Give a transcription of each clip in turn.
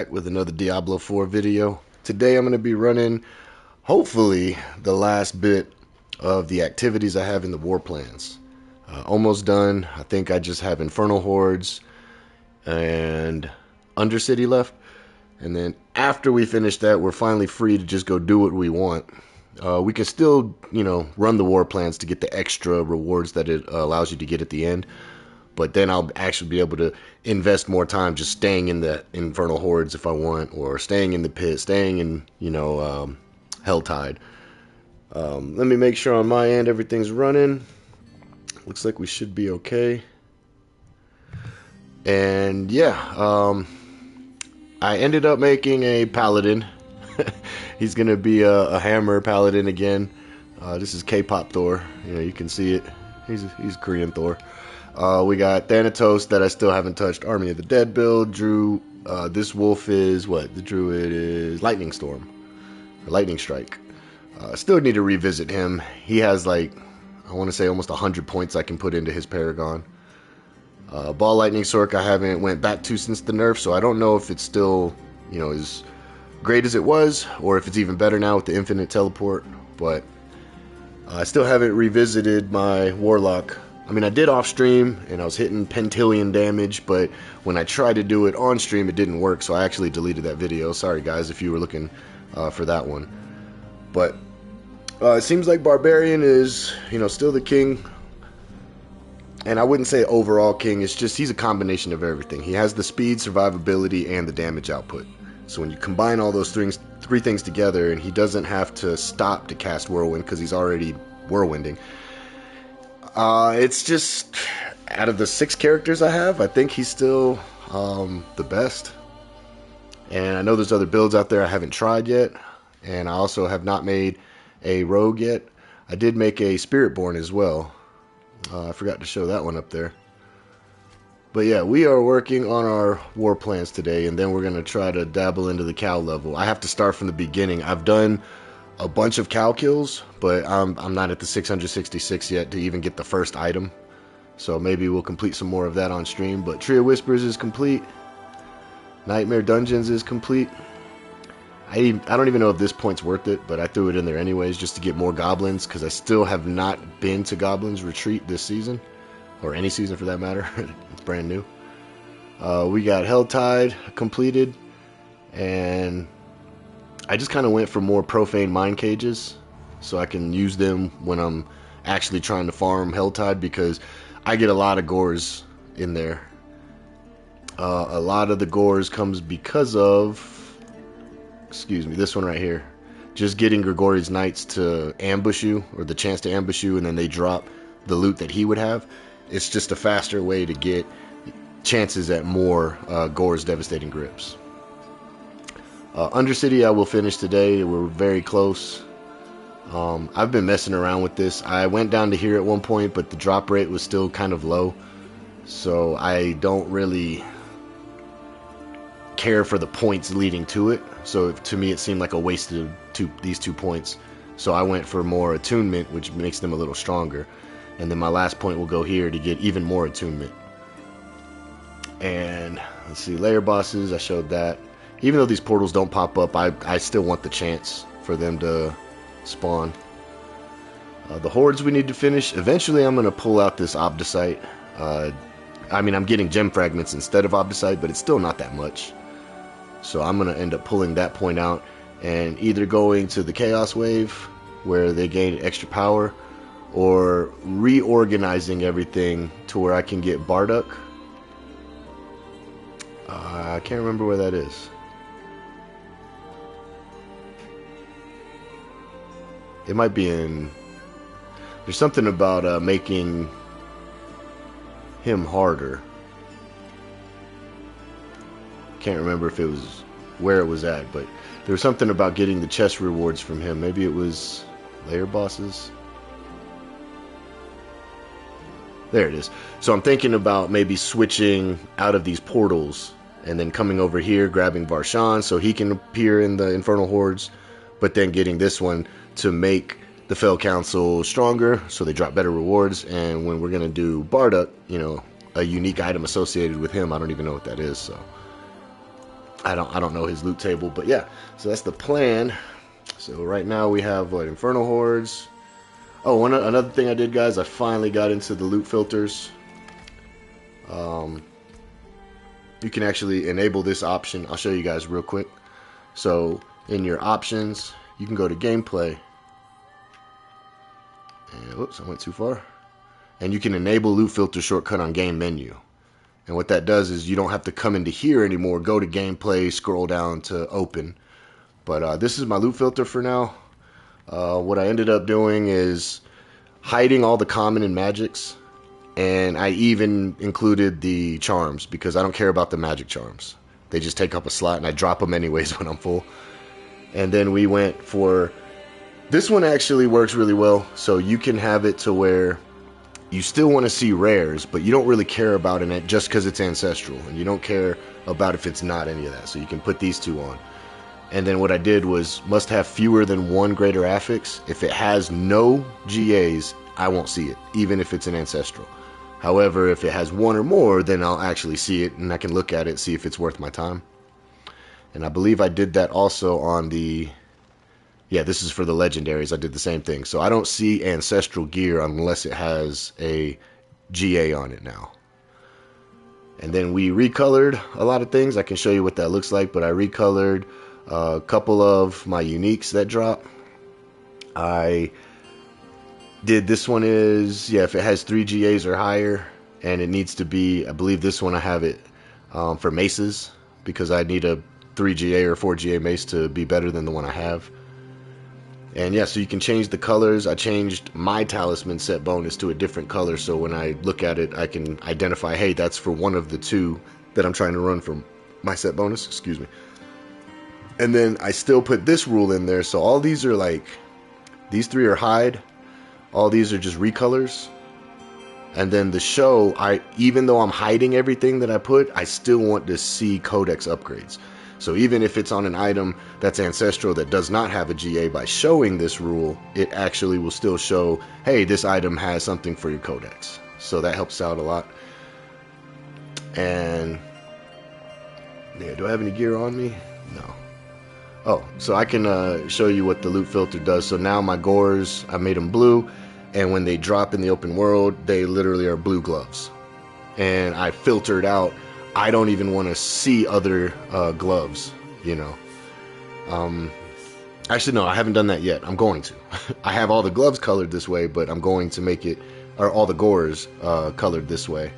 Back with another Diablo 4 video. Today I'm going to be running, hopefully, the last bit of the activities I have in the war plans. Almost done. I think I just have Infernal Hordes and Undercity left. And then after we finish that, we're finally free to just go do what we want. We can still, run the war plans to get the extra rewards that it allows you to get at the end. But then I'll actually be able to invest more time just staying in the Infernal Hordes if I want, or staying in the pit, staying in, Helltide. Let me make sure on my end everything's running. Looks like we should be okay. And yeah, I ended up making a paladin. He's gonna be a hammer paladin again. This is K-pop Thor. You can see it. He's Korean Thor. We got Thanatos that I still haven't touched. Army of the Dead build. Drew. This wolf is what? The druid is Lightning Storm. Or Lightning Strike. Still need to revisit him. He has I want to say almost 100 points I can put into his Paragon. Ball Lightning Sork I haven't went back to since the nerf, so I don't know if it's still, as great as it was, or if it's even better now with the infinite teleport. But I still haven't revisited my Warlock. I mean, I did off stream, and I was hitting pentillion damage, but when I tried to do it on stream, it didn't work, so I actually deleted that video. Sorry, guys, if you were looking for that one. But it seems like Barbarian is, still the king. And I wouldn't say overall king, it's just he's a combination of everything. He has the speed, survivability, and the damage output. So when you combine all those three things together, and he doesn't have to stop to cast Whirlwind because he's already whirlwinding. It's just, out of the 6 characters I have, I think he's still the best. And I know there's other builds out there I haven't tried yet. And I also have not made a rogue yet. I did make a Spiritborn as well. I forgot to show that one up there. But yeah, we are working on our war plans today, and then we're going to try to dabble into the cow level. I have to start from the beginning. I've done a bunch of cow kills, but I'm not at the 666 yet to even get the first item. So maybe we'll complete some more of that on stream. But Tree of Whispers is complete. Nightmare Dungeons is complete. I don't even know if this point's worth it, but I threw it in there anyways just to get more goblins, because I still have not been to Goblins Retreat this season, or any season for that matter. It's brand new. We got Helltide completed, and I just kind of went for more profane mine cages so I can use them when I'm actually trying to farm Helltide, because I get a lot of gores in there. A lot of the gores comes because of, excuse me, this one right here. Just getting Grigori's Knights to ambush you, or the chance to ambush you, and then they drop the loot that he would have. It's just a faster way to get chances at more Gore's Devastating Grips. Undercity I will finish today. We're very close. I've been messing around with this. I went down to here at one point, but the drop rate was still kind of low. So I don't really care for the points leading to it. So to me it seemed like a waste of these 2 points. So I went for more attunement, which makes them a little stronger. And then my last point will go here to get even more attunement. And let's see, layer bosses, I showed that. Even though these portals don't pop up, I still want the chance for them to spawn. The hordes we need to finish. Eventually I'm going to pull out this Obdicite. I mean, I'm getting gem fragments instead of Obdicite, but it's still not that much. So I'm going to end up pulling that point out and either going to the Chaos Wave, where they gain extra power, or reorganizing everything to where I can get Bardock. I can't remember where that is. It might be in... There's something about making him harder. Can't remember if it was where it was at, but there was something about getting the chest rewards from him. Maybe it was layer bosses. There it is. So I'm thinking about maybe switching out of these portals and then coming over here, grabbing Varshan so he can appear in the Infernal Hordes, but then getting this one to make the Fell Council stronger, so they drop better rewards. And when we're going to do Bardock, a unique item associated with him, I don't even know what that is, so I don't know his loot table, but yeah. So that's the plan. So right now we have what, Infernal Hordes. Oh, another thing I did, guys, I finally got into the loot filters. You can actually enable this option. I'll show you guys real quick. So in your options, you can go to gameplay. And whoops, I went too far. And you can enable loot filter shortcut on game menu. And what that does is you don't have to come into here anymore, go to gameplay, scroll down to open. But this is my loot filter for now. What I ended up doing is hiding all the common and magics. And I even included the charms because I don't care about the magic charms. They just take up a slot and I drop them anyways when I'm full. And then we went for... This one actually works really well. So you can have it to where you still want to see rares, but you don't really care about it just because it's ancestral. And you don't care about if it's not any of that. So you can put these two on. And then what I did was must have fewer than one greater affix. If it has no GAs, I won't see it, even if it's an ancestral. However, if it has one or more, then I'll actually see it and I can look at it, see if it's worth my time. And I believe I did that also on the... Yeah, this is for the legendaries. I did the same thing. So I don't see ancestral gear unless it has a GA on it now. And then we recolored a lot of things. I can show you what that looks like, but I recolored a couple of my uniques that drop. I did this one is, yeah, if it has 3 GAs or higher, and it needs to be, I believe this one I have it for maces, because I need a 3 GA or 4 GA mace to be better than the one I have. And yeah, so you can change the colors. I changed my talisman set bonus to a different color, so when I look at it, I can identify, hey, that's for one of the 2 that I'm trying to run from my set bonus, excuse me. And then I still put this rule in there, so all these are like, these 3 are hide, all these are just recolors. And then the show, even though I'm hiding everything that I put, I still want to see codex upgrades. So even if it's on an item that's ancestral that does not have a GA, by showing this rule, it actually will still show, hey, this item has something for your codex. So that helps out a lot. And yeah, do I have any gear on me? No. Oh, so I can show you what the loot filter does. So now my gores, I made them blue, and when they drop in the open world, they literally are blue gloves. And I filtered out, I don't even want to see other gloves, you know. Actually, no, I haven't done that yet. I'm going to. I have all the gloves colored this way, but I'm going to make it, or all the gores colored this way.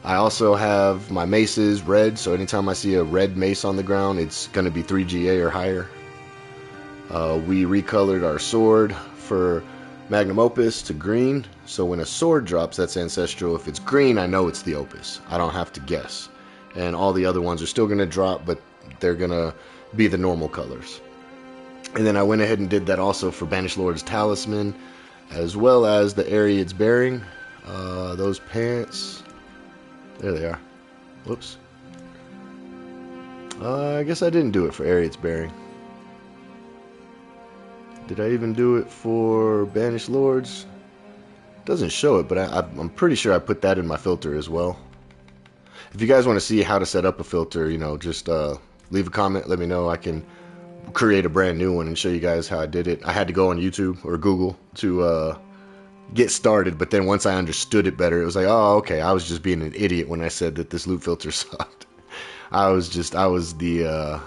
I also have my maces red, so anytime I see a red mace on the ground, it's going to be 3 GA or higher. We recolored our sword for Magnum Opus to green, so when a sword drops that's ancestral, if it's green, I know it's the Opus. I don't have to guess. And all the other ones are still going to drop, but they're going to be the normal colors. And then I went ahead and did that also for Banished Lord's Talisman, as well as the Ariad's Bearing. Those pants, there they are. Whoops. I guess I didn't do it for Ariad's Bearing. Did I even do it for Banished Lords? Doesn't show it, but I'm pretty sure I put that in my filter as well. If you guys want to see how to set up a filter, you know, just leave a comment, let me know. I can create a brand new one and show you guys how I did it. I had to go on YouTube or Google to get started, but then once I understood it better, it was like, oh, okay, I was just being an idiot when I said that this loot filter sucked. I was the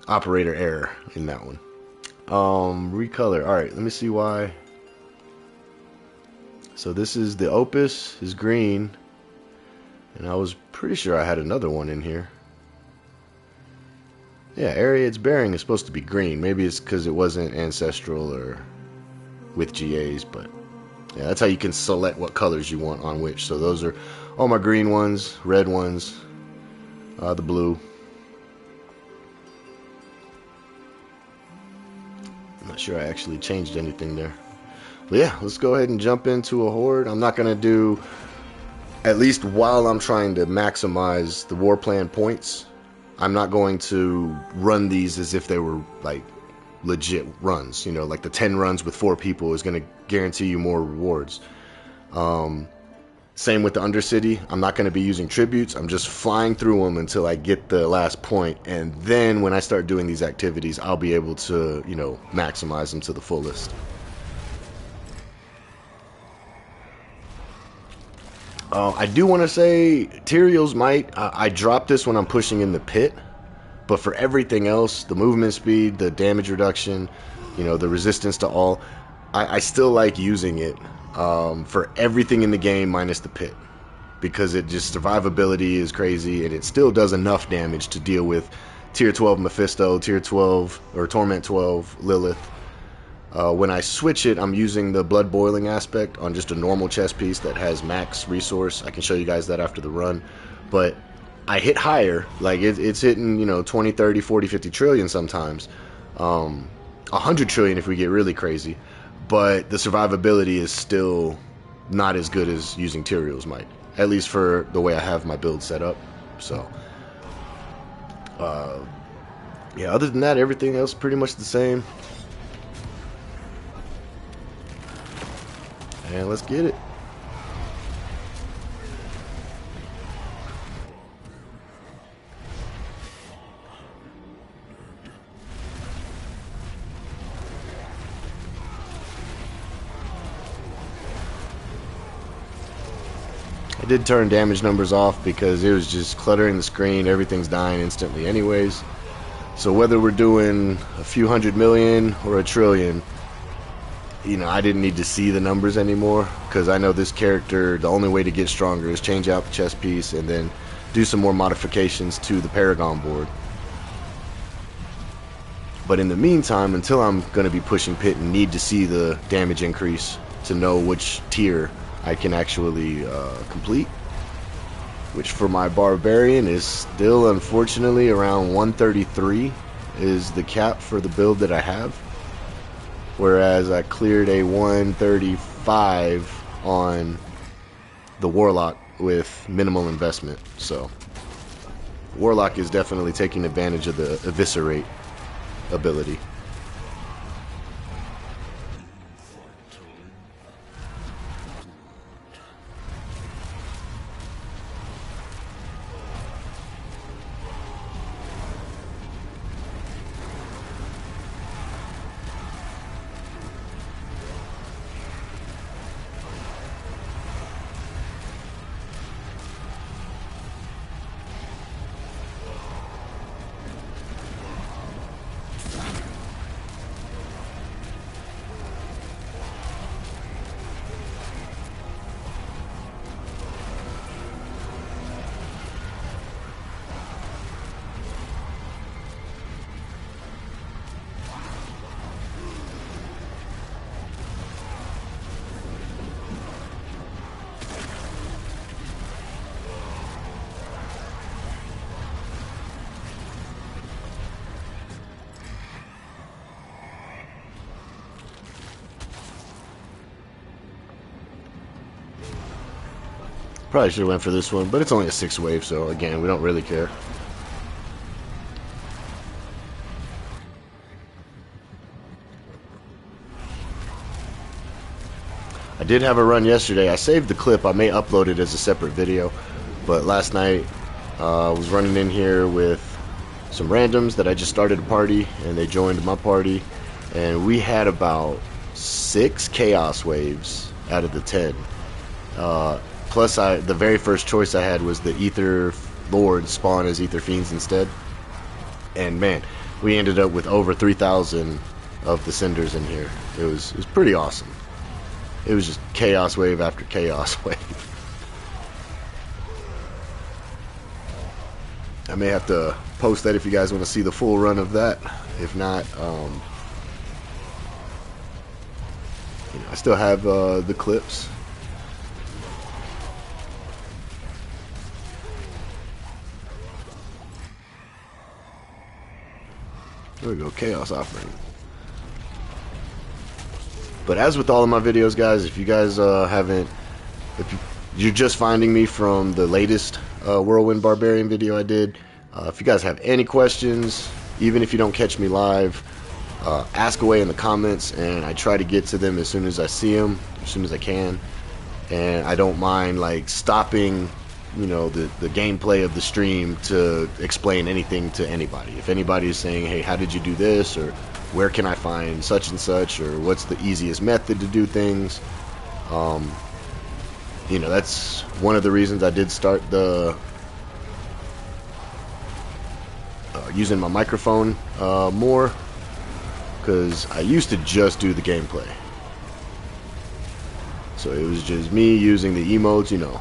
operator error in that one. Recolor. Alright, let me see why. So this is the Opus, is green. And I was pretty sure I had another one in here. Yeah, Ariad's Bearing is supposed to be green. Maybe it's because it wasn't ancestral or with GAs, but yeah, that's how you can select what colors you want on which. So those are all my green ones, red ones, the blue. I'm not sure I actually changed anything there. But yeah, let's go ahead and jump into a horde. I'm not going to do, at least while I'm trying to maximize the war plan points, I'm not going to run these as if they were like legit runs. You know, like the 10 runs with 4 people is going to guarantee you more rewards. Same with the Undercity. I'm not going to be using tributes. I'm just flying through them until I get the last point, and then when I start doing these activities, I'll be able to, you know, maximize them to the fullest. I do want to say Tyrael's Might. I drop this when I'm pushing in the pit, but for everything else, the movement speed, the damage reduction, you know, the resistance to all, I still like using it for everything in the game minus the pit, because it just, survivability is crazy, and it still does enough damage to deal with tier 12 Mephisto, tier 12 or Torment 12 Lilith. When I switch it, I'm using the blood boiling aspect on just a normal chest piece that has max resource. I can show you guys that after the run, but I hit higher. Like it's hitting, you know, 20, 30, 40, 50 trillion sometimes, 100 trillion if we get really crazy, but the survivability is still not as good as using Tyrael's Might, at least for the way I have my build set up. So yeah, other than that, everything else pretty much the same. And let's get it. I did turn damage numbers off because it was just cluttering the screen. Everything's dying instantly anyways. So whether we're doing a few 100 million or a trillion, you know, I didn't need to see the numbers anymore, because I know this character, the only way to get stronger is change out the chest piece and then do some more modifications to the Paragon board. But in the meantime, until I'm going to be pushing pit and need to see the damage increase to know which tier I can actually complete, which for my Barbarian is still unfortunately around 133 is the cap for the build that I have. Whereas I cleared a 135 on the Warlock with minimal investment. So Warlock is definitely taking advantage of the Eviscerate ability. Probably should have went for this one, but it's only a 6 wave, so again, we don't really care. I did have a run yesterday. I saved the clip. I may upload it as a separate video, but last night I was running in here with some randoms that I just started a party, and they joined my party, and we had about 6 chaos waves out of the 10. Plus, the very first choice I had was the Ether Lord spawn as Ether Fiends instead. And man, we ended up with over 3,000 of the Cinders in here. It was pretty awesome. It was just chaos wave after chaos wave. I may have to post that if you guys want to see the full run of that. If not, you know, I still have the clips. There we go, Chaos Offering. But as with all of my videos, guys, if you guys you're just finding me from the latest Whirlwind Barbarian video I did, if you guys have any questions, even if you don't catch me live, ask away in the comments, and I try to get to them as soon as I see them, as soon as I can. and I don't mind like stopping, you know, the gameplay of the stream to explain anything to anybody. If anybody is saying, hey, how did you do this, or where can I find such and such, or what's the easiest method to do things, you know, that's one of the reasons I did start the using my microphone more, because I used to just do the gameplay. So it was just me using the emotes, you know.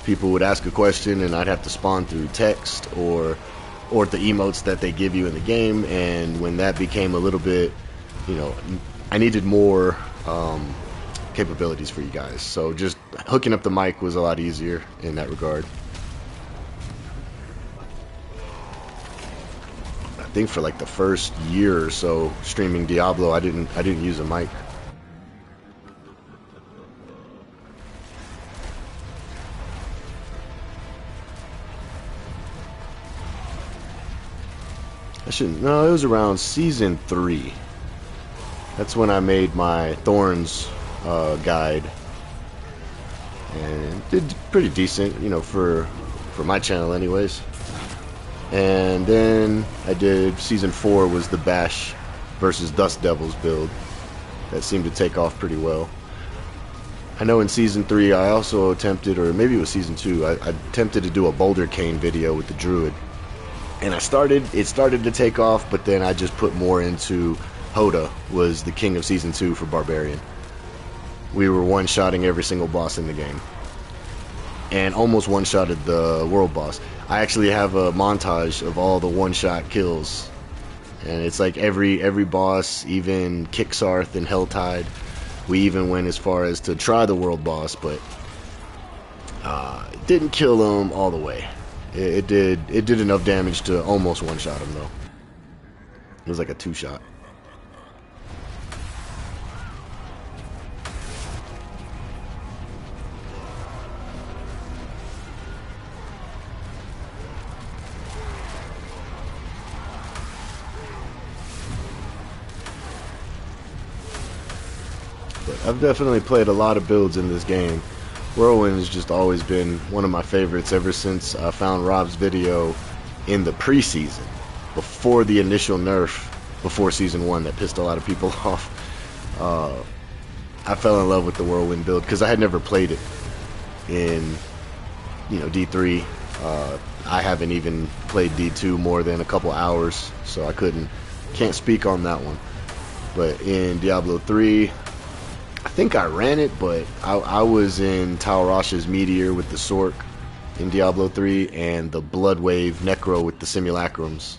People would ask a question and I'd have to spawn through text or the emotes that they give you in the game, and when that became a little bit, you know, I needed more capabilities for you guys. So just hooking up the mic was a lot easier in that regard. I think for like the first year or so streaming Diablo, I didn't use a mic. No, it was around season 3. That's when I made my Thorns guide, and did pretty decent, you know, for my channel anyways. And then I did season 4 was the Bash versus Dust Devils build. That seemed to take off pretty well. I know in season 3 I also attempted, or maybe it was season 2, I attempted to do a Boulder Cane video with the Druid. And it started to take off, but then I just put more into Hoda was the king of season 2 for Barbarian. We were one-shotting every single boss in the game, and almost one-shotted the world boss. I actually have a montage of all the one-shot kills, and it's like every boss, even Kicksarth and Helltide. We even went as far as to try the world boss, but didn't kill him all the way. It did enough damage to almost one-shot him, though. It was like a 2-shot. But I've definitely played a lot of builds in this game. Whirlwind has just always been one of my favorites ever since I found Rob's video in the preseason, before the initial nerf, before season 1 that pissed a lot of people off. I fell in love with the Whirlwind build because I had never played it in, you know, D3. I haven't even played D2 more than a couple hours, so I can't speak on that one. But in Diablo 3, I think I ran it, but I was in Taurash's Meteor with the Sork in Diablo 3, and the Bloodwave Necro with the Simulacrums.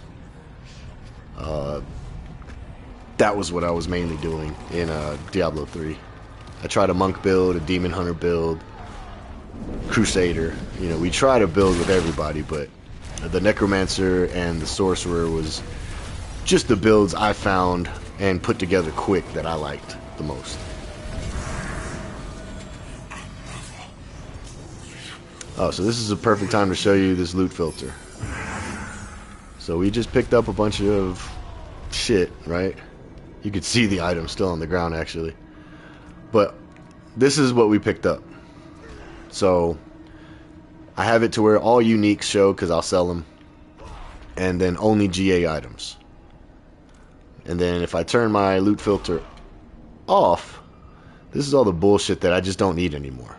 That was what I was mainly doing in Diablo 3. I tried a Monk build, a Demon Hunter build, Crusader. You know, we try to build with everybody, but the Necromancer and the Sorcerer was just the builds I found and put together quick that I liked the most. Oh, so this is a perfect time to show you this loot filter. So we just picked up a bunch of shit, right? You could see the item still on the ground, actually. But this is what we picked up. So I have it to where all uniques show, because I'll sell them, and then only GA items. And then if I turn my loot filter off, this is all the bullshit that I just don't need anymore.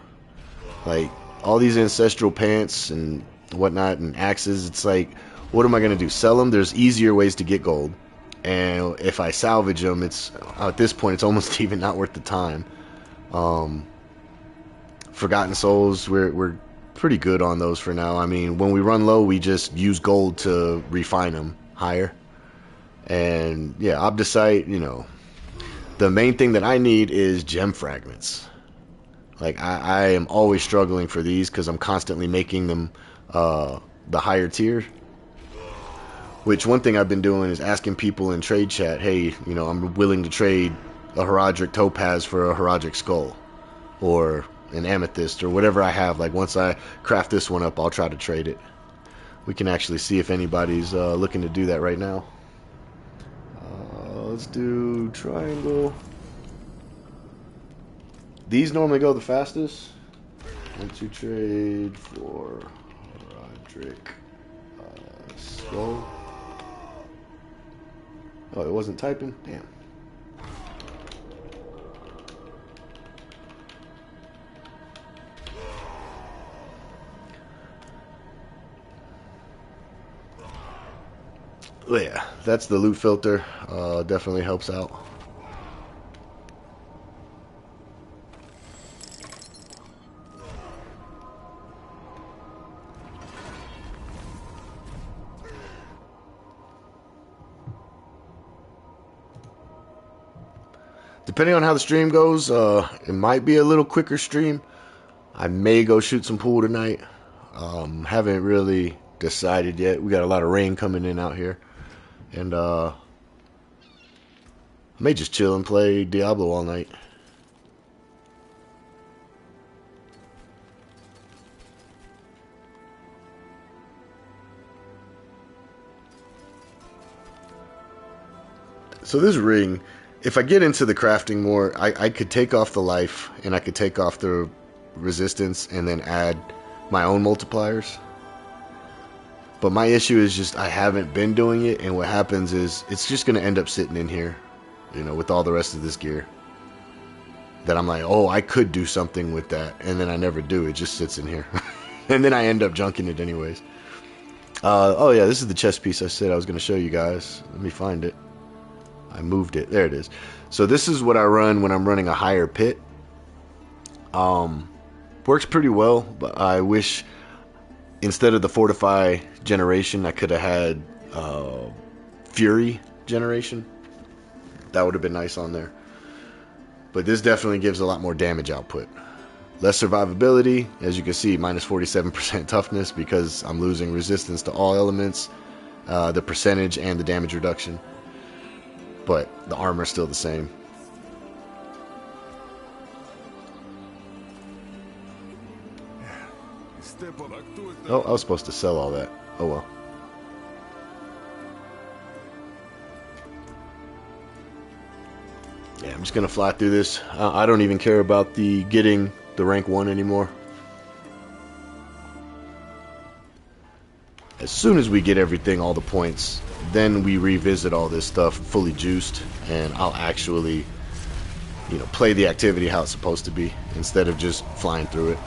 Like all these ancestral pants and whatnot and axes, it's like, what am I going to do? Sell them? There's easier ways to get gold. And if I salvage them, it's at this point, it's almost even not worth the time. Forgotten Souls, we're pretty good on those for now. I mean, when we run low, we just use gold to refine them higher. And yeah, Obdicite, you know, the main thing that I need is gem fragments. Like I am always struggling for these because I'm constantly making them the higher tier. Which one thing I've been doing is asking people in trade chat, hey, you know, I'm willing to trade a Heraldric Topaz for a Heraldric Skull, or an Amethyst, or whatever I have. Like once I craft this one up, I'll try to trade it. We can actually see if anybody's looking to do that right now. Let's do triangle. these normally go the fastest. Want to trade for Roderick Skull. Oh, it wasn't typing? Damn. Oh yeah, that's the loot filter. Definitely helps out. Depending on how the stream goes, it might be a little quicker stream. I may go shoot some pool tonight. Haven't really decided yet. We got a lot of rain coming in out here. And I may just chill and play Diablo all night. So this ring, if I get into the crafting more, I could take off the life and I could take off the resistance and then add my own multipliers. But my issue is just I haven't been doing it, and what happens is it's just going to end up sitting in here, you know, with all the rest of this gear. That I'm like, oh, I could do something with that, and then I never do. It just sits in here. And then I end up junking it anyways. Oh yeah, this is the chest piece I said I was going to show you guys. Let me find it. I moved it. There it is. So this is what I run when I'm running a higher pit. Works pretty well, but I wish instead of the Fortify generation, I could have had Fury generation. That would have been nice on there. But this definitely gives a lot more damage output. Less survivability, as you can see, minus 47% toughness because I'm losing resistance to all elements, the percentage and the damage reduction. But the armor's still the same. Oh, I was supposed to sell all that. Oh well. Yeah, I'm just gonna fly through this. I don't even care about the getting the rank 1 anymore. As soon as we get everything, all the points, then we revisit all this stuff fully juiced, and I'll actually, you know, play the activity how it's supposed to be instead of just flying through it.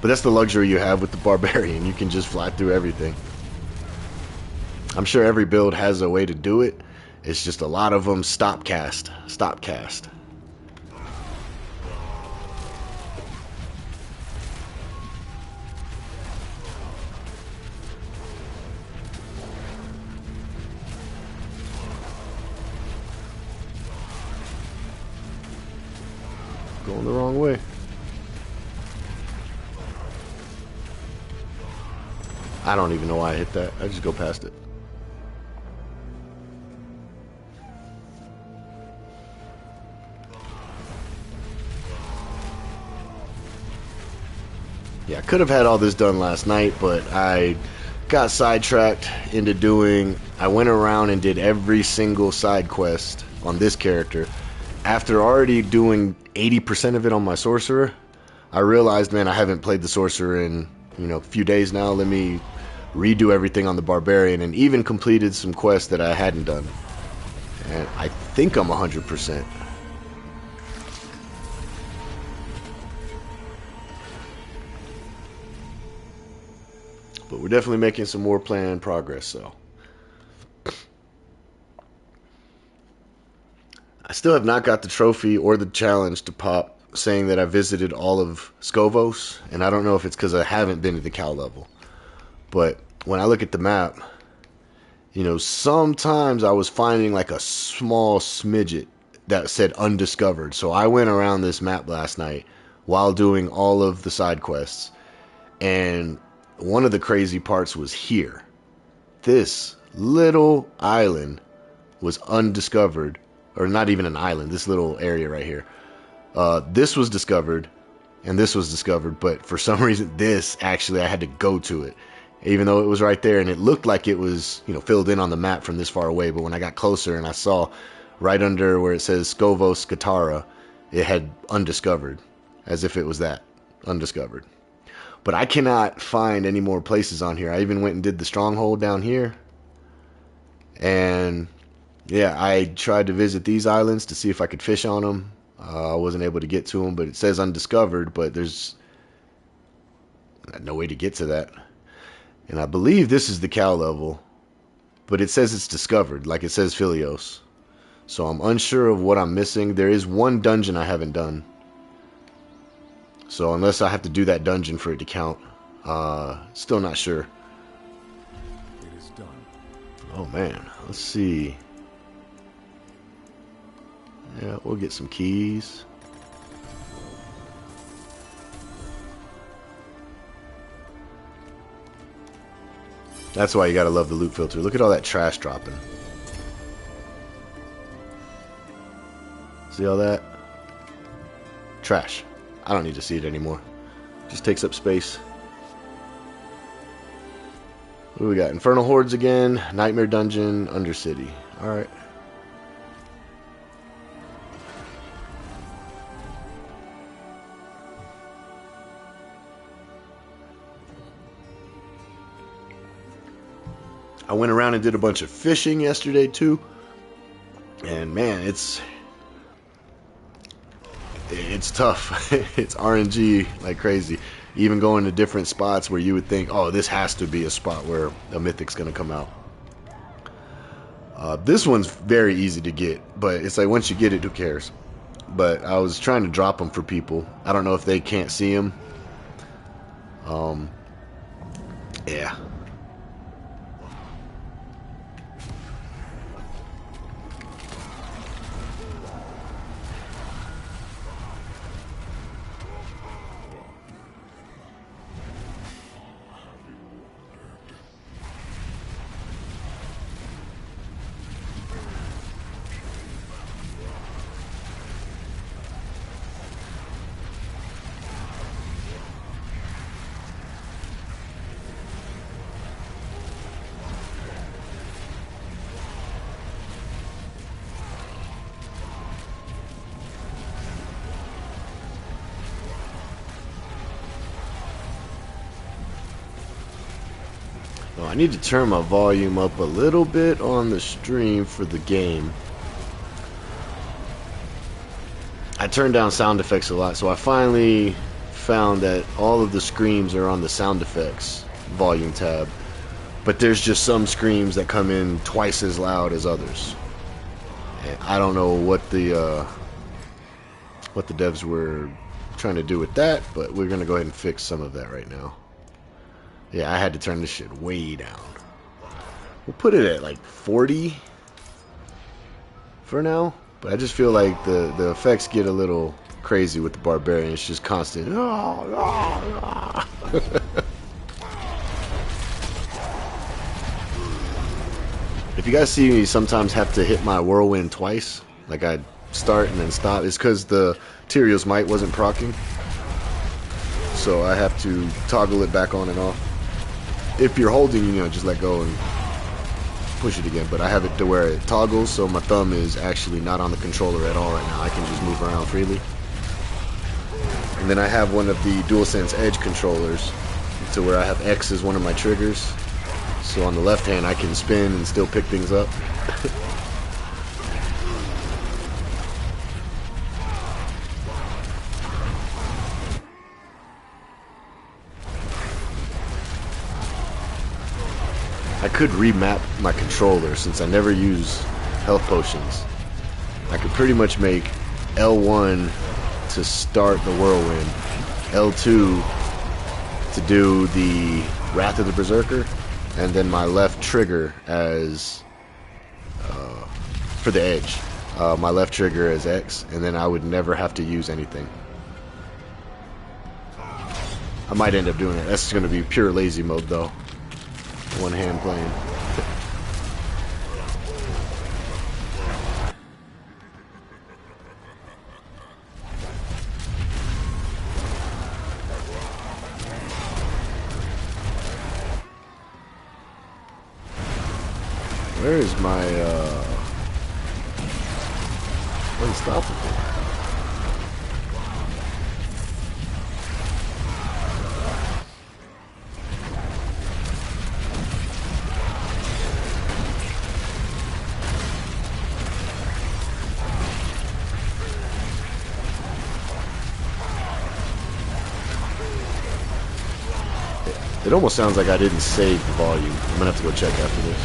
But that's the luxury you have with the Barbarian. You can just fly through everything. I'm sure every build has a way to do it. It's just a lot of them stop cast. Stop cast. Going the wrong way. I don't even know why I hit that. I just go past it. Yeah, I could have had all this done last night, but I got sidetracked into doing... I went around and did every single side quest on this character. After already doing 80% of it on my Sorcerer, I realized, man, I haven't played the Sorcerer in, you know, a few days now. Let me redo everything on the Barbarian, and even completed some quests that I hadn't done. And I think I'm 100%. But we're definitely making some more planned progress, so. I still have not got the trophy or the challenge to pop saying that I visited all of Xsplzit, and I don't know if it's because I haven't been to the cow level. But when I look at the map, you know, sometimes I was finding like a small smidget that said undiscovered. So I went around this map last night while doing all of the side quests, and one of the crazy parts was here. This little island was undiscovered, or not even an island, this little area right here. This was discovered, and this was discovered, but for some reason this, actually, I had to go to it. Even though it was right there, and it looked like it was, you know, filled in on the map from this far away, but when I got closer and I saw right under where it says Xsplzit Katara, it had undiscovered, as if it was that undiscovered. But I cannot find any more places on here. I even went and did the stronghold down here. And yeah, I tried to visit these islands to see if I could fish on them. I wasn't able to get to them, but it says undiscovered, but there's no way to get to that. And I believe this is the cow level, but it says it's discovered, like it says Philios. So I'm unsure of what I'm missing. There is one dungeon I haven't done. So unless I have to do that dungeon for it to count, still not sure. It is done. Oh man, let's see. Yeah, we'll get some keys. That's why you gotta love the loot filter. Look at all that trash dropping. See all that? Trash. I don't need to see it anymore. Just takes up space. What do we got? Infernal Hordes again. Nightmare Dungeon. Undercity. Alright. I went around and did a bunch of fishing yesterday too. And man, it's tough. It's RNG like crazy. Even going to different spots where you would think, oh, this has to be a spot where a mythic's going to come out. This one's very easy to get, but it's like once you get it, who cares? But I was trying to drop them for people. I don't know if they can't see them. Yeah. Oh, I need to turn my volume up a little bit on the stream for the game. I turned down sound effects a lot, so I finally found that all of the screams are on the sound effects volume tab. But there's just some screams that come in twice as loud as others. And I don't know what the devs were trying to do with that, but we're gonna go ahead and fix some of that right now. Yeah, I had to turn this shit way down. We'll put it at like 40 for now, but I just feel like the effects get a little crazy with the barbarian. It's just constant. If you guys see me sometimes have to hit my whirlwind twice, like I start and then stop, it's because the Tyrio's Might wasn't proccing. So I have to toggle it back on and off. If you're holding, you know, just let go and push it again. But I have it to where it toggles, so my thumb is actually not on the controller at all right now. I can just move around freely. And then I have one of the DualSense Edge controllers to where I have X as one of my triggers. So on the left hand I can spin and still pick things up. I could remap my controller since I never use health potions. I could pretty much make L1 to start the whirlwind, L2 to do the Wrath of the Berserker, and then my left trigger as for the edge. My left trigger as X, and then I would never have to use anything. I might end up doing it. That's going to be pure lazy mode though. One hand playing. Where is my unstoppable? It almost sounds like I didn't save the volume. I'm gonna have to go check after this.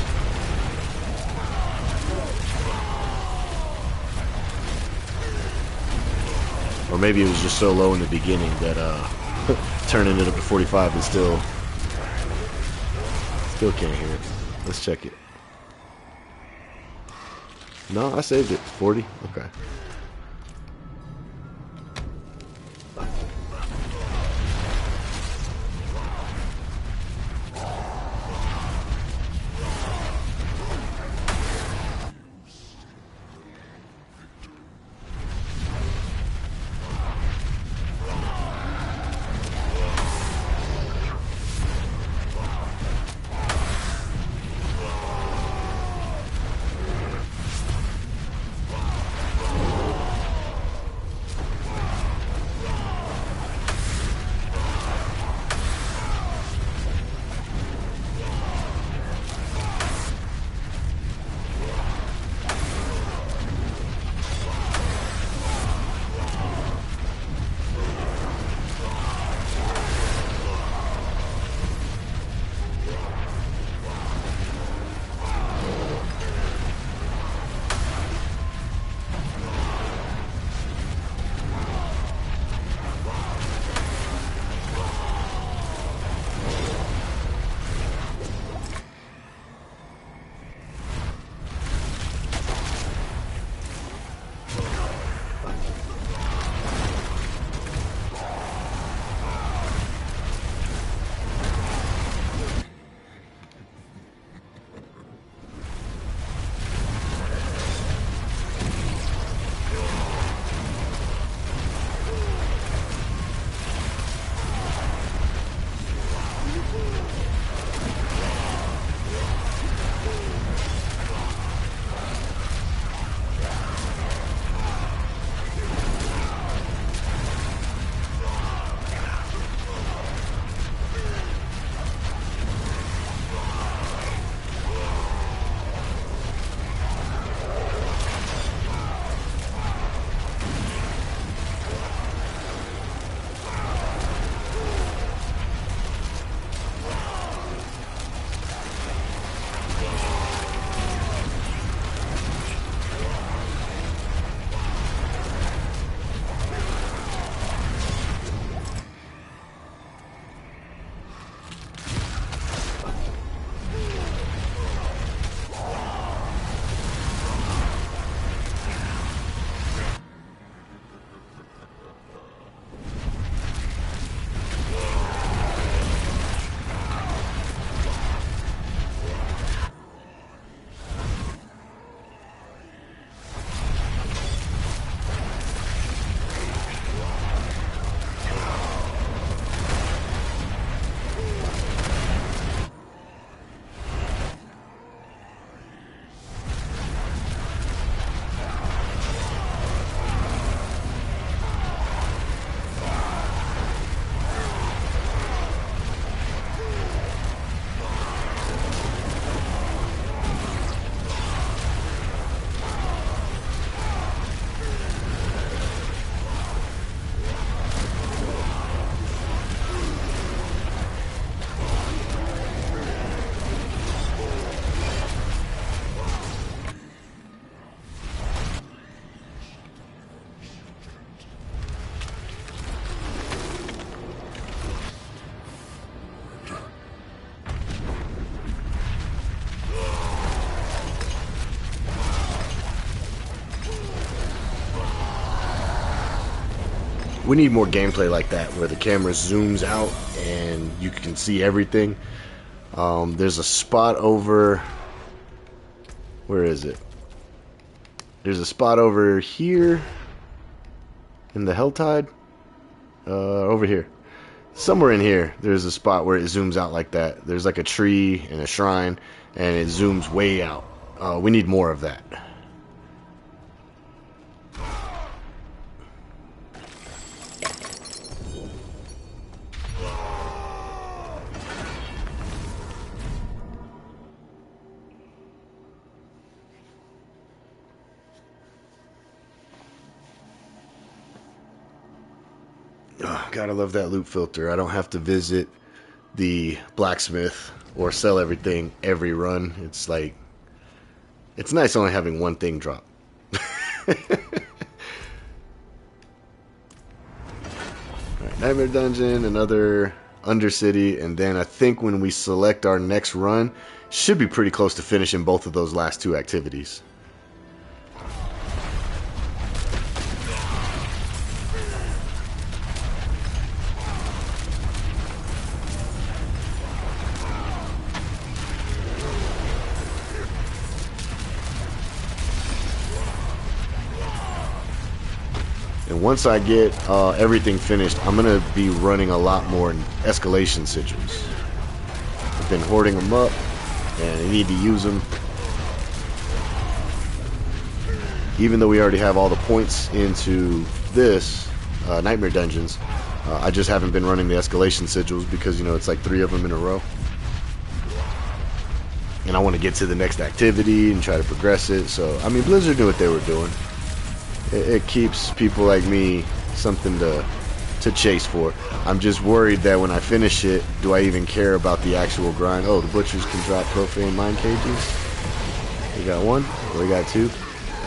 Or maybe it was just so low in the beginning that turning it up to 45 is still can't hear it. Let's check it. No, I saved it. 40? Okay. We need more gameplay like that, where the camera zooms out and you can see everything. There's a spot over... Where is it? There's a spot over here in the Helltide. Over here. Somewhere in here, there's a spot where it zooms out like that. There's like a tree and a shrine, and it zooms way out. We need more of that. Oh, gotta love that loot filter. I don't have to visit the blacksmith or sell everything every run. It's like, it's nice only having one thing drop. Alright, Nightmare Dungeon, another Undercity, and then I think when we select our next run, should be pretty close to finishing both of those last two activities. And once I get everything finished, I'm going to be running a lot more escalation sigils. I've been hoarding them up, and I need to use them. Even though we already have all the points into this, Nightmare Dungeons, I just haven't been running the escalation sigils because, you know, it's like 3 of them in a row. And I want to get to the next activity and try to progress it. So, I mean, Blizzard knew what they were doing. It keeps people like me something to chase for. I'm just worried that when I finish it, do I even care about the actual grind? Oh, the butchers can drop profane mine cages. We got 1, we got 2.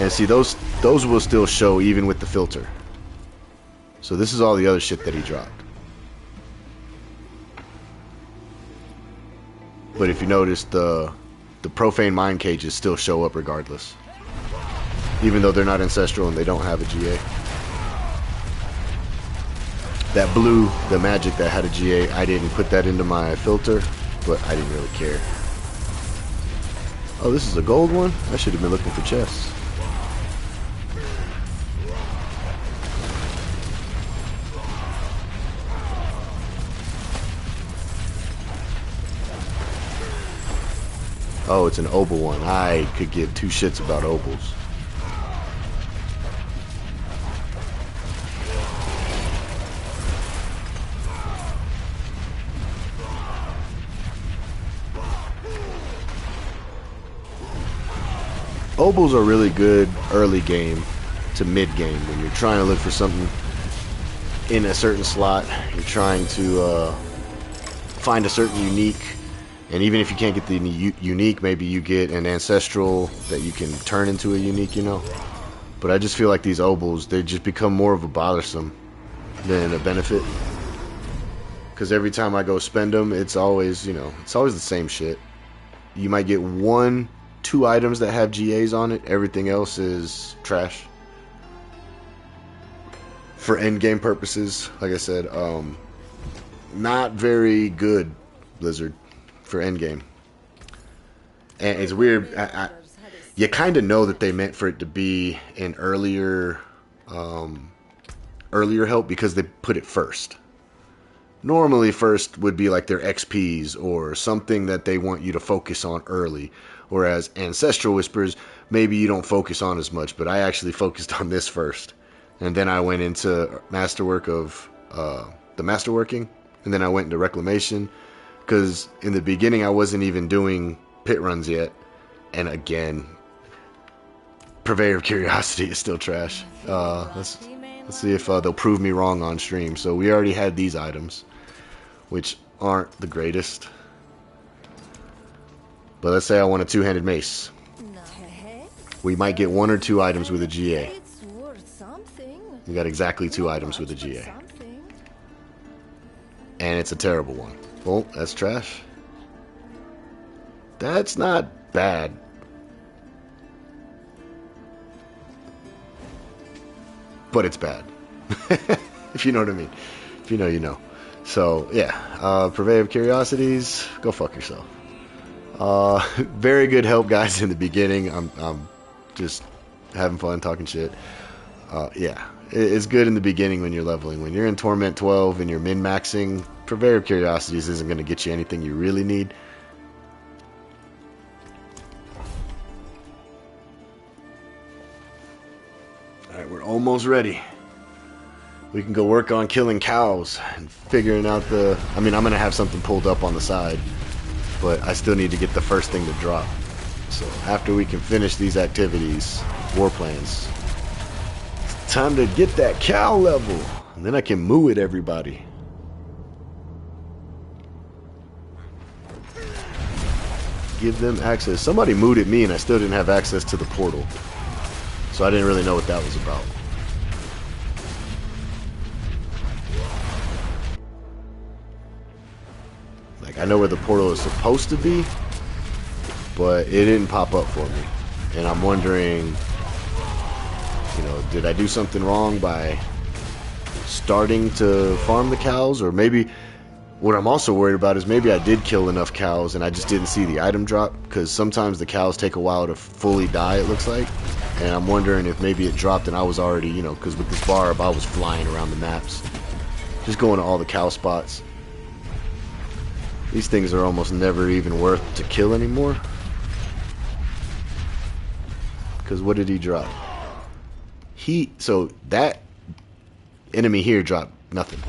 And see, those will still show even with the filter. So this is all the other shit that he dropped. But if you notice, the profane mine cages still show up regardless. Even though they're not ancestral and they don't have a GA. That blue, the magic that had a GA, I didn't put that into my filter, but I didn't really care. Oh, this is a gold one? I should have been looking for chests. Oh, it's an obol one. I could give 2 shits about obols. Obols are really good early game to mid game when you're trying to look for something in a certain slot. You're trying to find a certain unique, and even if you can't get the unique, maybe you get an ancestral that you can turn into a unique, you know. But I just feel like these obols, they just become more of a bothersome than a benefit. Because every time I go spend them, it's always, you know, it's always the same shit. You might get 1, 2 items that have GAs on it. Everything else is trash. For endgame purposes, like I said, not very good, Blizzard, for endgame. And it's weird. You kind of know that they meant for it to be an earlier help because they put it first. Normally, first would be like their XPs or something that they want you to focus on early. Whereas Ancestral Whispers, maybe you don't focus on as much, but I actually focused on this first. And then I went into Masterwork of the Masterworking, and then I went into Reclamation, because in the beginning I wasn't even doing pit runs yet. And again, Purveyor of Curiosity is still trash. Let's see if they'll prove me wrong on stream. So we already had these items, which aren't the greatest. But let's say I want a 2-handed mace. We might get 1 or 2 items with a GA. We got exactly 2 items with a GA. And it's a terrible one. Well, that's trash. That's not bad. But it's bad. If you know what I mean. If you know, you know. So, yeah. Purveyor of Curiosities, go fuck yourself. Very good help, guys, in the beginning. I'm just having fun talking shit. Yeah, it's good in the beginning when you're leveling. When you're in Torment 12 and you're min-maxing, Purveyor of Curiosities isn't going to get you anything you really need. Alright, we're almost ready. We can go work on killing cows and figuring out the... I mean, I'm going to have something pulled up on the side, but I still need to get the first thing to drop. So after we can finish these activities, war plans, it's time to get that cow level, and then I can moo at everybody. give them access. Somebody mooted me and I still didn't have access to the portal. So I didn't really know what that was about. Like, I know where the portal is supposed to be, but it didn't pop up for me. And I'm wondering, you know, did I do something wrong by starting to farm the cows? Or maybe what I'm also worried about is maybe I did kill enough cows and I just didn't see the item drop, because sometimes the cows take a while to fully die, it looks like. And I'm wondering if maybe it dropped and I was already, you know, because with this Barb I was flying around the maps, just going to all the cow spots. These things are almost never even worth to kill anymore. Because what did he drop? So that enemy here dropped nothing.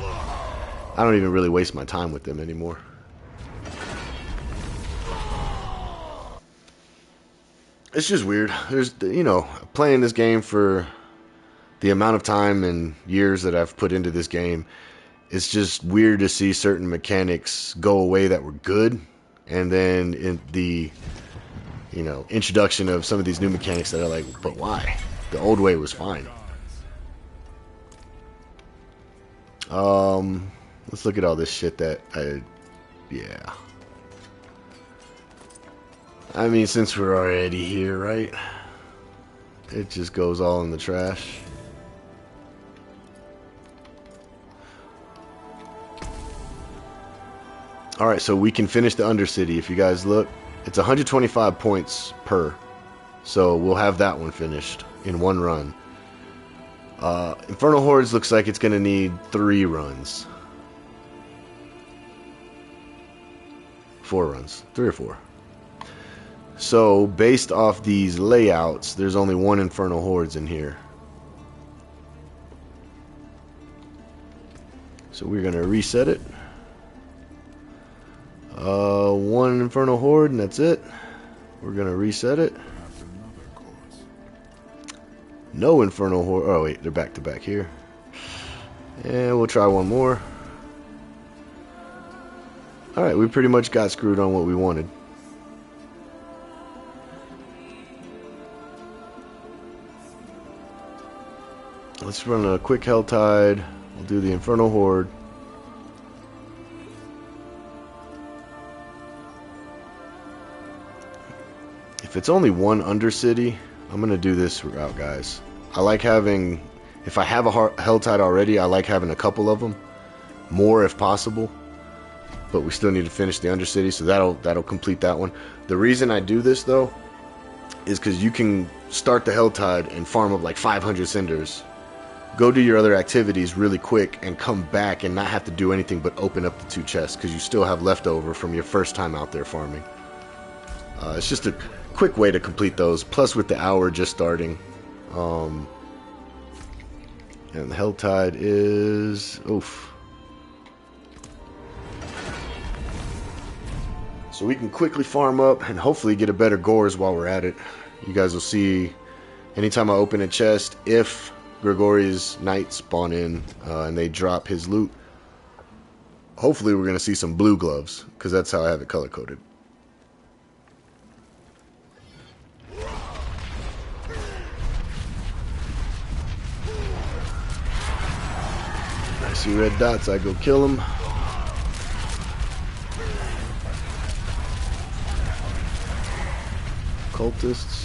I don't even really waste my time with them anymore. It's just weird. There's, you know, playing this game for the amount of time and years that I've put into this game, it's just weird to see certain mechanics go away that were good, and then in the, you know, introduction of some of these new mechanics that are like, but why? The old way was fine. Let's look at all this shit that yeah. I mean, since we're already here, right? It just goes all in the trash. Alright, so we can finish the Undercity. If you guys look, it's 125 points per. So we'll have that one finished in one run. Infernal Hordes looks like it's going to need 3 runs. 4 runs. 3 or 4. So, based off these layouts, there's only 1 Infernal Hordes in here. So we're going to reset it. 1 Infernal Horde, and that's it. We're going to reset it. No Infernal Horde. Oh, wait, they're back to back here. And we'll try one more. Alright, we pretty much got screwed on what we wanted. Let's run a quick Helltide. We'll do the Infernal Horde. If it's only 1 Undercity, I'm going to do this route, guys. I like having, if I have a Helltide already, I like having a couple of them. More if possible. But we still need to finish the Undercity, so that'll complete that one. The reason I do this, though, is because you can start the Helltide and farm up like 500 cinders. Go do your other activities really quick and come back and not have to do anything but open up the 2 chests, because you still have leftover from your first time out there farming. It's just a quick way to complete those, plus with the hour just starting. And the Helltide is... oof. So we can quickly farm up and hopefully get a better Gores while we're at it. You guys will see anytime I open a chest, if Gregori's Knights spawn in and they drop his loot, hopefully we're going to see some blue gloves, because that's how I have it color-coded. I see red dots, I go kill them. Cultists.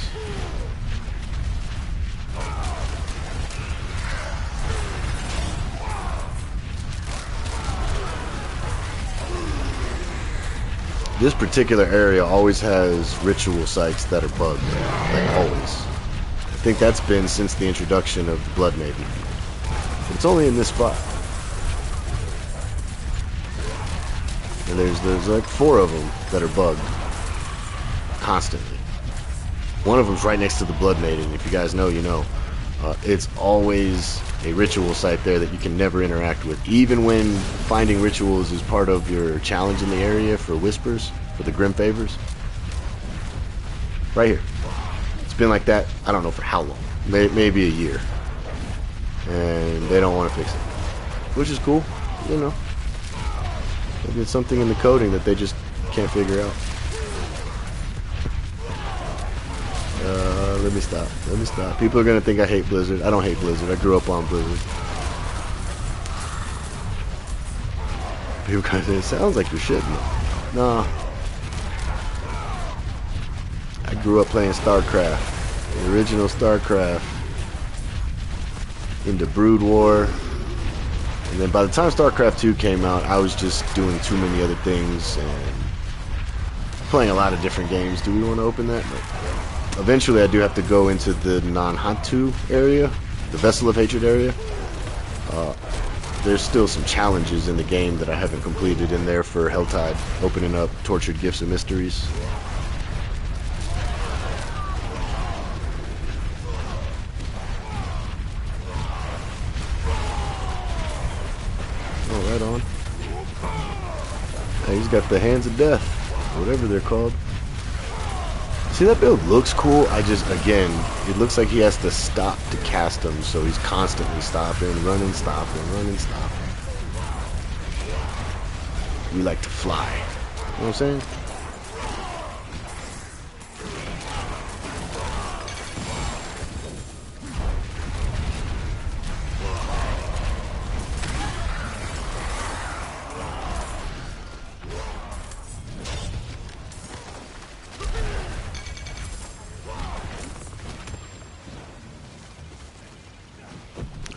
This particular area always has ritual sites that are bugged, like always. I think that's been since the introduction of the Blood Maiden. But it's only in this spot. And there's like 4 of them that are bugged constantly. One of them's right next to the Blood Maiden. If you guys know, you know. It's always a ritual site there that you can never interact with. Even when finding rituals is part of your challenge in the area for whispers, for the Grim Favors. Right here. It's been like that, I don't know for how long. Maybe a year. And they don't want to fix it. Which is cool, you know. Maybe it's something in the coding that they just can't figure out. Let me stop. Let me stop. People are gonna think I hate Blizzard. I don't hate Blizzard. I grew up on Blizzard. People kind of say, it sounds like you're shitting. No. I grew up playing StarCraft. The original StarCraft. Into Brood War. And then by the time StarCraft 2 came out, I was just doing too many other things and playing a lot of different games. Do we want to open that? No. Eventually I do have to go into the Non-Hantu area, the Vessel of Hatred area. There's still some challenges in the game that I haven't completed in there for Helltide, opening up Tortured Gifts and Mysteries. Oh, right on. Hey, he's got the Hands of Death, whatever they're called. See, that build looks cool. I just, again, it looks like he has to stop to cast them, so he's constantly stopping, running, stopping, running, stopping. We like to fly. You know what I'm saying?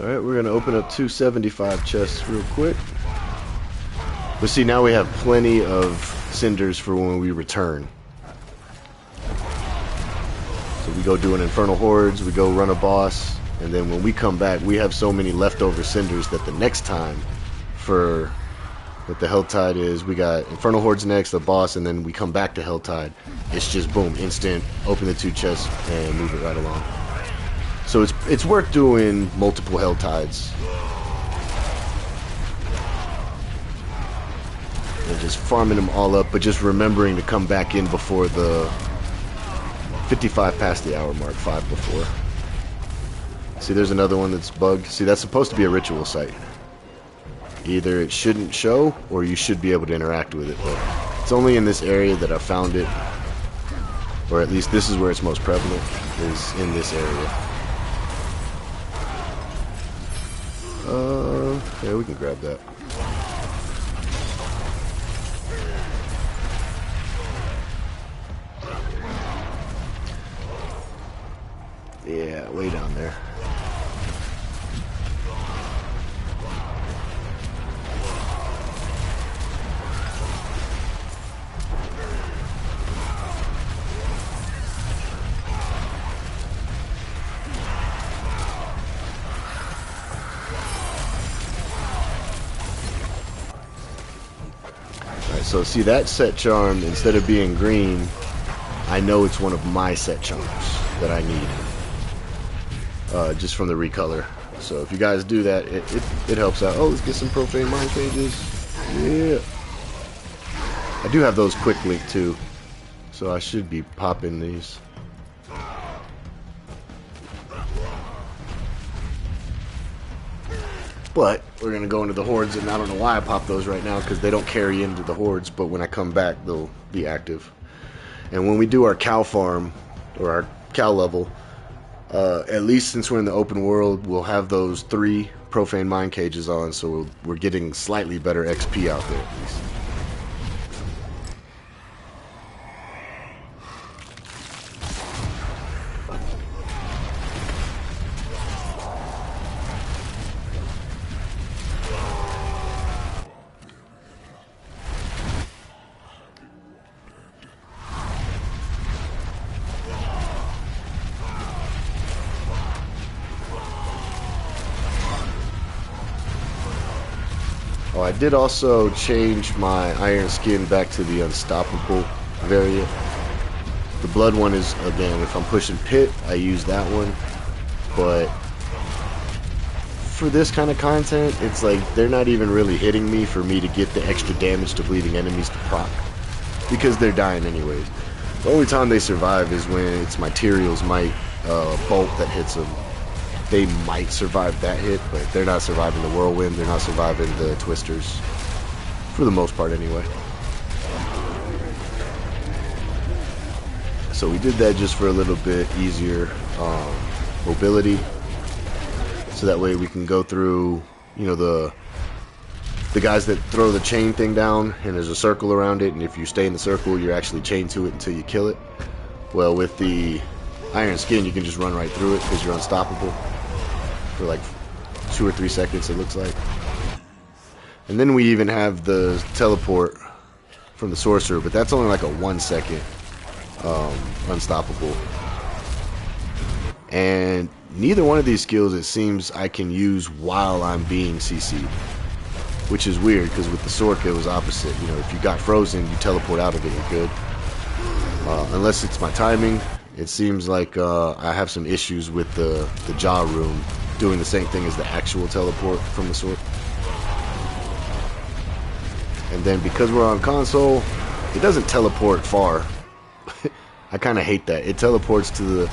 Alright, we're going to open up 275 chests real quick. But see, now we have plenty of cinders for when we return. So we go do an Infernal Hordes, we go run a boss, and then when we come back, we have so many leftover cinders that the next time for what the Helltide is, we got Infernal Hordes next, the boss, and then we come back to Helltide. It's just boom, instant, open the 2 chests and move it right along. So it's worth doing multiple Helltides. And just farming them all up, but just remembering to come back in before the 55 past the hour mark, 5 before. See, there's another one that's bugged. See, that's supposed to be a ritual site. Either it shouldn't show, or you should be able to interact with it, but it's only in this area that I found it, or at least this is where it's most prevalent, is in this area. Yeah, we can grab that. Yeah, way down there. So see, that set charm, instead of being green, I know it's one of my set charms that I need. Just from the recolor. So if you guys do that, it helps out. Oh, let's get some profane mind cages. Yeah. I do have those quick link too. So I should be popping these. But we're going to go into the hordes, and I don't know why I pop those right now, because they don't carry into the hordes, but when I come back, they'll be active. And when we do our cow farm, or our cow level, at least since we're in the open world, we'll have those 3 profane mind cages on, so we're getting slightly better XP out there at least. Oh, I did also change my iron skin back to the unstoppable variant. The blood one is, again, if I'm pushing pit, I use that one. But for this kind of content, it's like they're not even really hitting me for me to get the extra damage to bleeding enemies to proc, because they're dying anyways. The only time they survive is when it's Material's Might bolt that hits them. They might survive that hit, but they're not surviving the Whirlwind, they're not surviving the Twisters. For the most part, anyway. So we did that just for a little bit easier mobility. So that way we can go through, you know, the guys that throw the chain thing down and there's a circle around it, and if you stay in the circle you're actually chained to it until you kill it. Well, with the iron skin you can just run right through it because you're unstoppable for like 2 or 3 seconds, it looks like. And then we even have the teleport from the sorcerer, but that's only like a 1 second unstoppable. And neither one of these skills it seems I can use while I'm being CC'd, which is weird because with the sword it was opposite. You know, if you got frozen, you teleport out of it, you're good. Unless it's my timing, it seems like I have some issues with the jaw room doing the same thing as the actual teleport from the sword. And then because we're on console, it doesn't teleport far. I kind of hate that. It teleports to the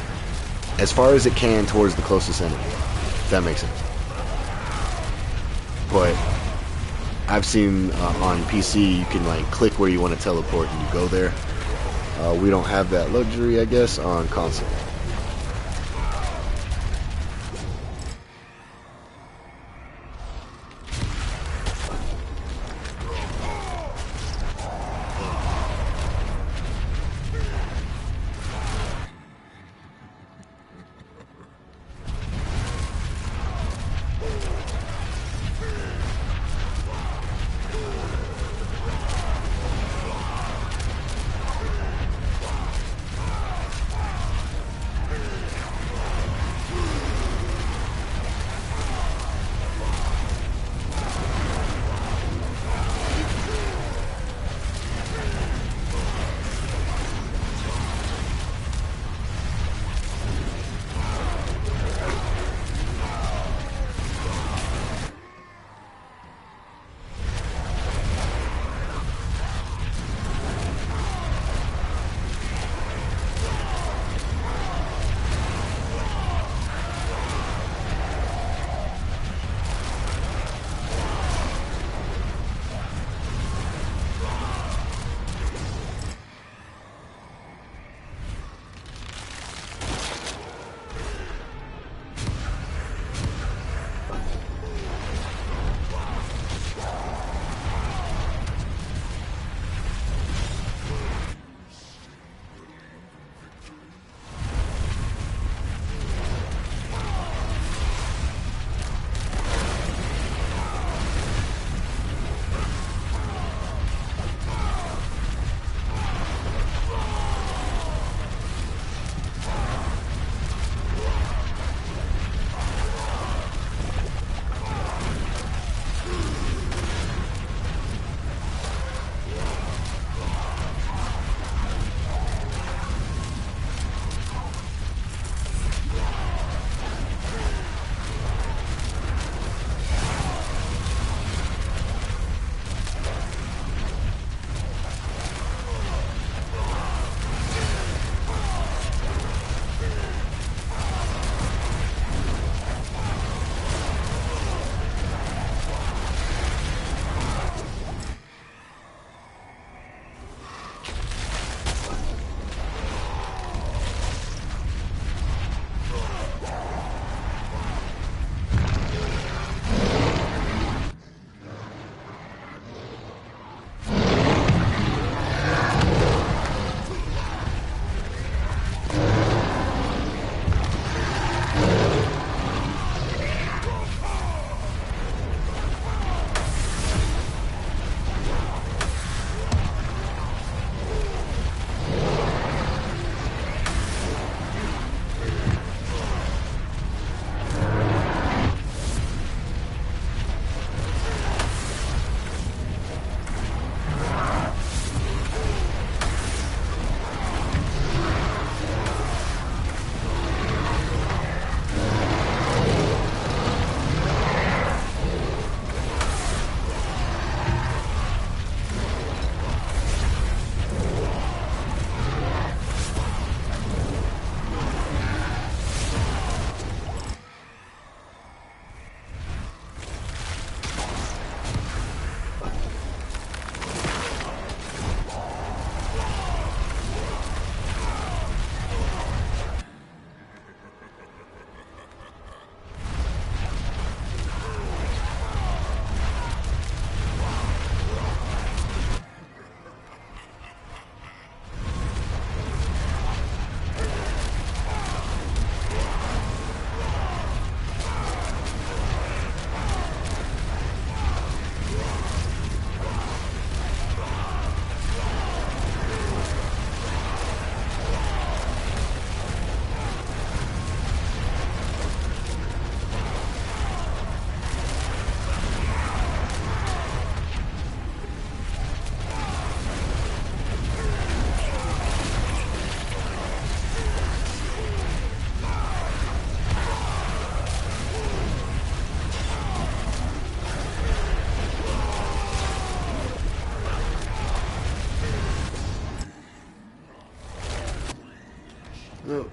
as far as it can towards the closest enemy, if that makes sense. But I've seen on PC you can like click where you want to teleport and you go there. We don't have that luxury, I guess, on console.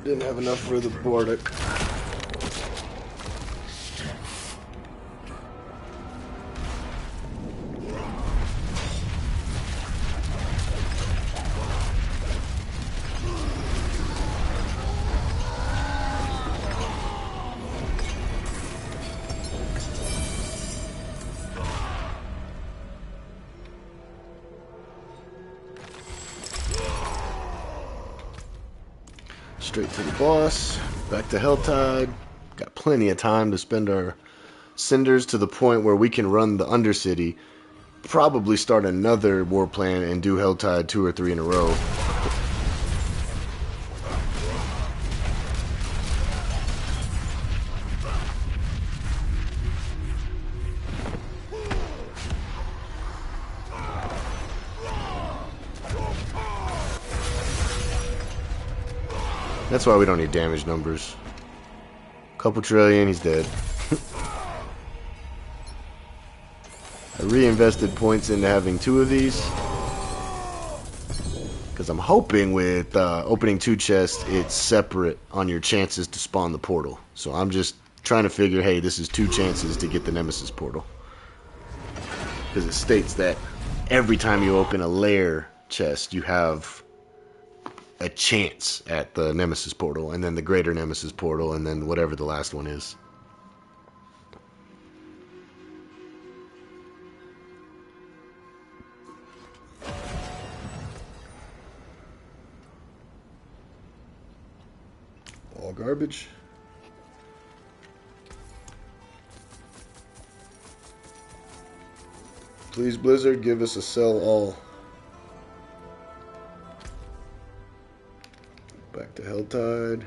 Didn't have enough for the Bardic. Straight to the boss, back to Helltide. Got plenty of time to spend our cinders to the point where we can run the Undercity, probably start another war plan and do Helltide 2 or 3 in a row. That's why we don't need damage numbers. Couple trillion, he's dead. I reinvested points into having 2 of these. Because I'm hoping with opening 2 chests, it's separate on your chances to spawn the portal. So I'm just trying to figure, hey, this is 2 chances to get the Nemesis portal. Because it states that every time you open a lair chest, you have a chance at the Nemesis portal, and then the greater Nemesis portal, and then whatever the last one is. All garbage. Please, Blizzard, give us a sell all. Back to Helltide.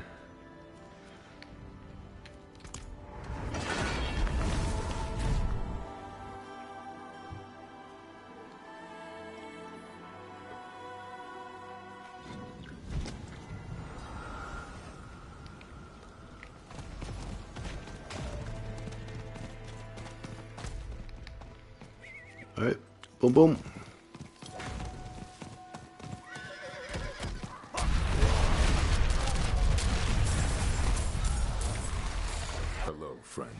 All right, boom, boom. Hello, friend.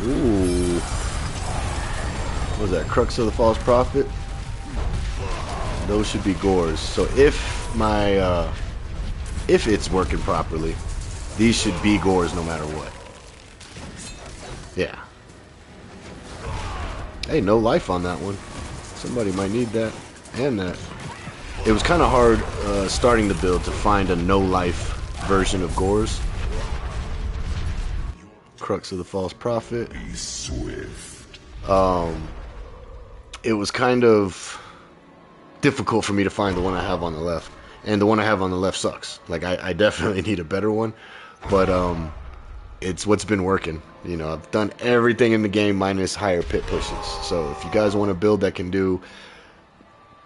Ooh. What was that? Crux of the False Prophet? Those should be gores. So if my if it's working properly, these should be gores no matter what. Yeah. Hey, no life on that one. Somebody might need that and that. It was kind of hard starting the build to find a no life version of gores. Crux of the False Prophet. Be swift. It was kind of difficult for me to find the one I have on the left. And the one I have on the left sucks. Like, I definitely need a better one. But it's what's been working. You know, I've done everything in the game minus higher pit pushes. So if you guys want a build that can do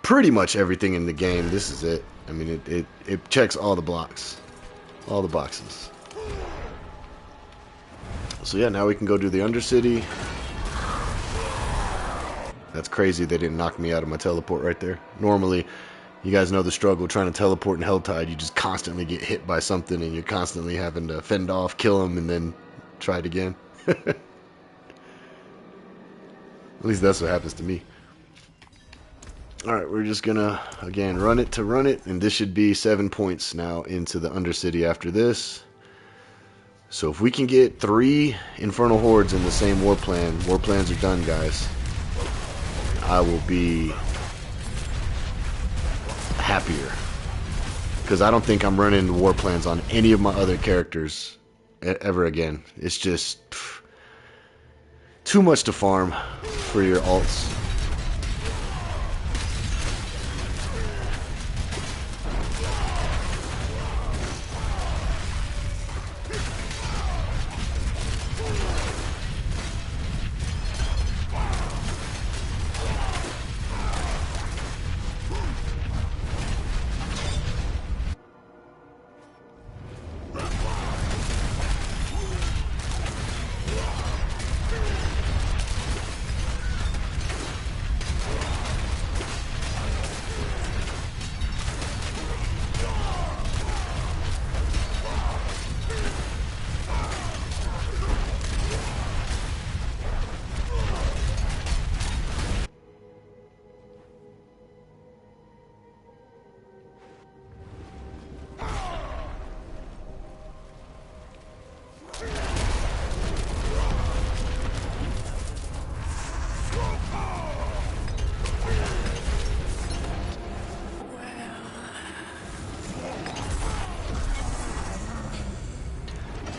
pretty much everything in the game, this is it. I mean, it checks all the blocks. All the boxes. So yeah, now we can go do the Undercity. That's crazy they didn't knock me out of my teleport right there. Normally, you guys know the struggle trying to teleport in Helltide. You just constantly get hit by something and you're constantly having to fend off, kill them, and then try it again. At least that's what happens to me. Alright, we're just gonna, again, run it to run it. And this should be 7 points now into the Undercity after this. So if we can get 3 Infernal Hordes in the same war plans are done, guys. I will be happier. Because I don't think I'm running war plans on any of my other characters ever again. It's just too much to farm for your alts.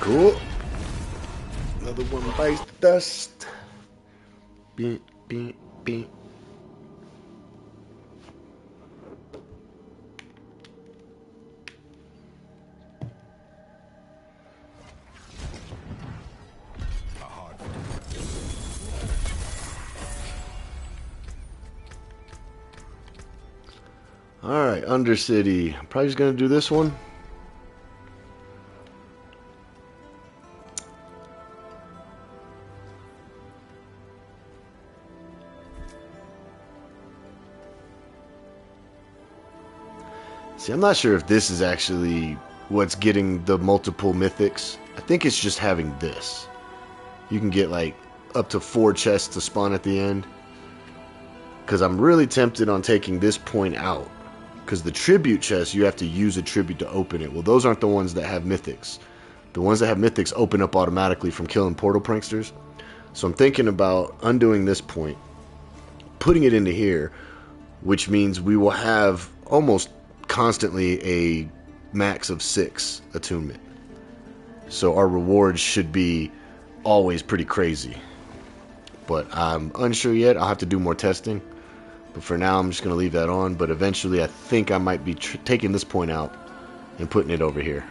Cool. Another one bites the dust. Beep, beep, beep. Alright, Undercity. I'm probably just going to do this one. See, I'm not sure if this is actually what's getting the multiple mythics. I think it's just having this. You can get like up to 4 chests to spawn at the end. Because I'm really tempted on taking this point out. Because the tribute chest, you have to use a tribute to open it. Well, those aren't the ones that have mythics. The ones that have mythics open up automatically from killing portal pranksters. So I'm thinking about undoing this point, putting it into here, which means we will have almost constantly a max of 6 attunement. So our rewards should be always pretty crazy. But I'm unsure yet. I'll have to do more testing. But for now, I'm just going to leave that on. But eventually, I think I might be taking this point out and putting it over here.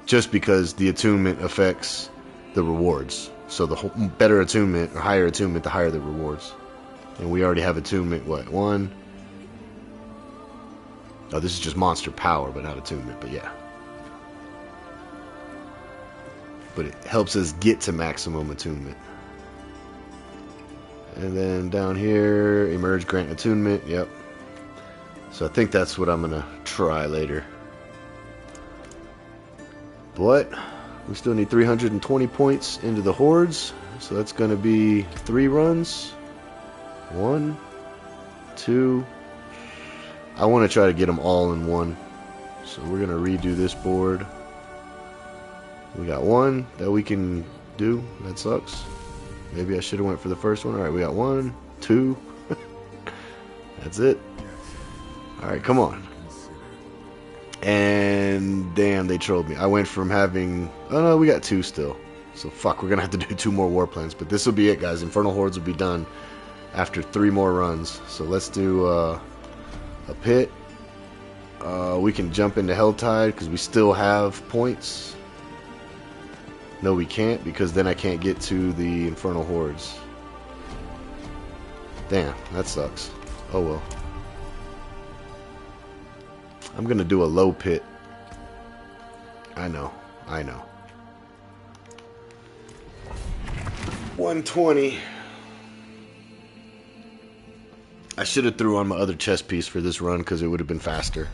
Just because the attunement affects the rewards. So the better attunement, or higher attunement, the higher the rewards. And we already have attunement, what, 1? Oh, this is just monster power, but not attunement, but yeah. But it helps us get to maximum attunement. And then down here, emerge grant attunement, yep. So I think that's what I'm going to try later. But we still need 320 points into the hordes. So that's going to be 3 runs. 1, 2. I want to try to get them all in one. So we're going to redo this board. We got 1 that we can do. That sucks. Maybe I should have went for the first one. Alright, we got 1, 2. That's it. Alright, come on. And damn, they trolled me. I went from having... Oh no, we got 2 still. So fuck, we're going to have to do 2 more war plans. But this will be it, guys. Infernal Hordes will be done after 3 more runs. So let's do a pit. We can jump into Helltide because we still have points. No, we can't, because then I can't get to the Infernal Hordes. Damn, that sucks. Oh well. I'm gonna do a low pit. I know. 120. I should have threw on my other chest piece for this run because it would have been faster.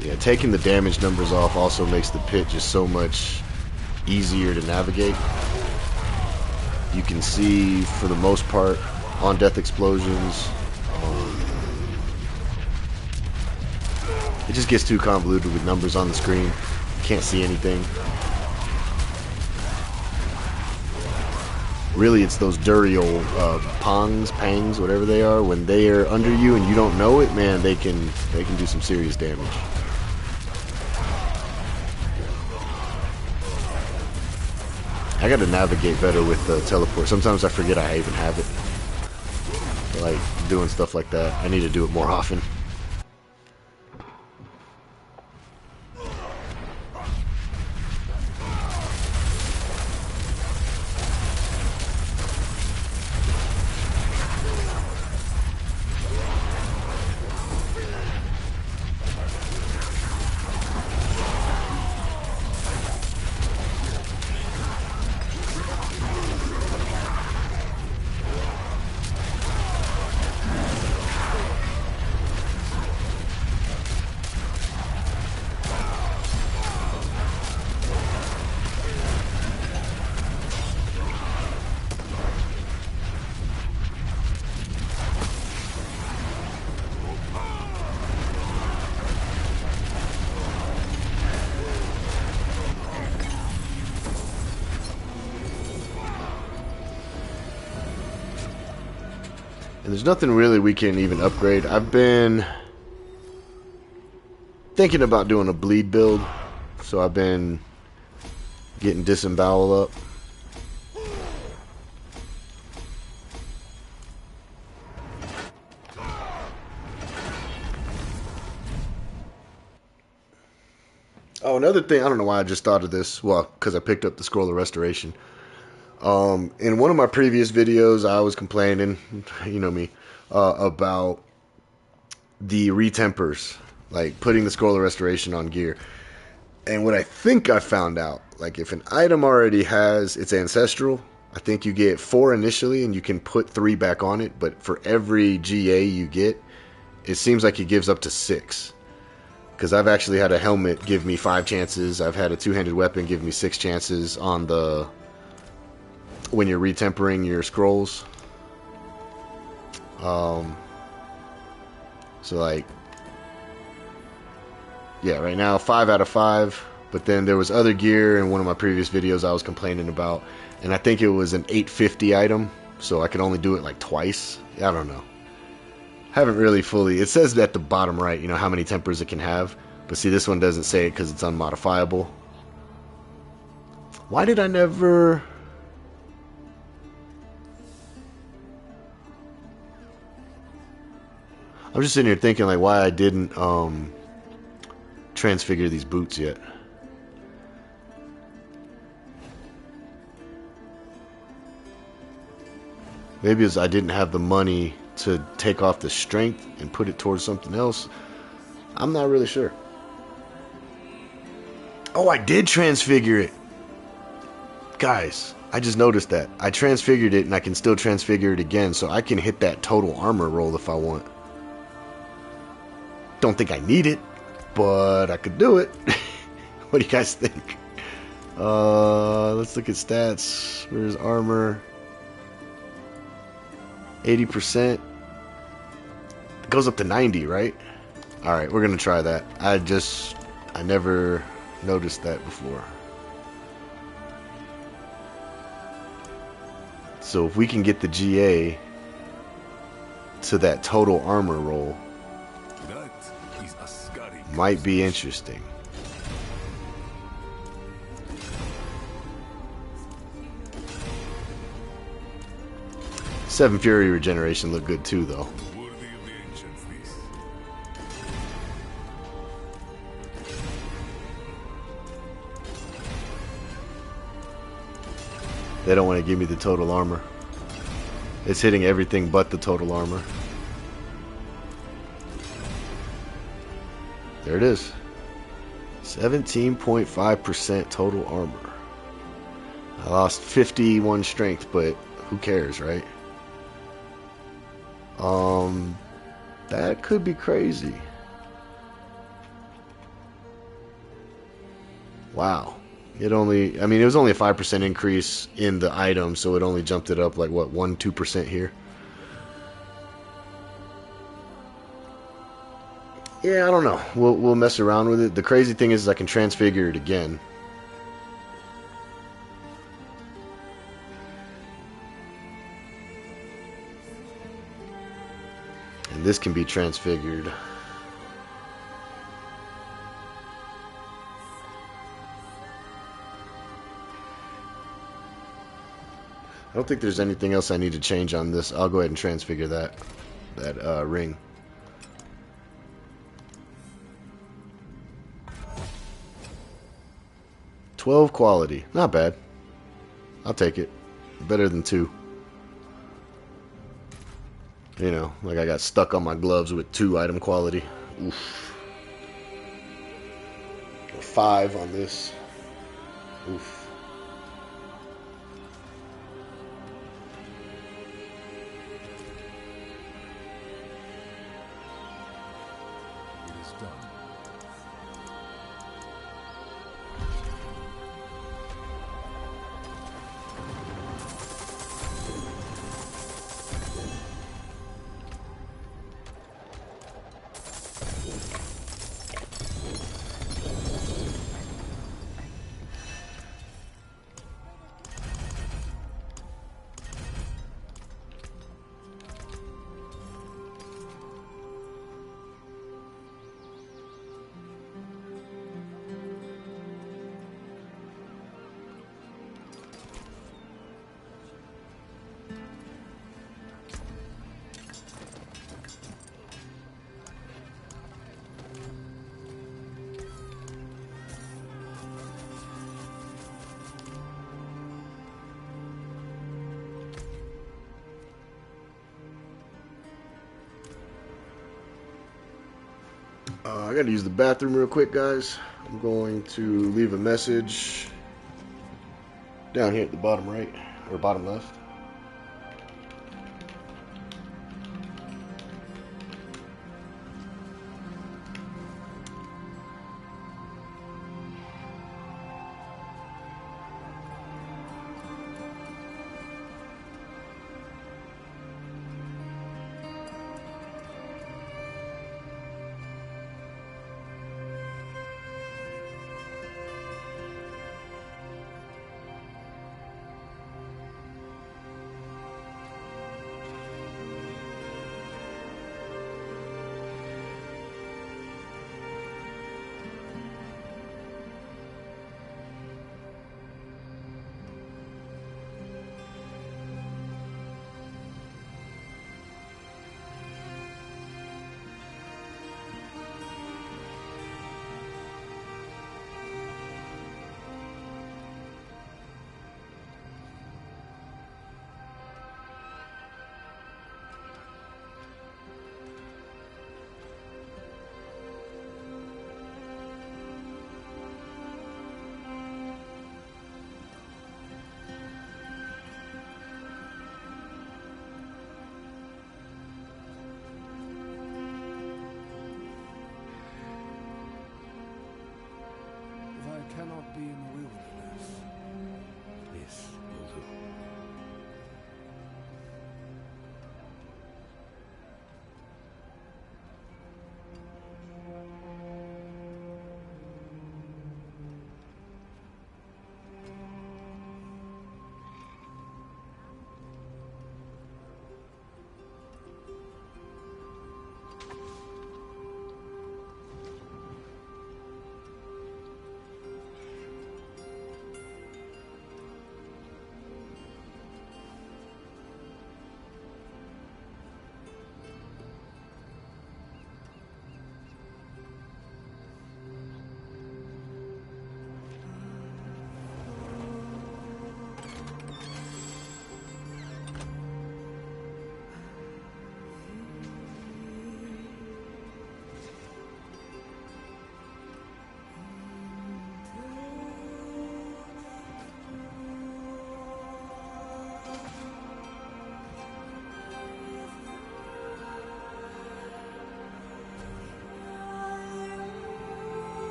Yeah, taking the damage numbers off also makes the pit just so much easier to navigate. You can see, for the most part, on death explosions, it just gets too convoluted with numbers on the screen. Can't see anything. Really, it's those dirty old pangs, whatever they are. When they are under you and you don't know it, man, they can do some serious damage. I gotta navigate better with the teleport. Sometimes I forget I even have it. Like, doing stuff like that. I need to do it more often. And there's nothing really we can even upgrade. I've been thinking about doing a bleed build, so I've been getting disembowel up. Oh, another thing, I don't know why I just thought of this. Well, because I picked up the Scroll of Restoration. In one of my previous videos, I was complaining, you know me, about the retempers, like putting the Scroll of Restoration on gear. And what I think I found out, like if an item already has its ancestral, I think you get 4 initially and you can put 3 back on it. But for every GA you get, it seems like it gives up to 6. Because I've actually had a helmet give me 5 chances. I've had a two-handed weapon give me 6 chances on the when you're retempering your scrolls. So like, yeah, right now 5 out of 5. But then there was other gear in one of my previous videos I was complaining about, and I think it was an 850 item, so I could only do it like twice. I don't know. Haven't really fully. It says at the bottom right, you know, how many tempers it can have. But see, this one doesn't say it because it's unmodifiable. Why did I never... I'm just sitting here thinking like why I didn't transfigure these boots yet. Maybe it's I didn't have the money to take off the strength and put it towards something else. I'm not really sure. Oh, I did transfigure it. Guys, I just noticed that. I transfigured it and I can still transfigure it again, so I can hit that total armor roll if I want. Don't think I need it, but I could do it. What do you guys think? Let's look at stats. Where's armor? 80%. It goes up to 90, right? Alright, we're gonna try that. I never noticed that before. So if we can get the GA to that total armor roll, might be interesting. Seven Fury regeneration looked good too, though. They don't want to give me the total armor. It's hitting everything but the total armor. There it is. 17.5% total armor. I lost 51 strength, but who cares, right? That could be crazy. Wow. It only, I mean, it was only a 5% increase in the item, so it only jumped it up like, what, 1-2% here? Yeah, I don't know. We'll mess around with it. The crazy thing is I can transfigure it again. And this can be transfigured. I don't think there's anything else I need to change on this. I'll go ahead and transfigure that ring. $12 quality. Not bad. I'll take it. Better than 2. You know, like I got stuck on my gloves with 2 item quality. Oof. Or 5 on this. Oof. I gotta use the bathroom real quick, guys. I'm going to leave a message down here at the bottom right, or bottom left.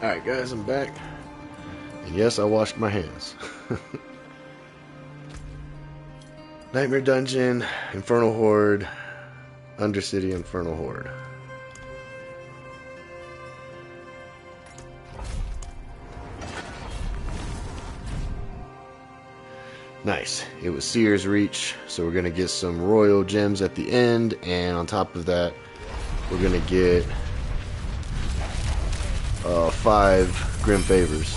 Alright guys, I'm back. And yes, I washed my hands. Nightmare Dungeon, Infernal Horde, Undercity Infernal Horde. Nice. It was Seer's Reach, so we're going to get some Royal Gems at the end, and on top of that, we're going to get 5 Grim Favors.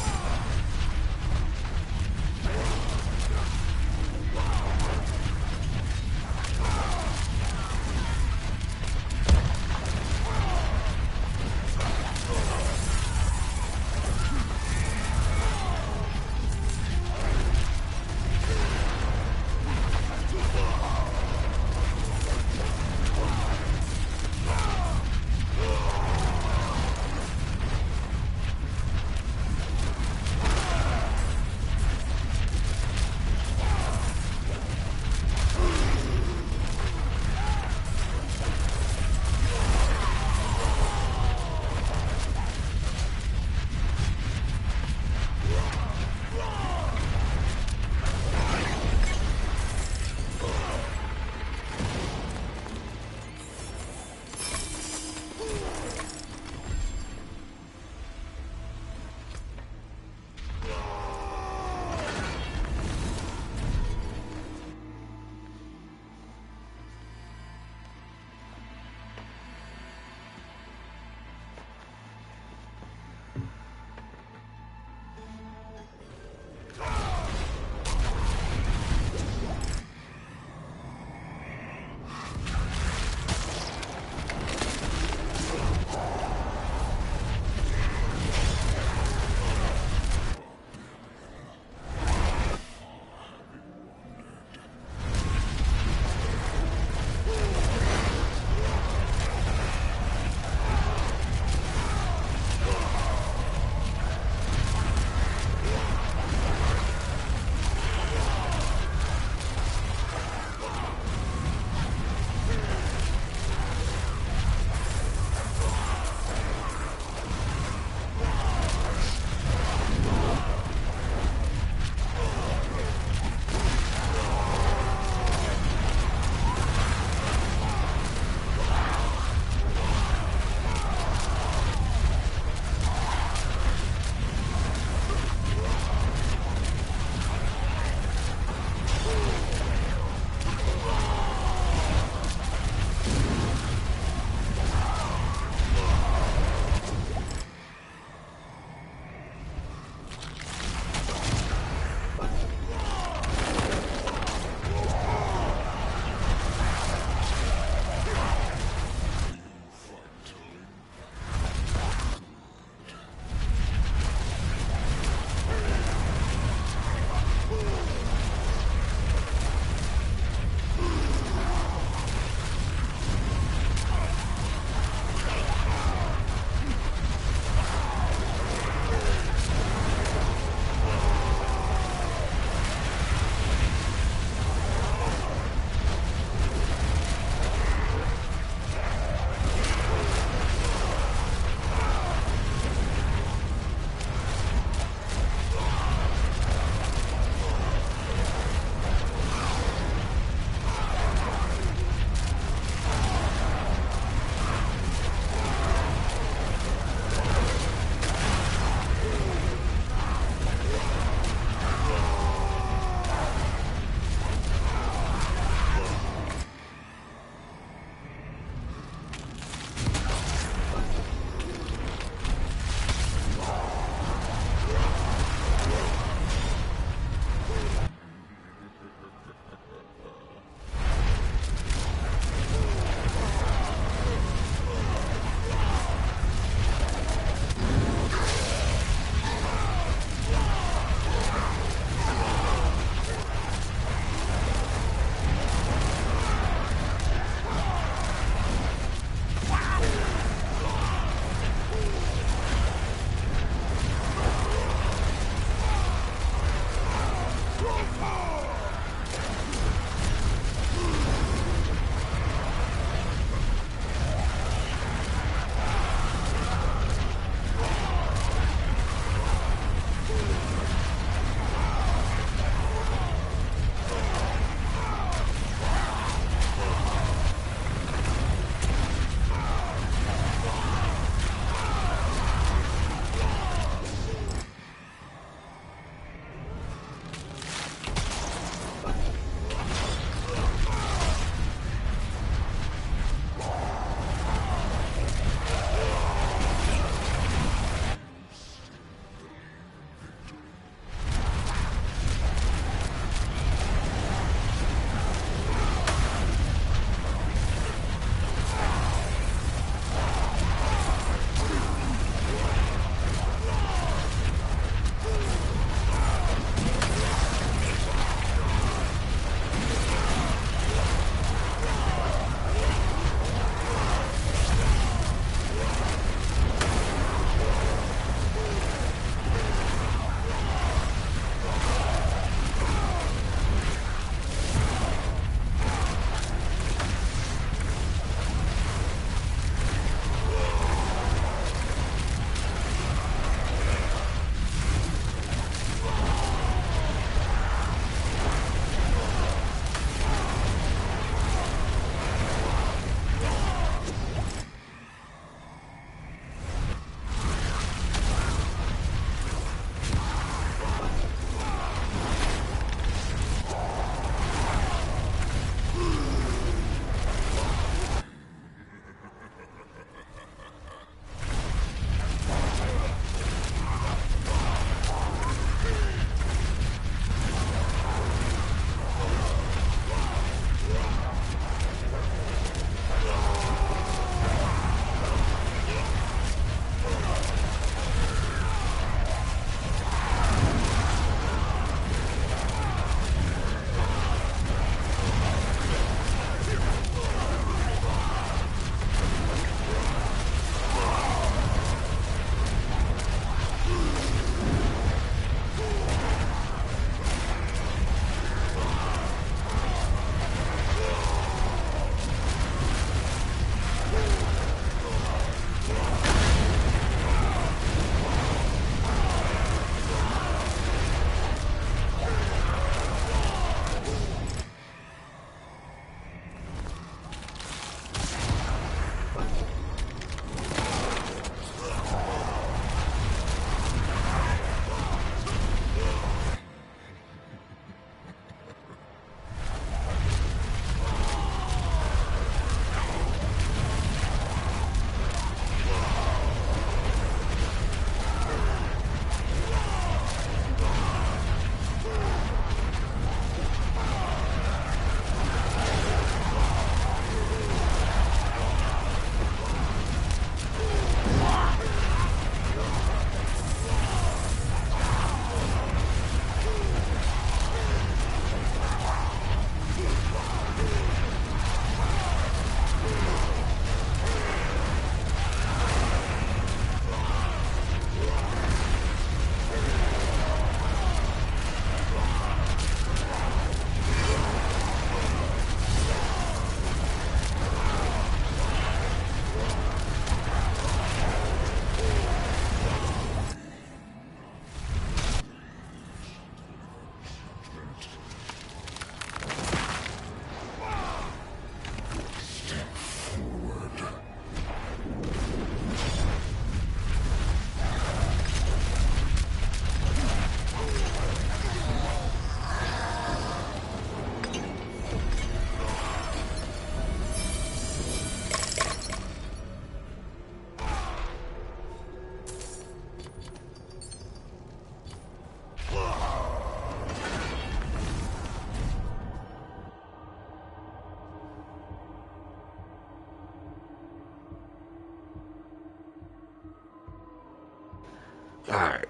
Alright,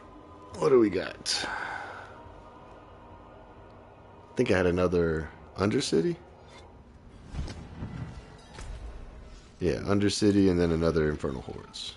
what do we got? I think I had another Undercity. Yeah, Undercity and then another Infernal Hordes.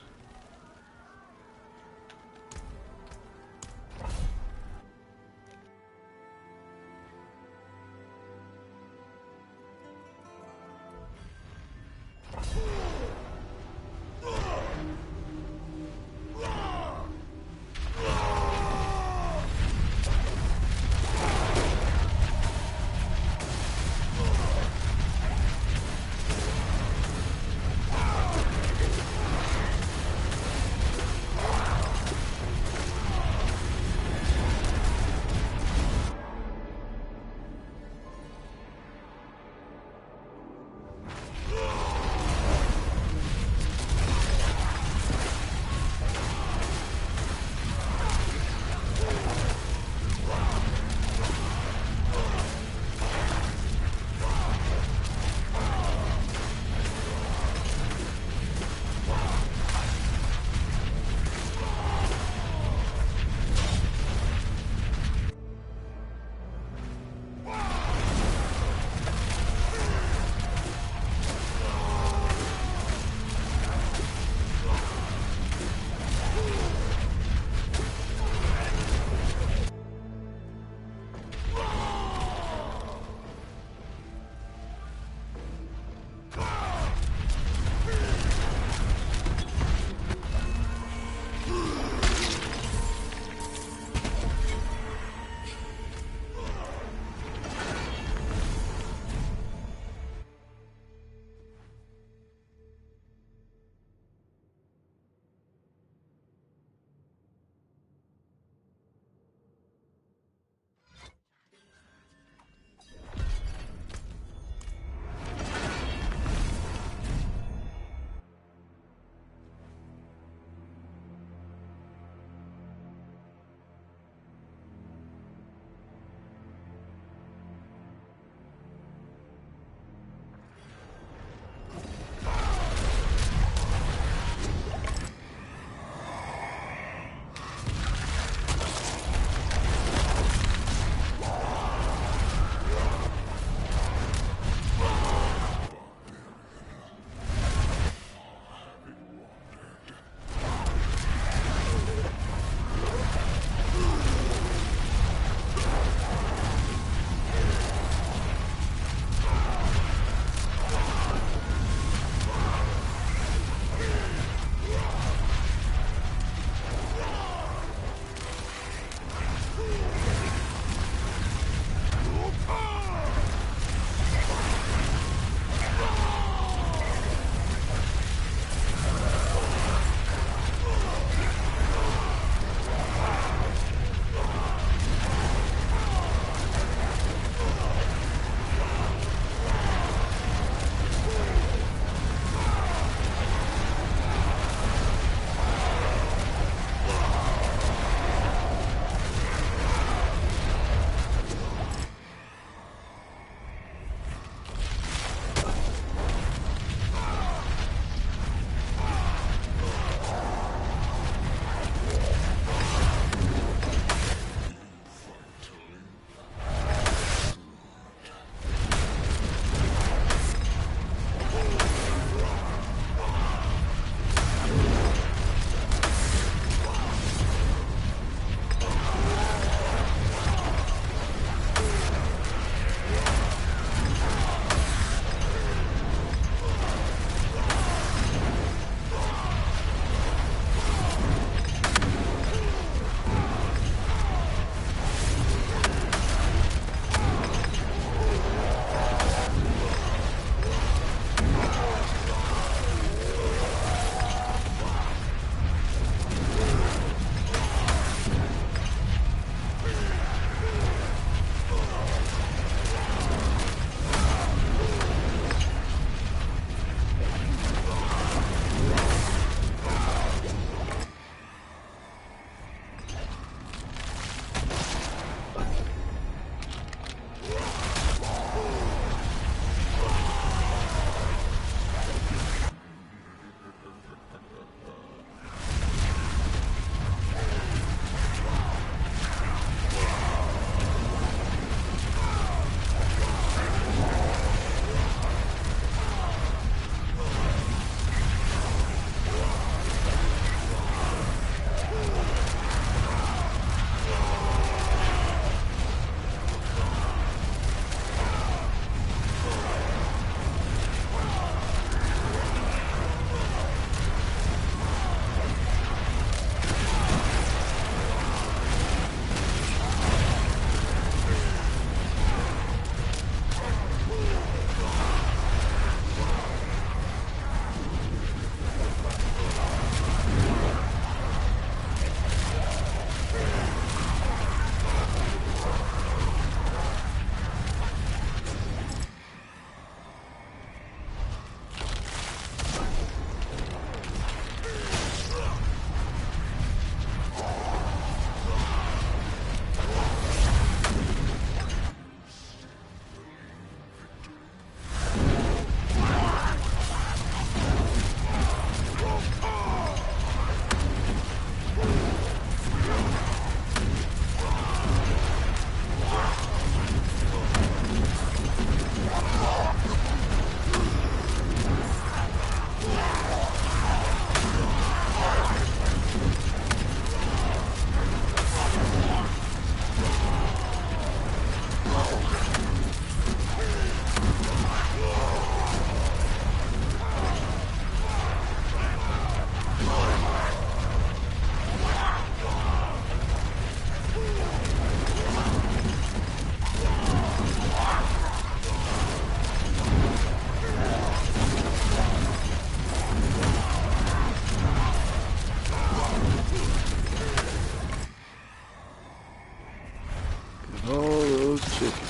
goes the chicken.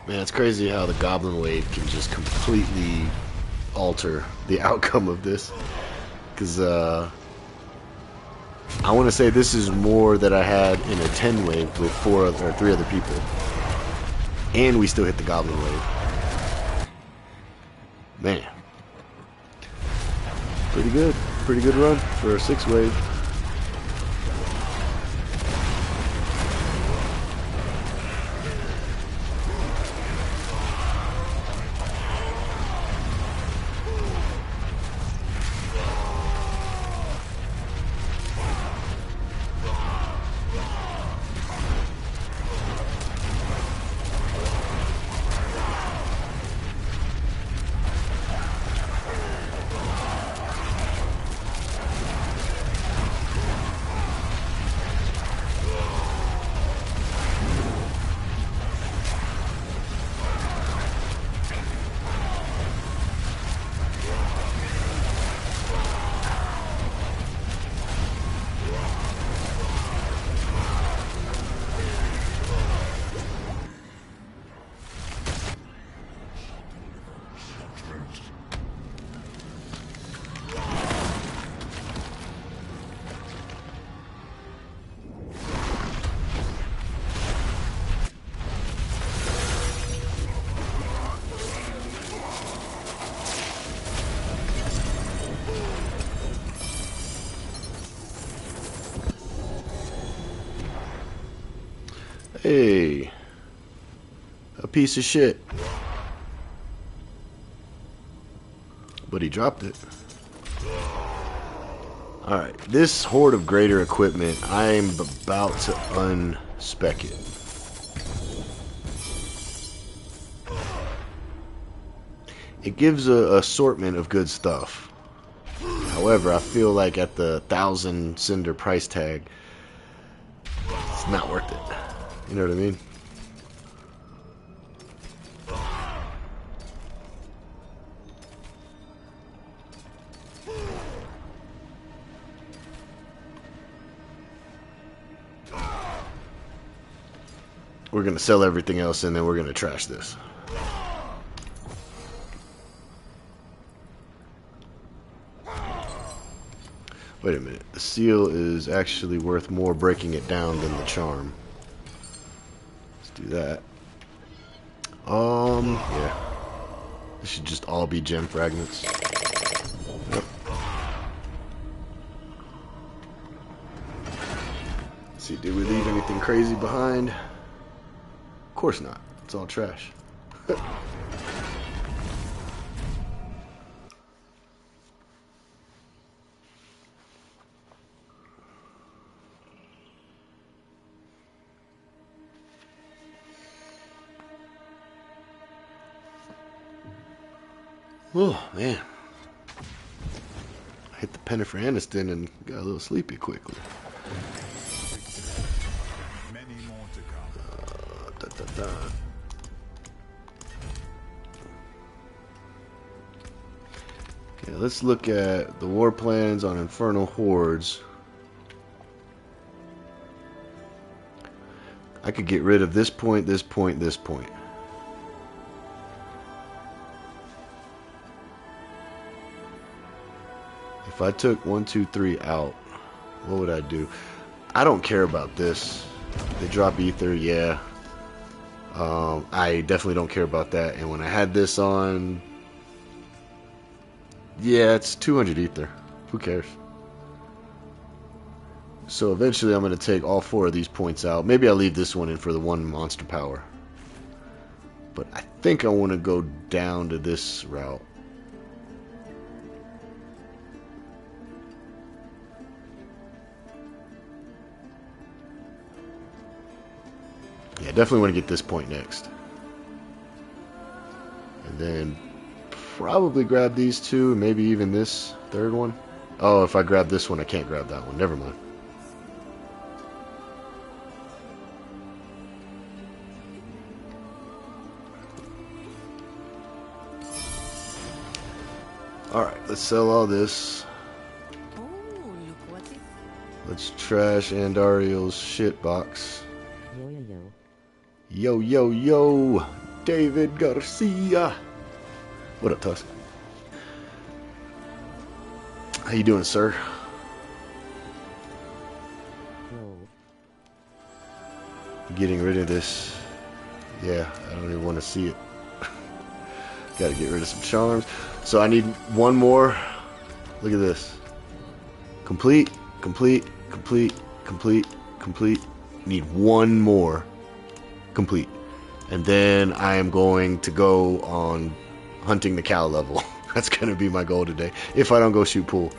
Man, it's crazy how the Goblin Wave can just completely alter the outcome of this. Because I want to say this is more that I had in a 10 wave with 3 other people. And we still hit the Goblin Wave. Man. Pretty good. Pretty good run for a 6 wave. Hey, a piece of shit. But he dropped it. Alright, this horde of greater equipment, I'm about to unspec it. It gives an assortment of good stuff. However, I feel like at the 1,000 cinder price tag, it's not worth it. You know what I mean? We're going to sell everything else and then we're going to trash this. Wait a minute. The seal is actually worth more breaking it down than the charm. Do that. Yeah. This should just all be gem fragments. Yep. Let's see, did we leave anything crazy behind? Of course not. It's all trash. Oh, man. I hit the penny for Aniston and got a little sleepy quickly. Many more to come. Okay, let's look at the war plans on Infernal Hordes. I could get rid of this point, this point, this point. If I took 1, 2, 3 out, what would I do? I don't care about this. They drop ether, yeah. I definitely don't care about that. And when I had this on, yeah, it's 200 ether. Who cares? So eventually I'm going to take all 4 of these points out. Maybe I'll leave this one in for the 1 monster power. But I think I want to go down to this route. Yeah, definitely want to get this point next. And then probably grab these 2, maybe even this 3rd one. Oh, if I grab this one, I can't grab that one. Never mind. Alright, let's sell all this. Let's trash Andariel's shit box. Yo, yo, yo, David Garcia. What up, Tusk? How you doing, sir? Getting rid of this. Yeah, I don't even want to see it. Got to get rid of some charms. So I need 1 more. Look at this. Complete, complete, complete, complete, complete. Need 1 more. Complete. And then I am going to go on hunting the cow level. That's going to be my goal today. If I don't go shoot pool.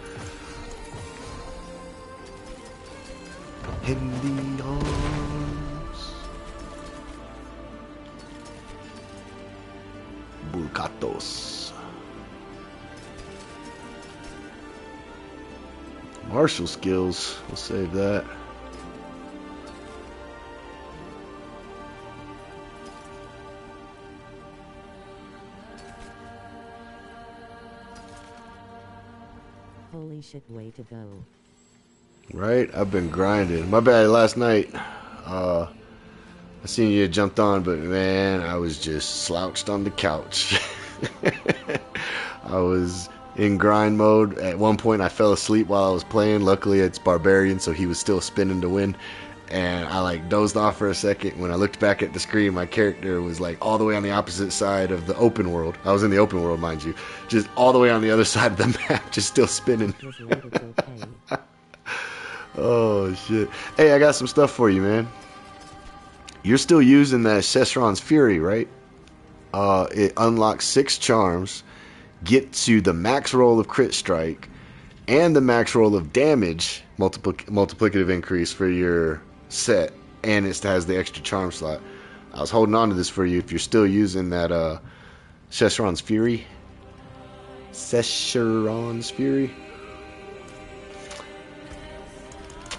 In the arms. Bulgatos. Martial skills. We'll save that. Holy shit, way to go. Right? I've been grinding. My bad last night. I seen you jumped on, but man, I was just slouched on the couch. I was in grind mode. At one point, I fell asleep while I was playing. Luckily, it's Barbarian, so he was still spinning to win. And I like dozed off for a second. When I looked back at the screen, my character was like all the way on the opposite side of the open world. I was in the open world, mind you. Just all the way on the other side of the map, just still spinning. Oh, shit. Hey, I got some stuff for you, man. You're still using that Sesron's Fury, right? It unlocks 6 charms, gets you the max roll of crit strike, and the max roll of damage multiplicative increase for your set, and it has the extra charm slot. I was holding on to this for you if you're still using that Sesron's Fury. Sesron's Fury.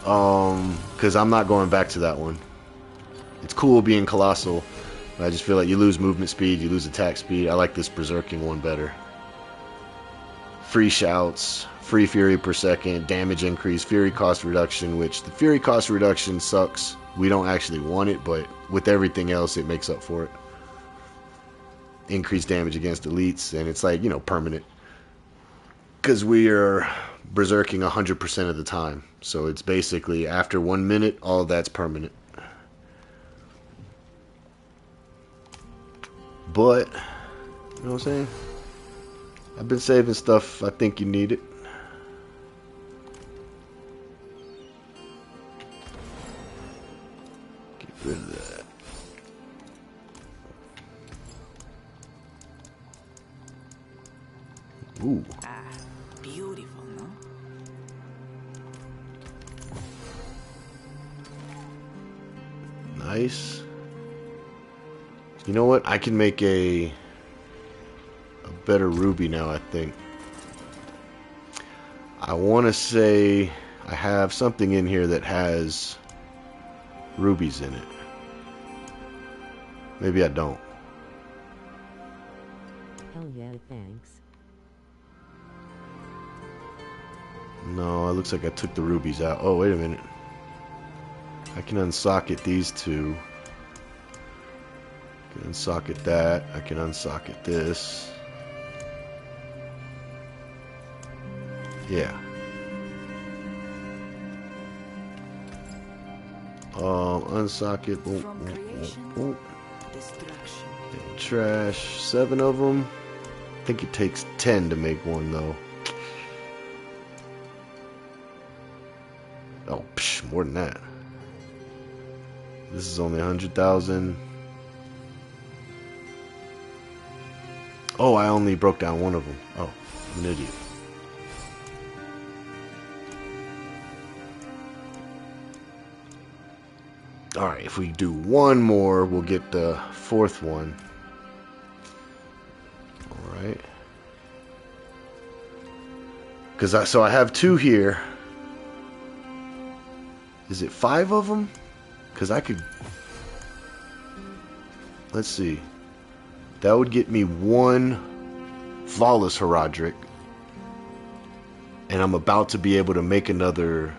Because I'm not going back to that one. It's cool being colossal, but I just feel like you lose movement speed, you lose attack speed. I like this berserking one better. Free shouts, free fury per second, damage increase, fury cost reduction, which the fury cost reduction sucks. We don't actually want it, but with everything else, it makes up for it. Increased damage against elites, and it's like, you know, permanent. Because we are berserking 100% of the time. So it's basically after 1 minute, all of that's permanent. But, you know what I'm saying? I've been saving stuff. I think you need it. Get rid of that. Ooh. Ah, beautiful, no? Nice. You know what? I can make a better ruby now, I think. I want to say I have something in here that has rubies in it. Maybe I don't. Hell yeah, thanks. No, it looks like I took the rubies out. Oh, wait a minute. I can unsocket these two. I can unsocket that. I can unsocket this. Yeah. Unsocket. Boom, From boom, creation, boom, boom. destruction. And trash. 7 of them. I think it takes 10 to make one, though. Oh, psh, more than that. This is only 100,000. Oh, I only broke down one of them. Oh, I'm an idiot. Alright, if we do one more, we'll get the 4th one. Alright. So I have 2 here. Is it 5 of them? Because I could... Let's see. That would get me 1 flawless Herodric. And I'm about to be able to make another...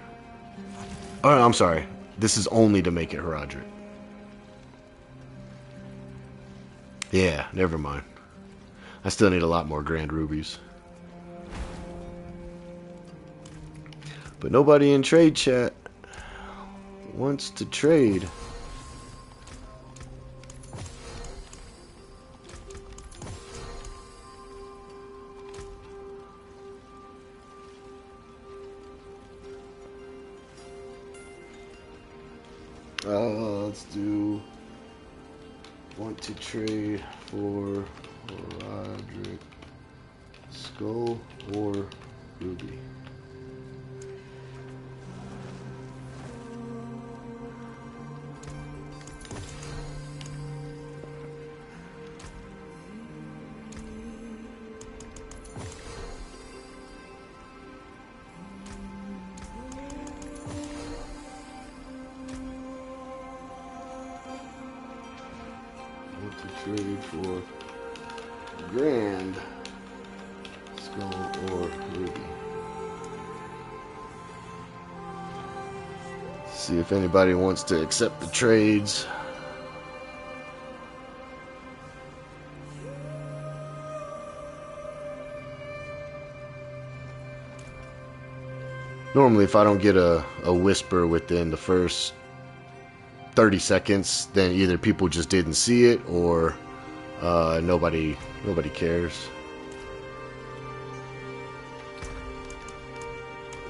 Oh, I'm sorry. This is only to make it Herodric. Yeah, never mind. I still need a lot more Grand Rubies. But nobody in trade chat wants to trade. Let's do want to trade for Roderick Skull or Ruby. Trade for Grand Skull or Ruby. See if anybody wants to accept the trades. Normally, if I don't get a whisper within the first 30 seconds, then either people just didn't see it or nobody cares.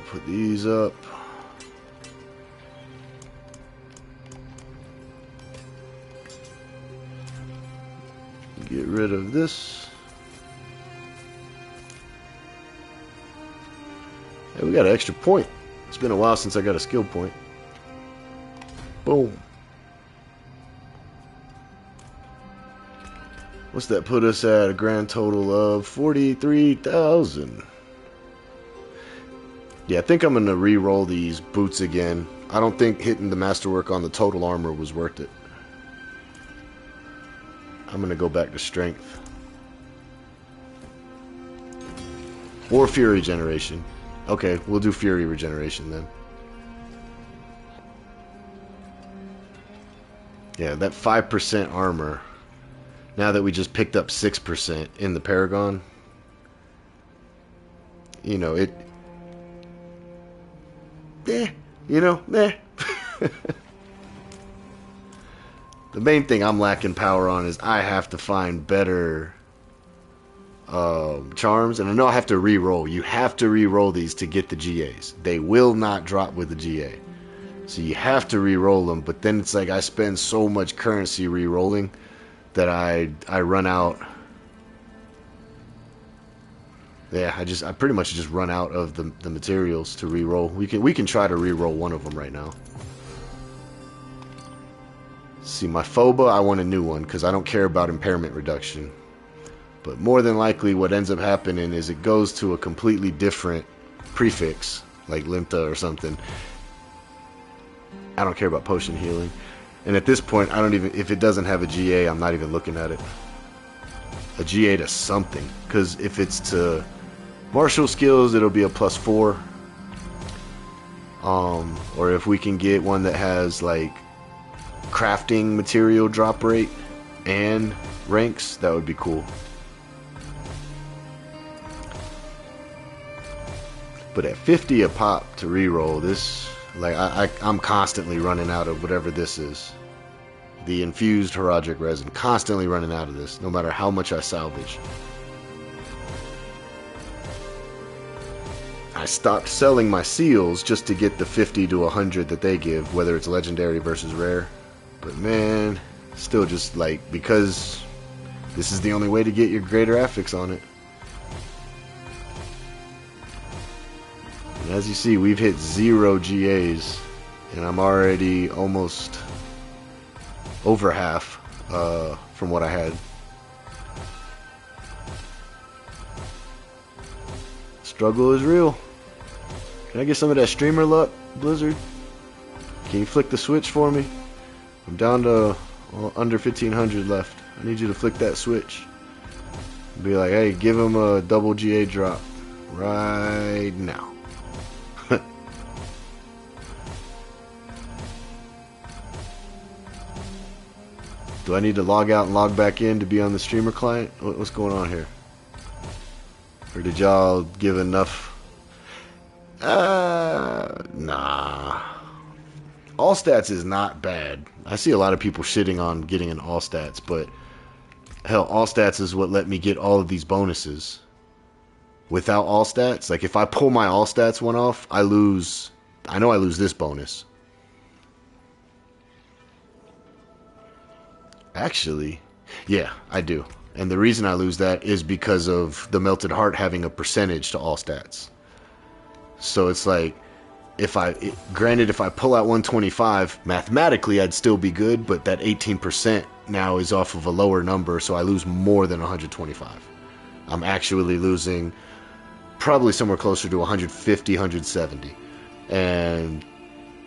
Put these up. Get rid of this. Hey, we got an extra point. It's been a while since I got a skill point. Boom. What's that put us at? A grand total of 43,000. Yeah, I think I'm going to re-roll these boots again. I don't think hitting the masterwork on the total armor was worth it. I'm going to go back to strength. Or fury regeneration. Okay, we'll do fury regeneration then. Yeah, that 5% armor. Now that we just picked up 6% in the Paragon, you know, it... you know, The main thing I'm lacking power on is I have to find better charms. And I know I have to re-roll. You have to re-roll these to get the GAs. They will not drop with the GA. So you have to re-roll them. But then it's like I spend so much currency re-rolling that I run out. Yeah, I pretty much just run out of the materials to re-roll. We can try to re-roll one of them right now. See, my Phoba, I want a new one because I don't care about impairment reduction. But more than likely what ends up happening is it goes to a completely different prefix, like Limta or something. I don't care about potion healing. And at this point, I don't even, if it doesn't have a GA, I'm not even looking at it. A GA to something. Because if it's to martial skills, it'll be a +4. Or if we can get one that has like crafting material drop rate and ranks, that would be cool. But at 50 a pop to reroll, this, like, I'm constantly running out of whatever this is. The infused Horadric resin, constantly running out of this, no matter how much I salvage. I stopped selling my seals just to get the 50 to 100 that they give, whether it's legendary versus rare. But man, still just like, because this is the only way to get your greater affix on it. And as you see, we've hit 0 GAs, and I'm already almost over half from what I had. Struggle is real. Can I get some of that streamer luck, Blizzard? Can you flick the switch for me? I'm down to under 1,500 left. I need you to flick that switch. Be like, hey, give him a double GA drop right now. Do I need to log out and log back in to be on the streamer client? What's going on here? Or did y'all give enough? Nah. All stats is not bad. I see a lot of people shitting on getting an all stats, but hell, all stats is what let me get all of these bonuses. Without all stats, like if I pull my all stats one off, I lose. I know I lose this bonus. Actually, yeah, I do. And the reason I lose that is because of the Melted Heart having a percentage to all stats. So it's like, granted, if I pull out 125, mathematically I'd still be good, but that 18% now is off of a lower number, so I lose more than 125. I'm actually losing probably somewhere closer to 150, 170. And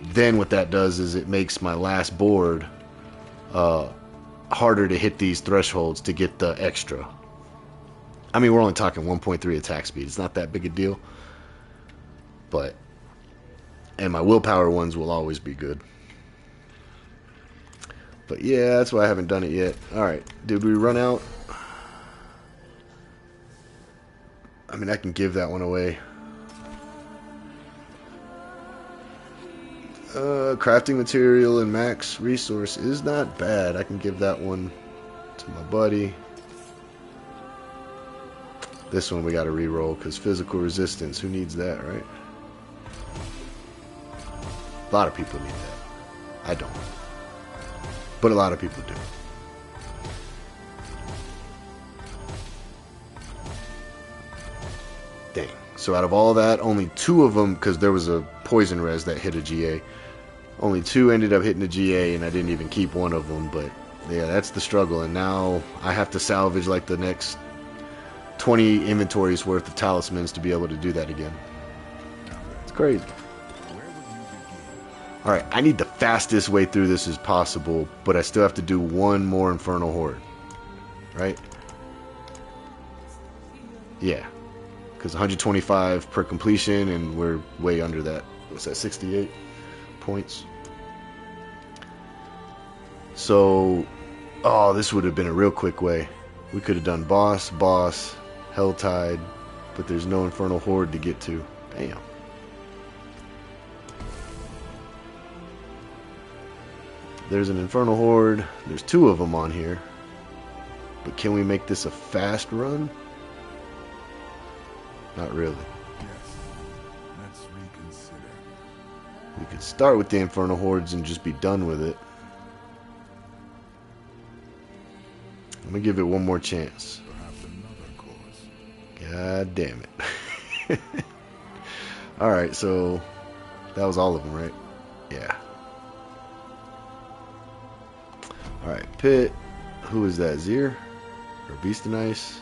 then what that does is it makes my last board harder to hit these thresholds to get the extra. I mean, we're only talking 1.3 attack speed. It's not that big a deal. But, and my willpower ones will always be good. But yeah, that's why I haven't done it yet. Alright, did we run out? I mean, I can give that one away. Crafting material and max resource is not bad. I can give that one to my buddy. This one we gotta reroll because physical resistance. Who needs that, right? A lot of people need that. I don't. But a lot of people do. Dang. So out of all that, only 2 of them, because there was a poison res that hit a GA. Only 2 ended up hitting a GA, and I didn't even keep one of them. But yeah, that's the struggle. And now I have to salvage like the next 20 inventories worth of talismans to be able to do that again. It's crazy. Alright, I need the fastest way through this as possible, but I still have to do one more Infernal Horde. Right? Yeah. Because 125 per completion, and we're way under that. What's that, 68 points? So, oh, this would have been a real quick way. We could have done boss, Helltide, but there's no Infernal Horde to get to. Damn. There's an Infernal Horde. There's 2 of them on here. But can we make this a fast run? Not really. Yes. Let's reconsider. We could start with the Infernal Hordes and just be done with it. I'm gonna give it one more chance. Perhaps another course. God damn it. Alright, so that was all of them, right? Yeah. Alright, Pit. Who is that? Zir? Or Beast and Ice?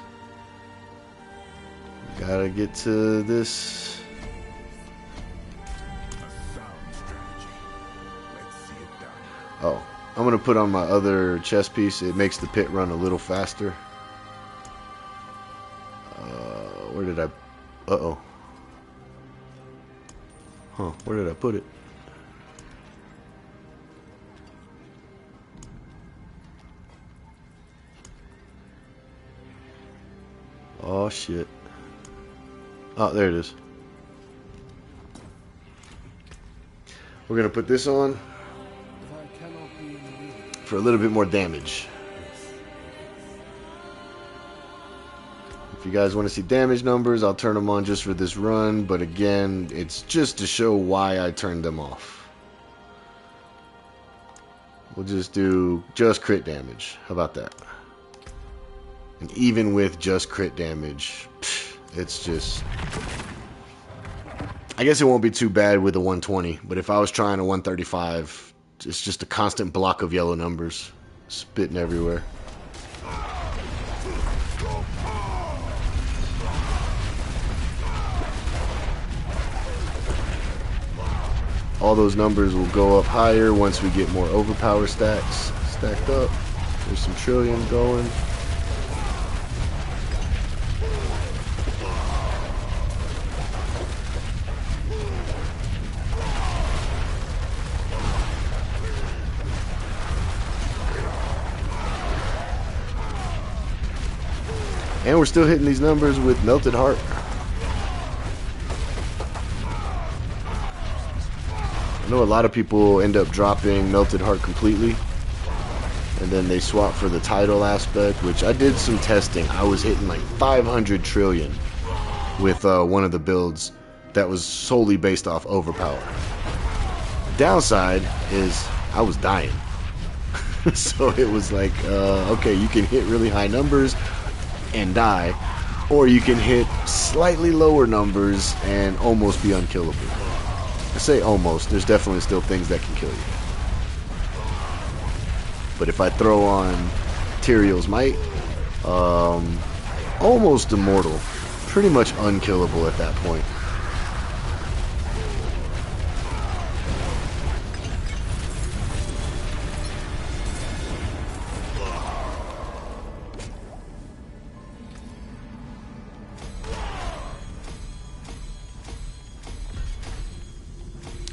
Gotta get to this. A sound strategy. Let's see it done. Oh, I'm gonna put on my other chess piece. It makes the pit run a little faster. Where did I? Uh-oh. Huh, where did I put it? Oh shit. Oh, there it is. We're gonna put this on for a little bit more damage. If you guys want to see damage numbers, I'll turn them on just for this run, but again, it's just to show why I turned them off. We'll just do just crit damage. How about that? And even with just crit damage, it's just... I guess it won't be too bad with a 120, but if I was trying a 135, it's just a constant block of yellow numbers spitting everywhere. All those numbers will go up higher once we get more overpower stacks stacked up. There's some trillion going. And we're still hitting these numbers with Melted Heart. I know a lot of people end up dropping Melted Heart completely, and then they swap for the title aspect, which I did some testing. I was hitting like 500 trillion with one of the builds that was solely based off overpower. Downside is I was dying. So it was like, okay, you can hit really high numbers and die, or you can hit slightly lower numbers and almost be unkillable. I say almost, there's definitely still things that can kill you. But if I throw on Tyrael's Might, almost immortal, pretty much unkillable at that point.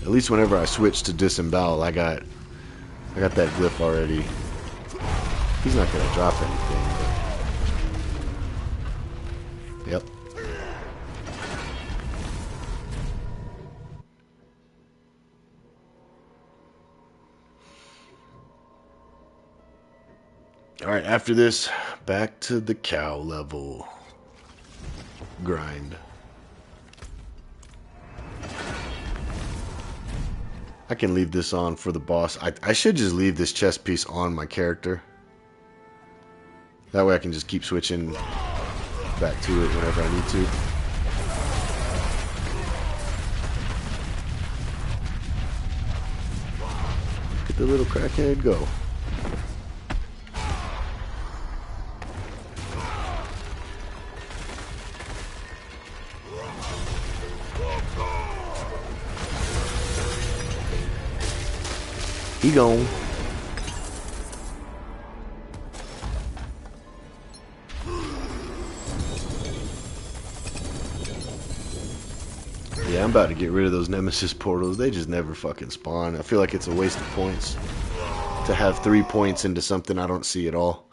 At least whenever I switch to disembowel, I got that glyph already. He's not gonna drop anything. But... Yep. All right. After this, back to the cow level grind. I can leave this on for the boss. I should just leave this chest piece on my character. That way I can just keep switching back to it whenever I need to. Get the little crackhead go. He gone. Yeah, I'm about to get rid of those Nemesis portals. They just never fucking spawn. I feel like it's a waste of points to have 3 points into something I don't see at all.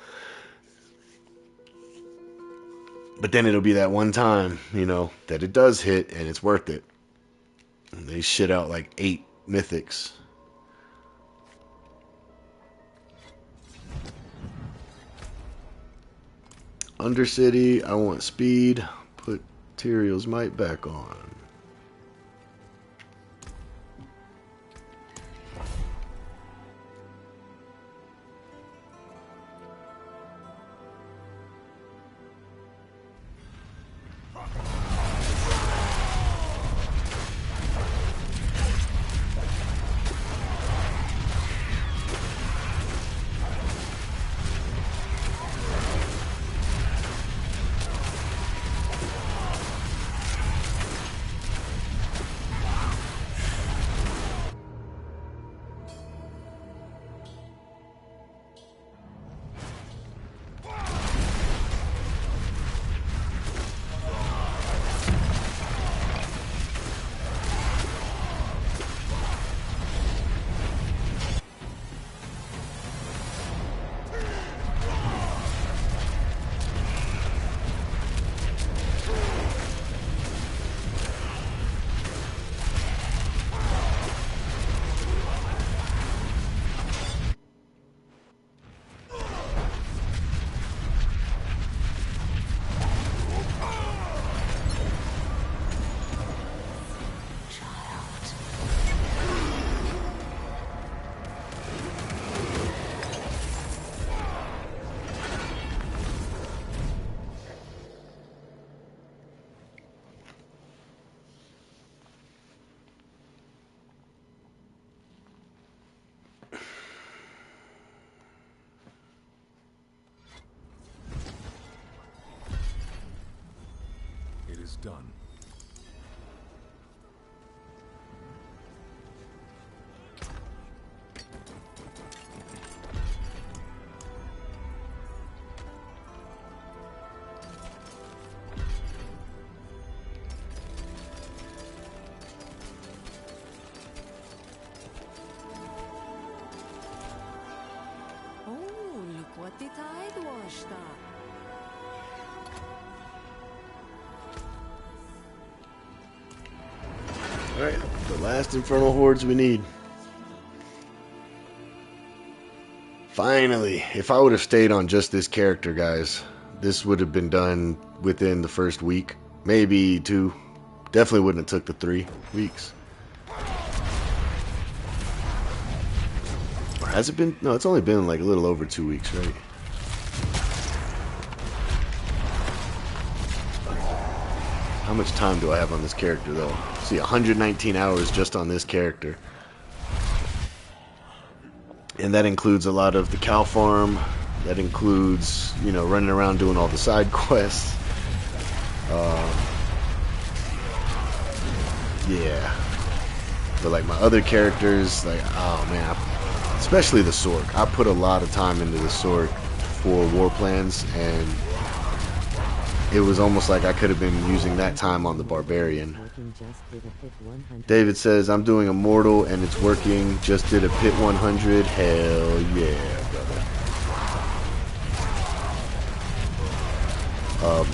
But then it'll be that one time, you know, that it does hit and it's worth it. And they shit out like 8 mythics. Undercity, I want speed. Put Tyrael's Might back on. Almost done. Oh, look what the tide washed up. Alright, the last infernal hordes we need. Finally, if I would have stayed on just this character, guys, this would have been done within the first week, maybe 2. Definitely wouldn't have took the 3 weeks. Or has it been? No, it's only been like a little over 2 weeks, right? How much time do I have on this character, though? See, 119 hours just on this character. And that includes a lot of the cow farm. That includes, you know, running around doing all the side quests. Yeah. But like my other characters, like, oh man, especially the Sork. I put a lot of time into the Sork for war plans, and it was almost like I could have been using that time on the Barbarian. David says, I'm doing Immortal and it's working. Just did a Pit 100. Hell yeah, brother.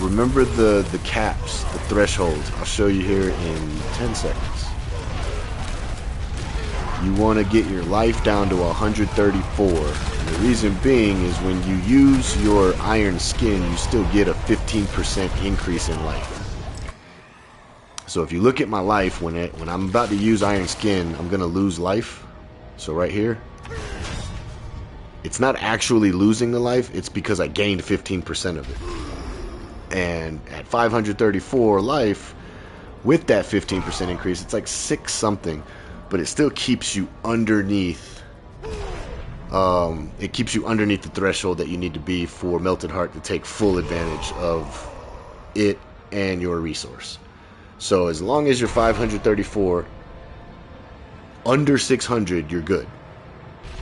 Remember the caps, the thresholds. I'll show you here in 10 seconds. You want to get your life down to 134. And the reason being is when you use your iron skin, you still get a 15% increase in life. So if you look at my life, when I'm about to use iron skin, I'm going to lose life. So right here, it's not actually losing the life, it's because I gained 15% of it. And at 534 life, with that 15% increase, it's like 6 something. But it still keeps you underneath. It keeps you underneath the threshold that you need to be for Melted Heart to take full advantage of it and your resource. So as long as you're 534, under 600, you're good.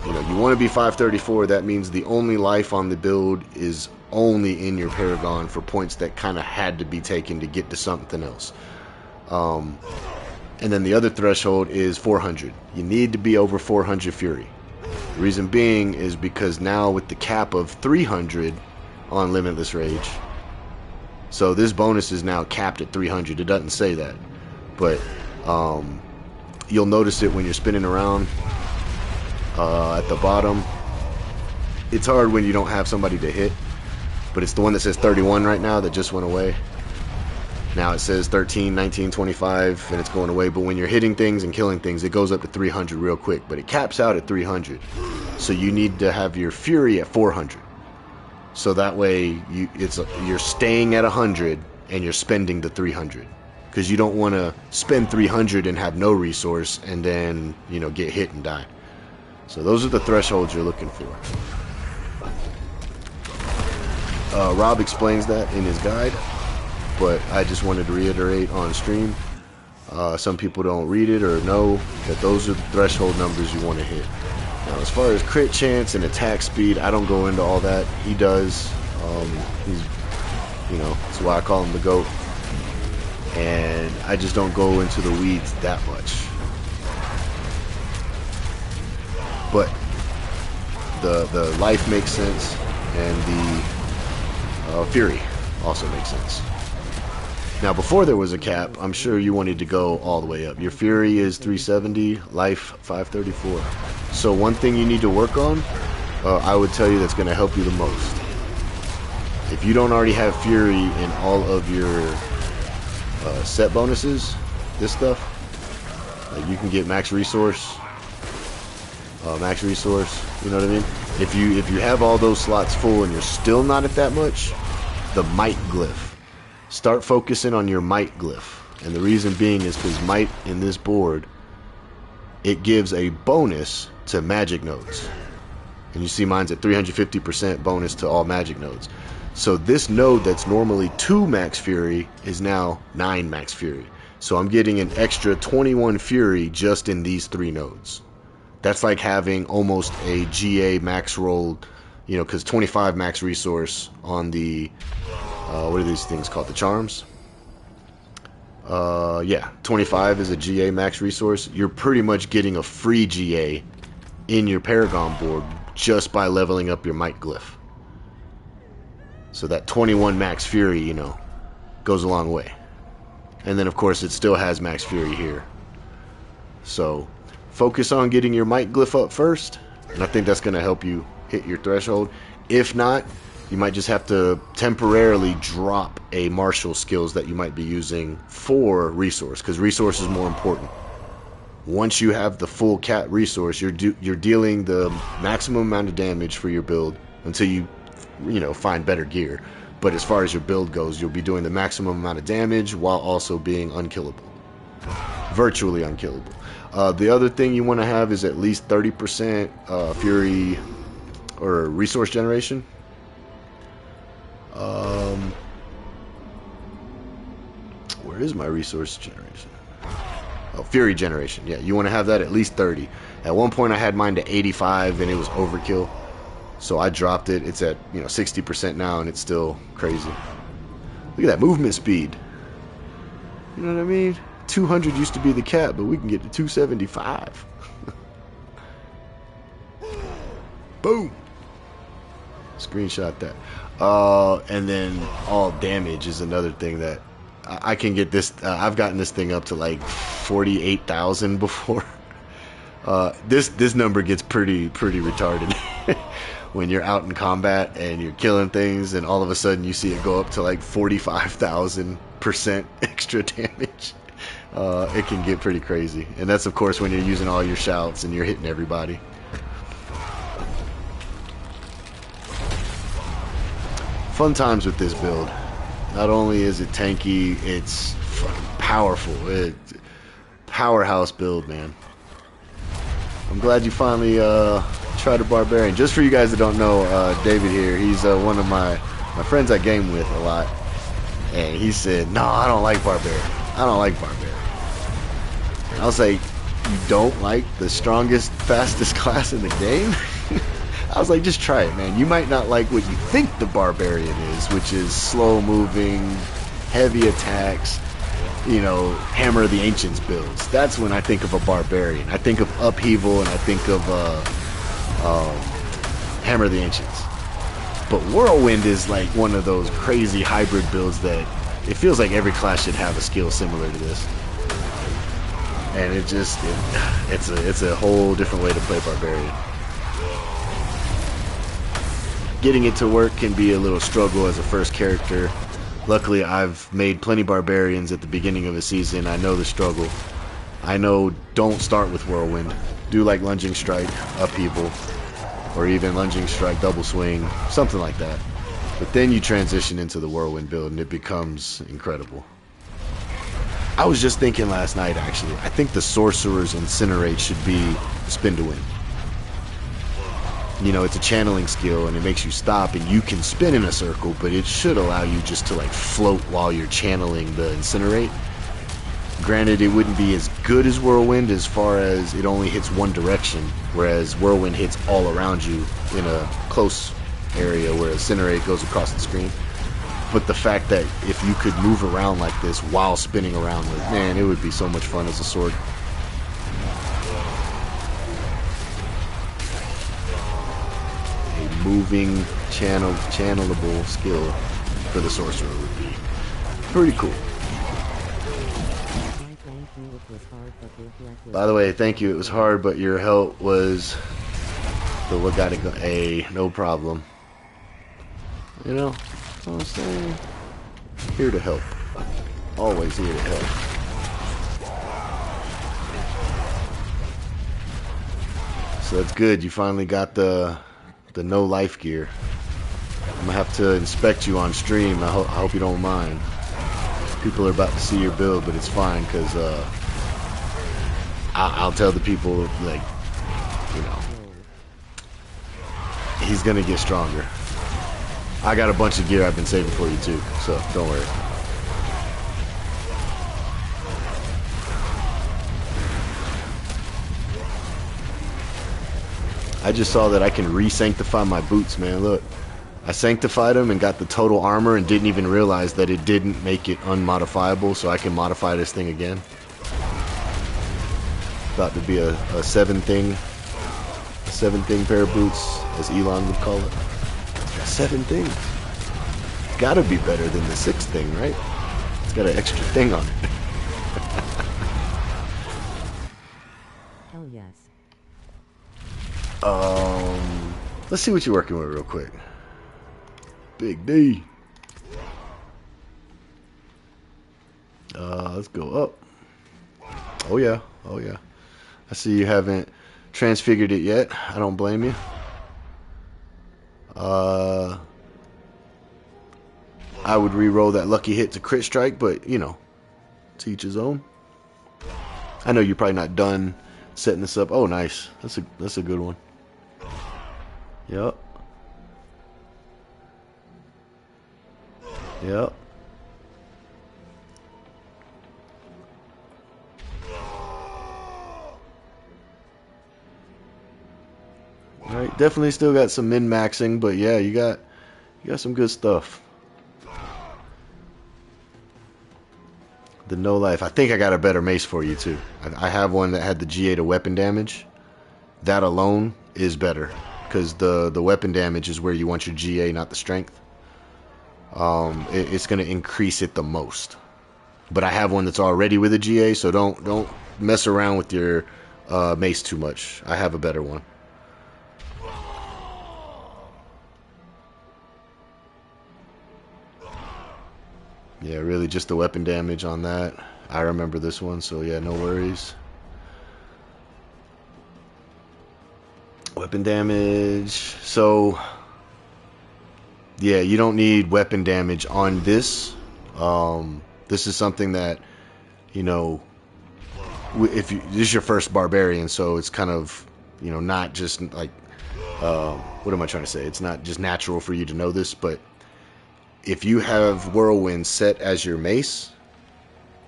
You know, you want to be 534. That means the only life on the build is only in your Paragon for points that kind of had to be taken to get to something else. And then the other threshold is 400. You need to be over 400 Fury. The reason being is because now with the cap of 300 on Limitless Rage, so this bonus is now capped at 300. It doesn't say that, but you'll notice it when you're spinning around at the bottom. It's hard when you don't have somebody to hit, but it's the one that says 31 right now that just went away. Now it says 13, 19, 25, and it's going away. But when you're hitting things and killing things, it goes up to 300 real quick. But it caps out at 300. So you need to have your Fury at 400. So that way you're staying at 100 and you're spending the 300. Because you don't want to spend 300 and have no resource and then, you know, get hit and die. So those are the thresholds you're looking for. Rob explains that in his guide, but I just wanted to reiterate on stream. Some people don't read it or know that those are the threshold numbers you want to hit. Now, as far as crit chance and attack speed, I don't go into all that. He does. He's, you know, that's why I call him the GOAT. And I just don't go into the weeds that much. But the life makes sense, and the Fury also makes sense. Now, before there was a cap, I'm sure you wanted to go all the way up. Your Fury is 370, life 534. So one thing you need to work on, I would tell you that's going to help you the most. If you don't already have Fury in all of your set bonuses, this stuff, like you can get max resource, you know what I mean? If you have all those slots full and you're still not at that much, the might glyph. Start focusing on your might glyph. And the reason being is because might in this board, it gives a bonus to magic nodes. And you see mine's at 350% bonus to all magic nodes. So this node that's normally 2 max fury is now 9 max fury. So I'm getting an extra 21 fury just in these 3 nodes. That's like having almost a GA max roll, you know, because 25 max resource on the, what are these things called? The charms? Yeah, 25 is a GA max resource. You're pretty much getting a free GA in your Paragon board just by leveling up your Might Glyph. So that 21 max fury, you know, goes a long way. And then, of course, it still has max fury here. So focus on getting your Might Glyph up first, and I think that's going to help you hit your threshold. If not, you might just have to temporarily drop a martial skills that you might be using for resource, because resource is more important. Once you have the full cat resource, you're dealing the maximum amount of damage for your build until you know, find better gear. But as far as your build goes, you'll be doing the maximum amount of damage while also being unkillable. Virtually unkillable. The other thing you want to have is at least 30% fury or resource generation. Where is my resource generation? Oh, fury generation. Yeah, you want to have that at least 30. At one point I had mine to 85 and it was overkill. So I dropped it. It's at, you know, 60% now and it's still crazy. Look at that movement speed. You know what I mean? 200 used to be the cap, but we can get to 275. Boom. Screenshot that. And then all damage is another thing that I can get this. I've gotten this thing up to like 48,000 before. This number gets pretty retarded when you're out in combat and you're killing things, and all of a sudden you see it go up to like 45,000% extra damage. It can get pretty crazy, and that's of course when you're using all your shouts and you're hitting everybody. Fun times with this build. Not only is it tanky, it's fucking powerful. It's powerhouse build, man. I'm glad you finally tried a barbarian. Just for you guys that don't know, David here, he's one of my friends I game with a lot, and he said, "No, I don't like barbarian. I don't like barbarian." And I was like, "You don't like the strongest, fastest class in the game?" I was like, just try it, man. You might not like what you think the barbarian is, which is slow moving, heavy attacks, you know, Hammer of the Ancients builds. That's when I think of a barbarian. I think of Upheaval and I think of Hammer of the Ancients. But Whirlwind is like one of those crazy hybrid builds that it feels like every class should have a skill similar to this. And it's a whole different way to play barbarian. Getting it to work can be a little struggle as a first character. Luckily, I've made plenty barbarians at the beginning of a season. I know the struggle. I know don't start with Whirlwind. Do like Lunging Strike, Upheaval, or even Lunging Strike, Double Swing, something like that. But then you transition into the Whirlwind build and it becomes incredible. I was just thinking last night, actually, I think the Sorcerer's Incinerate should be spin to win. You know, it's a channeling skill and it makes you stop and you can spin in a circle, but it should allow you just to like float while you're channeling the Incinerate. Granted, it wouldn't be as good as Whirlwind as far as it only hits one direction, whereas Whirlwind hits all around you in a close area where Incinerate goes across the screen. But the fact that if you could move around like this while spinning around, man, it would be so much fun as a sword. Moving channelable skill for the sorcerer would be pretty cool. By the way, thank you. It was hard, but your help was the what got it go. Hey, no problem. You know what I'm saying? Here to help. Always here to help. So that's good. You finally got the no life gear. I'm gonna have to inspect you on stream. I hope you don't mind. People are about to see your build, but it's fine because I'll tell the people, like, you know, he's gonna get stronger. I got a bunch of gear I've been saving for you too, so don't worry. I just saw that I can re-sanctify my boots, man. Look, I sanctified them and got the total armor and didn't even realize that it didn't make it unmodifiable, so I can modify this thing again. About to be a seven thing pair of boots, as Elon would call it. Seven things. It's gotta be better than the sixth thing, right? It's got an extra thing on it. Hell yes. Let's see what you're working with real quick. Big D. Let's go up. Oh yeah, oh yeah. I see you haven't transfigured it yet. I don't blame you. I would re-roll that lucky hit to crit strike, but you know, to each his own. I know you're probably not done setting this up. Oh, nice. That's a good one. Yep. Yep. All right, definitely still got some min-maxing, but yeah, you got some good stuff. The no life. I think I got a better mace for you too. I have one that had the GA to weapon damage. That alone is better because the weapon damage is where you want your GA, not the strength. It's going to increase it the most. But I have one that's already with a GA, so don't mess around with your mace too much. I have a better one. Yeah, really just the weapon damage on that. I remember this one, so yeah, no worries. Weapon damage. So, yeah, you don't need weapon damage on this. This is something that, you know, this is your first barbarian, so it's kind of, you know, not just like, what am I trying to say? It's not just natural for you to know this, but if you have Whirlwind set as your mace,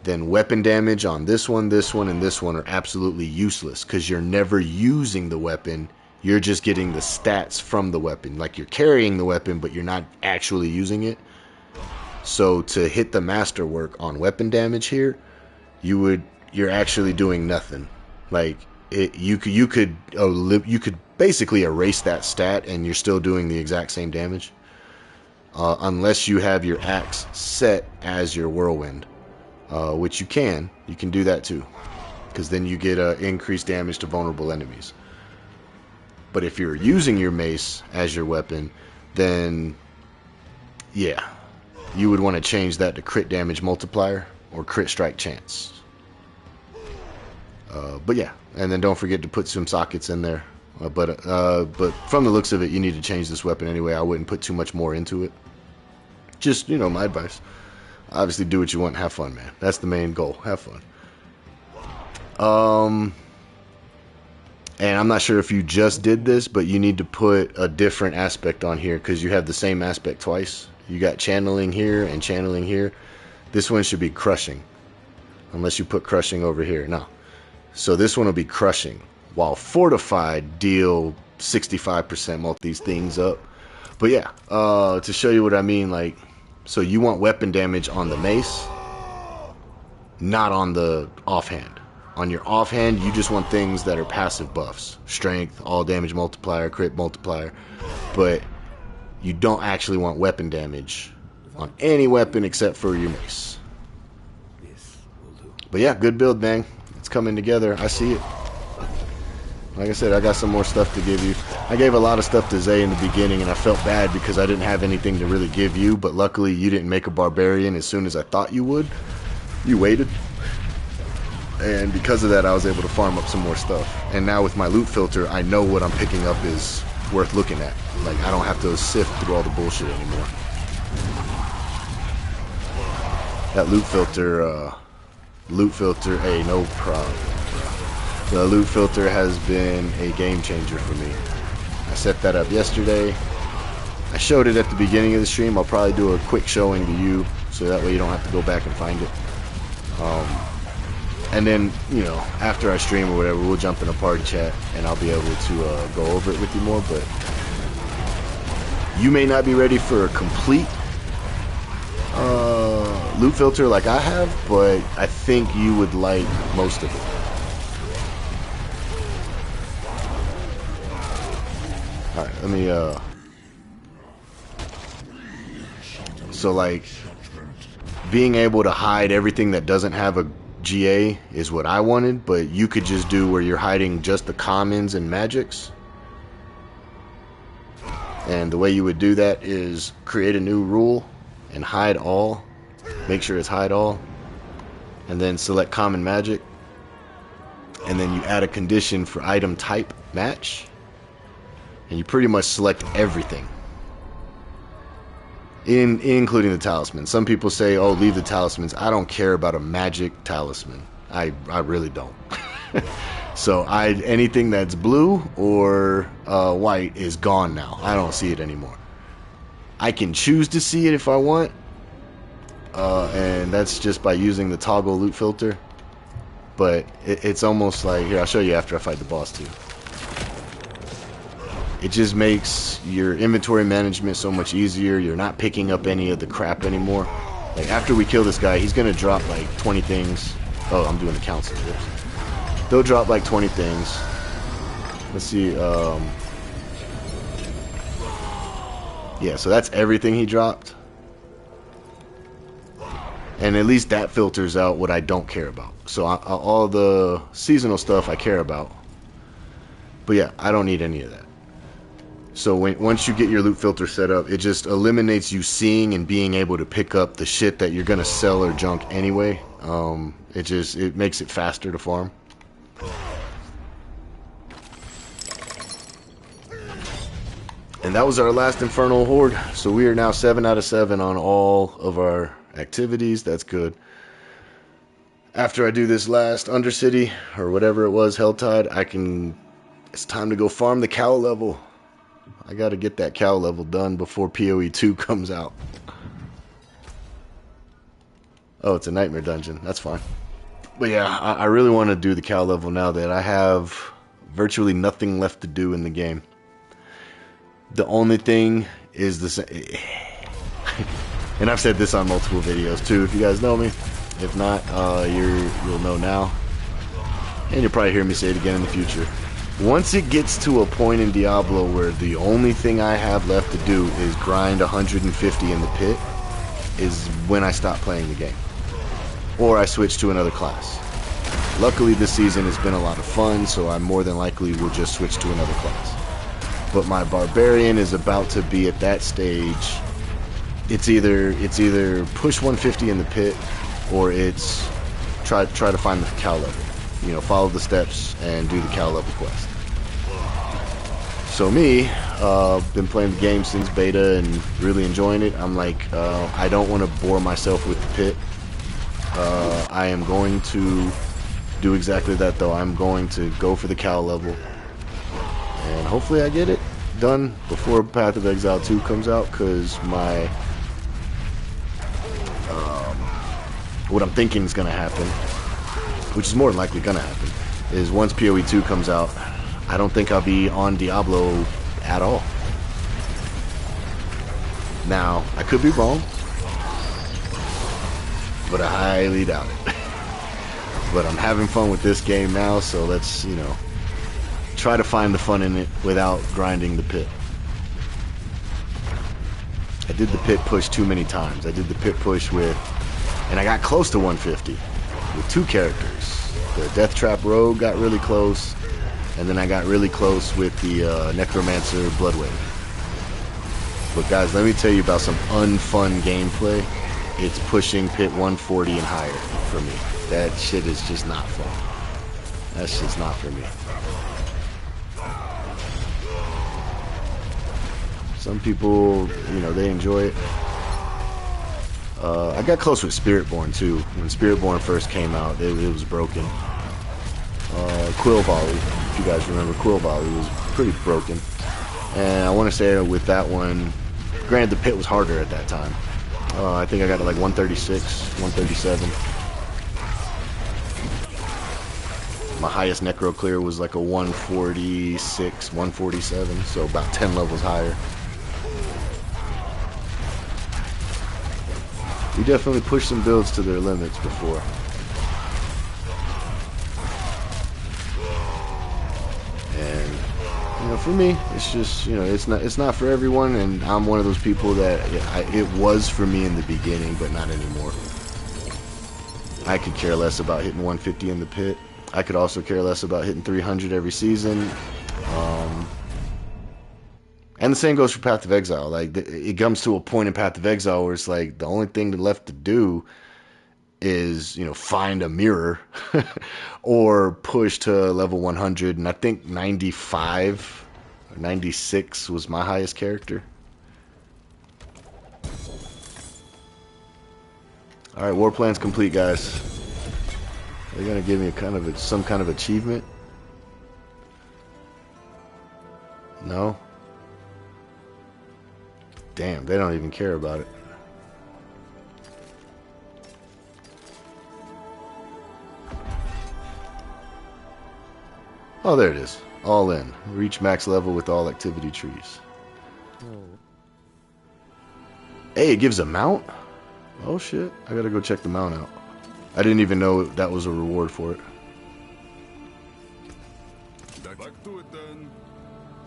then weapon damage on this one, and this one are absolutely useless because you're never using the weapon. You're just getting the stats from the weapon. Like you're carrying the weapon, but you're not actually using it. So to hit the masterwork on weapon damage here, you're actually doing nothing. Like you could basically erase that stat and you're still doing the exact same damage. Unless you have your axe set as your whirlwind, which you can do that too, because then you get increased damage to vulnerable enemies. But if you're using your mace as your weapon, then yeah, you would want to change that to crit damage multiplier or crit strike chance. But yeah, and then don't forget to put some sockets in there. But from the looks of it, you need to change this weapon anyway. I wouldn't put too much more into it. Just, you know, my advice. Obviously, do what you want. Have fun, man. That's the main goal. Have fun. And I'm not sure if you just did this, but you need to put a different aspect on here because you have the same aspect twice. You got channeling here and channeling here. This one should be crushing. Unless you put crushing over here. No. So this one will be crushing. While fortified deal 65% multi these things up. But yeah, to show you what I mean, like, so you want weapon damage on the mace, not on the offhand. On your offhand, you just want things that are passive buffs. Strength, all damage multiplier, crit multiplier. But you don't actually want weapon damage on any weapon except for your mace. But yeah, good build, man. It's coming together. I see it. Like I said, I got some more stuff to give you. I gave a lot of stuff to Zay in the beginning, and I felt bad because I didn't have anything to really give you, but luckily you didn't make a barbarian as soon as I thought you would. You waited. And because of that, I was able to farm up some more stuff. And now with my loot filter, I know what I'm picking up is worth looking at. Like, I don't have to sift through all the bullshit anymore. That loot filter, hey, no problem. The loot filter has been a game changer for me. I set that up yesterday. I showed it at the beginning of the stream. I'll probably do a quick showing to you, so that way you don't have to go back and find it. And then, you know, after I stream or whatever, we'll jump in a party chat, and I'll be able to go over it with you more. But you may not be ready for a complete loot filter like I have, but I think you would like most of it. Alright, let me, so, like, being able to hide everything that doesn't have a GA is what I wanted, but you could just do where you're hiding just the commons and magics. And the way you would do that is create a new rule and hide all. Make sure it's hide all. And then select common magic. And then you add a condition for item type match. And you pretty much select everything, including the talisman. Some people say, oh, leave the talismans. I don't care about a magic talisman. I really don't. So anything that's blue or white is gone now. I don't see it anymore. I can choose to see it if I want, and that's just by using the toggle loot filter. But it's almost like, here, I'll show you after I fight the boss too. It just makes your inventory management so much easier. You're not picking up any of the crap anymore. Like, after we kill this guy, he's gonna drop like 20 things. Oh, I'm doing the council. They'll drop like 20 things. Let's see. Yeah, so that's everything he dropped. And at least that filters out what I don't care about. So all the seasonal stuff I care about. But yeah, I don't need any of that. So once you get your loot filter set up, it just eliminates you seeing and being able to pick up the shit that you're gonna sell or junk anyway. It makes it faster to farm. And that was our last Infernal Horde. So we are now 7 out of 7 on all of our activities. That's good. After I do this last Undercity or whatever it was, Helltide, it's time to go farm the cow level. I gotta get that cow level done before PoE 2 comes out. Oh, it's a nightmare dungeon. That's fine. But yeah, I really want to do the cow level now that I have virtually nothing left to do in the game. The only thing is the same. And I've said this on multiple videos too, if you guys know me. If not, you'll know now. And you'll probably hear me say it again in the future. Once it gets to a point in Diablo where the only thing I have left to do is grind 150 in the pit, is when I stop playing the game. Or I switch to another class. Luckily this season has been a lot of fun, so I more than likely will just switch to another class. But my Barbarian is about to be at that stage. It's either push 150 in the pit, or it's try to find the cow level. You know, follow the steps and do the cow level quest. So me, been playing the game since beta and really enjoying it. I'm like, I don't want to bore myself with the pit. I am going to do exactly that though. I'm going to go for the cow level. And hopefully I get it done before Path of Exile 2 comes out, because what I'm thinking is going to happen, which is more than likely going to happen, is once PoE 2 comes out, I don't think I'll be on Diablo at all. Now, I could be wrong, but I highly doubt it. But I'm having fun with this game now, so let's, you know, try to find the fun in it without grinding the pit. I did the pit push too many times. I did the pit push with, and I got close to 150 with 2 characters. The Death Trap Rogue got really close, and then I got really close with the Necromancer Bloodwave. But guys, let me tell you about some unfun gameplay. It's pushing pit 140 and higher for me. That shit is just not fun. That's just not for me. Some people, you know, they enjoy it. I got close with Spiritborn too. When Spiritborn first came out, it was broken. Quill Volley, if you guys remember, Quill Volley was pretty broken. And I want to say with that one, Granted, the pit was harder at that time. I think I got it like 136, 137. My highest necro clear was like a 146, 147, so about 10 levels higher. We definitely pushed some builds to their limits before. And you know, for me, it's just, you know, it's not for everyone, and I'm one of those people that it was for me in the beginning, but not anymore. I could care less about hitting 150 in the pit. I could also care less about hitting 300 every season. And the same goes for Path of Exile. Like, it comes to a point in Path of Exile where it's like the only thing left to do is, you know, find a mirror or push to level 100. And I think 95 or 96 was my highest character. All right, war plan's complete, guys. They're gonna give me some kind of achievement. No. Damn, they don't even care about it. Oh, there it is. All in. Reach max level with all activity trees. Hey, it gives a mount? Oh shit, I gotta go check the mount out. I didn't even know that was a reward for it. Back to it then.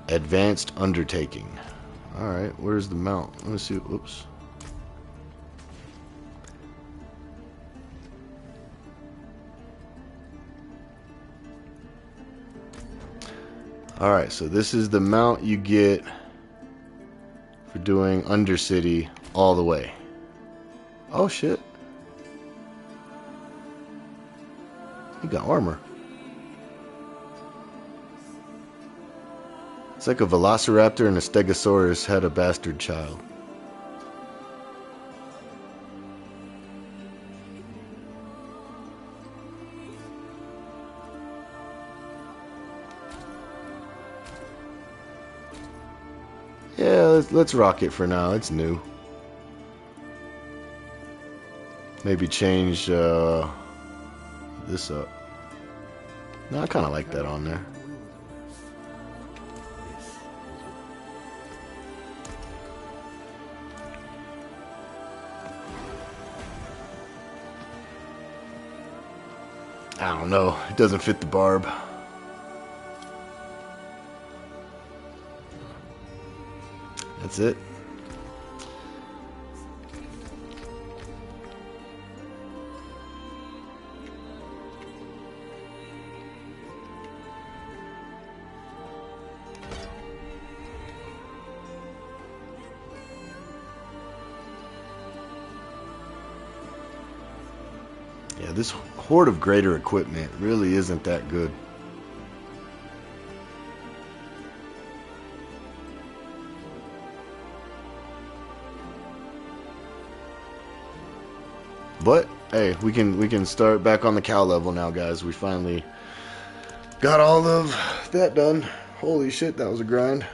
Advanced Undertaking. Alright, where's the mount? Let me see. Oops. Alright, so this is the mount you get for doing Undercity all the way. Oh shit. You got armor. It's like a velociraptor and a stegosaurus had a bastard child. Yeah, let's rock it for now. It's new. Maybe change this up. No, I kind of like that on there. I don't know. It doesn't fit the Barb. That's it. Yeah, this horde of greater equipment really isn't that good. But hey, we can start back on the cow level now, guys. We finally got all of that done. Holy shit, that was a grind.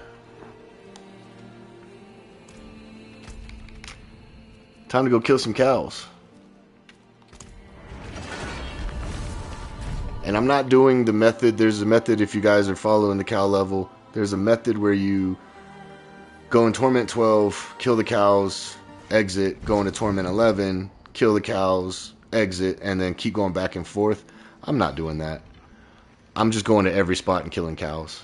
Time to go kill some cows. And I'm not doing the method. There's a method, if you guys are following the cow level, there's a method where you go in Torment 12, kill the cows, exit, go into Torment 11, kill the cows, exit, and then keep going back and forth. I'm not doing that. I'm just going to every spot and killing cows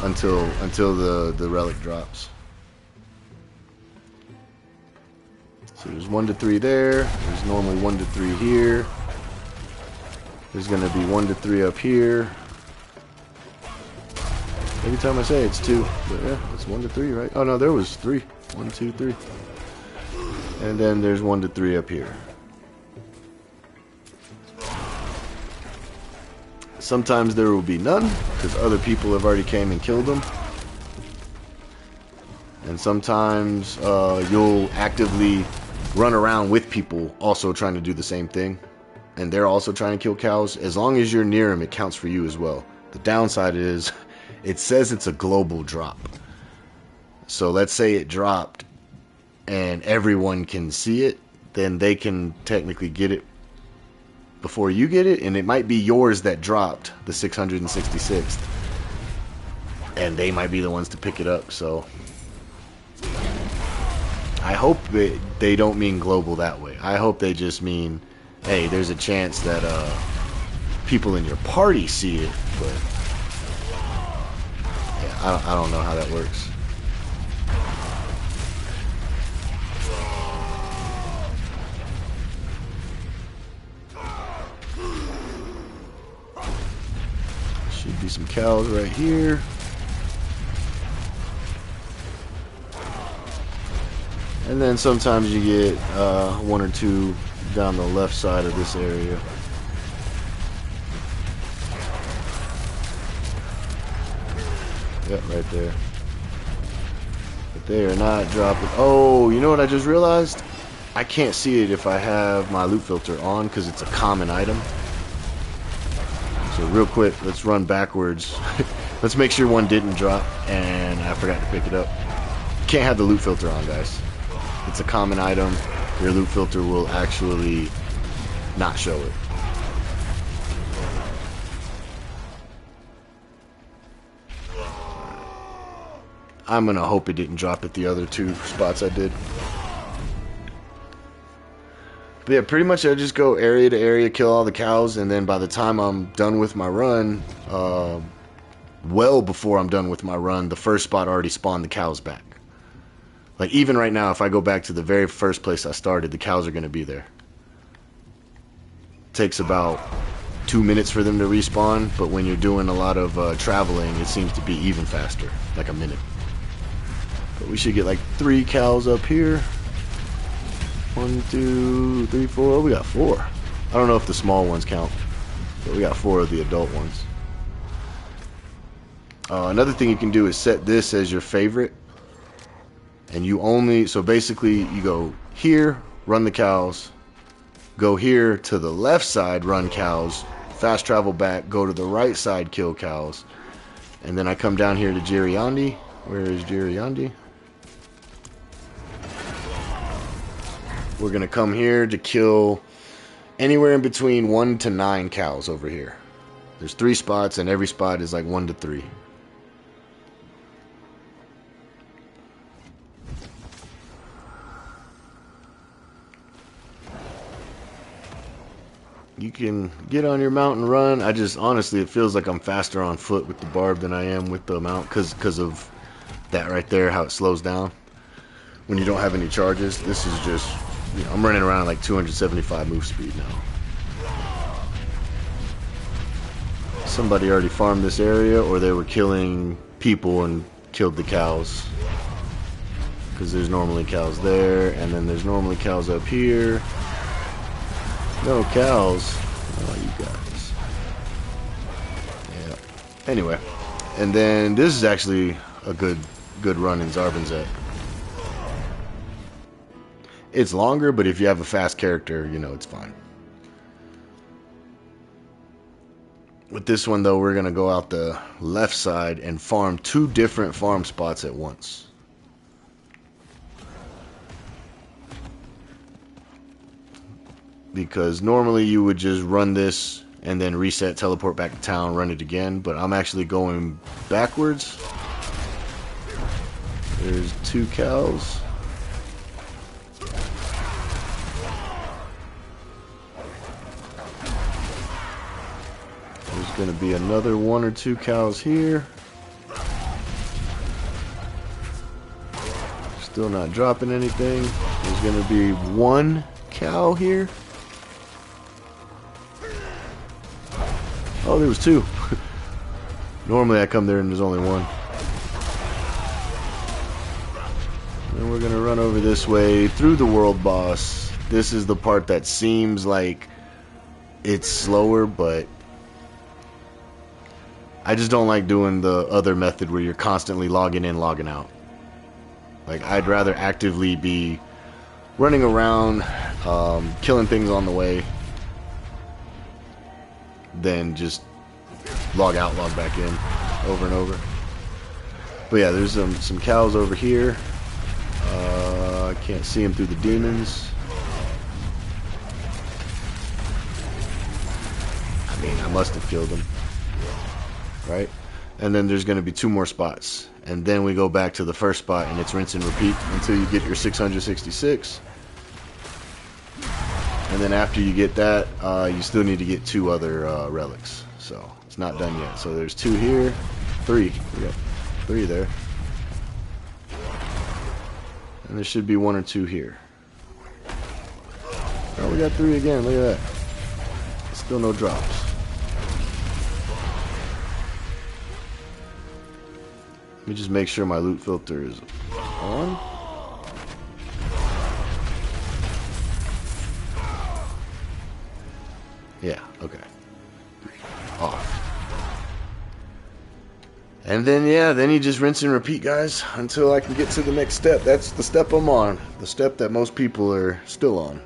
until the relic drops. So there's 1 to 3 there. There's normally 1 to 3 here. There's going to be 1 to 3 up here. Every time I say it's 2, but yeah, it's 1 to 3, right? Oh no, there was 3. 1, 2, 3. And then there's 1 to 3 up here. Sometimes there will be none, because other people have already came and killed them. And sometimes you'll actively run around with people also trying to do the same thing. And they're also trying to kill cows. As long as you're near them, it counts for you as well. The downside is, it says it's a global drop. So let's say it dropped and everyone can see it, then they can technically get it before you get it, and it might be yours that dropped, the 666th, and they might be the ones to pick it up. So I hope that they don't mean global that way. I hope they just mean, hey, there's a chance that people in your party see it, but yeah, I don't know how that works. Should be some cows right here. And then sometimes you get one or two down the left side of this area. Yep, right there. But they are not dropping. Oh, you know what I just realized? I can't see it if I have my loot filter on because it's a common item. So real quick, let's run backwards. Let's make sure one didn't drop and I forgot to pick it up. Can't have the loot filter on, guys. It's a common item. Your loot filter will actually not show it. I'm gonna hope it didn't drop at the other two spots I did. But yeah, pretty much I just go area to area, kill all the cows, and then by the time I'm done with my run, well before I'm done with my run, the first spot already spawned the cows back. Like even right now, if I go back to the very first place I started, the cows are going to be there. Takes about 2 minutes for them to respawn, but when you're doing a lot of traveling, it seems to be even faster, like a minute. But we should get like 3 cows up here. 1, 2, 3, 4. Oh, we got 4. I don't know if the small ones count, but we got 4 of the adult ones. Another thing you can do is set this as your favorite. And you only, so basically you go here, run the cows, go here to the left side, run cows, fast travel back, go to the right side, kill cows. And then I come down here to Giriandi. Where is Giriandi? We're going to come here to kill anywhere in between 1 to 9 cows over here. There's 3 spots, and every spot is like 1 to 3. You can get on your mount and run. I just, honestly, it feels like I'm faster on foot with the Barb than I am with the mount because of that right there, how it slows down when you don't have any charges. This is just, you know, I'm running around like 275 move speed now. Somebody already farmed this area, or they were killing people and killed the cows. Because there's normally cows there, and then there's normally cows up here. No cows. Oh, you guys. Yeah. Anyway, and then this is actually a good run in Xsplzit. It's longer, but if you have a fast character, you know, it's fine. With this one, though, we're going to go out the left side and farm 2 different farm spots at once. Because normally you would just run this and then reset, teleport back to town, run it again. But I'm actually going backwards. There's 2 cows. There's going to be another 1 or 2 cows here. Still not dropping anything. There's going to be 1 cow here. Oh, there was 2. Normally I come there and there's only 1. And we're gonna run over this way through the world boss. This is the part that seems like it's slower, but I just don't like doing the other method where you're constantly logging in, logging out. Like, I'd rather actively be running around, killing things on the way, than just log out, log back in over and over. But yeah, there's some cows over here. I can't see them through the demons. I mean, I must have killed them. Right? And then there's going to be 2 more spots. And then we go back to the first spot, and it's rinse and repeat until you get your 666. And then after you get that, you still need to get 2 other relics. So it's not done yet. So there's 2 here, 3. We got 3 there. And there should be 1 or 2 here. Oh, we got 3 again. Look at that. Still no drops. Let me just make sure my loot filter is on. Yeah, okay. Off. And then, yeah, then you just rinse and repeat, guys, until I can get to the next step. That's the step I'm on. The step that most people are still on.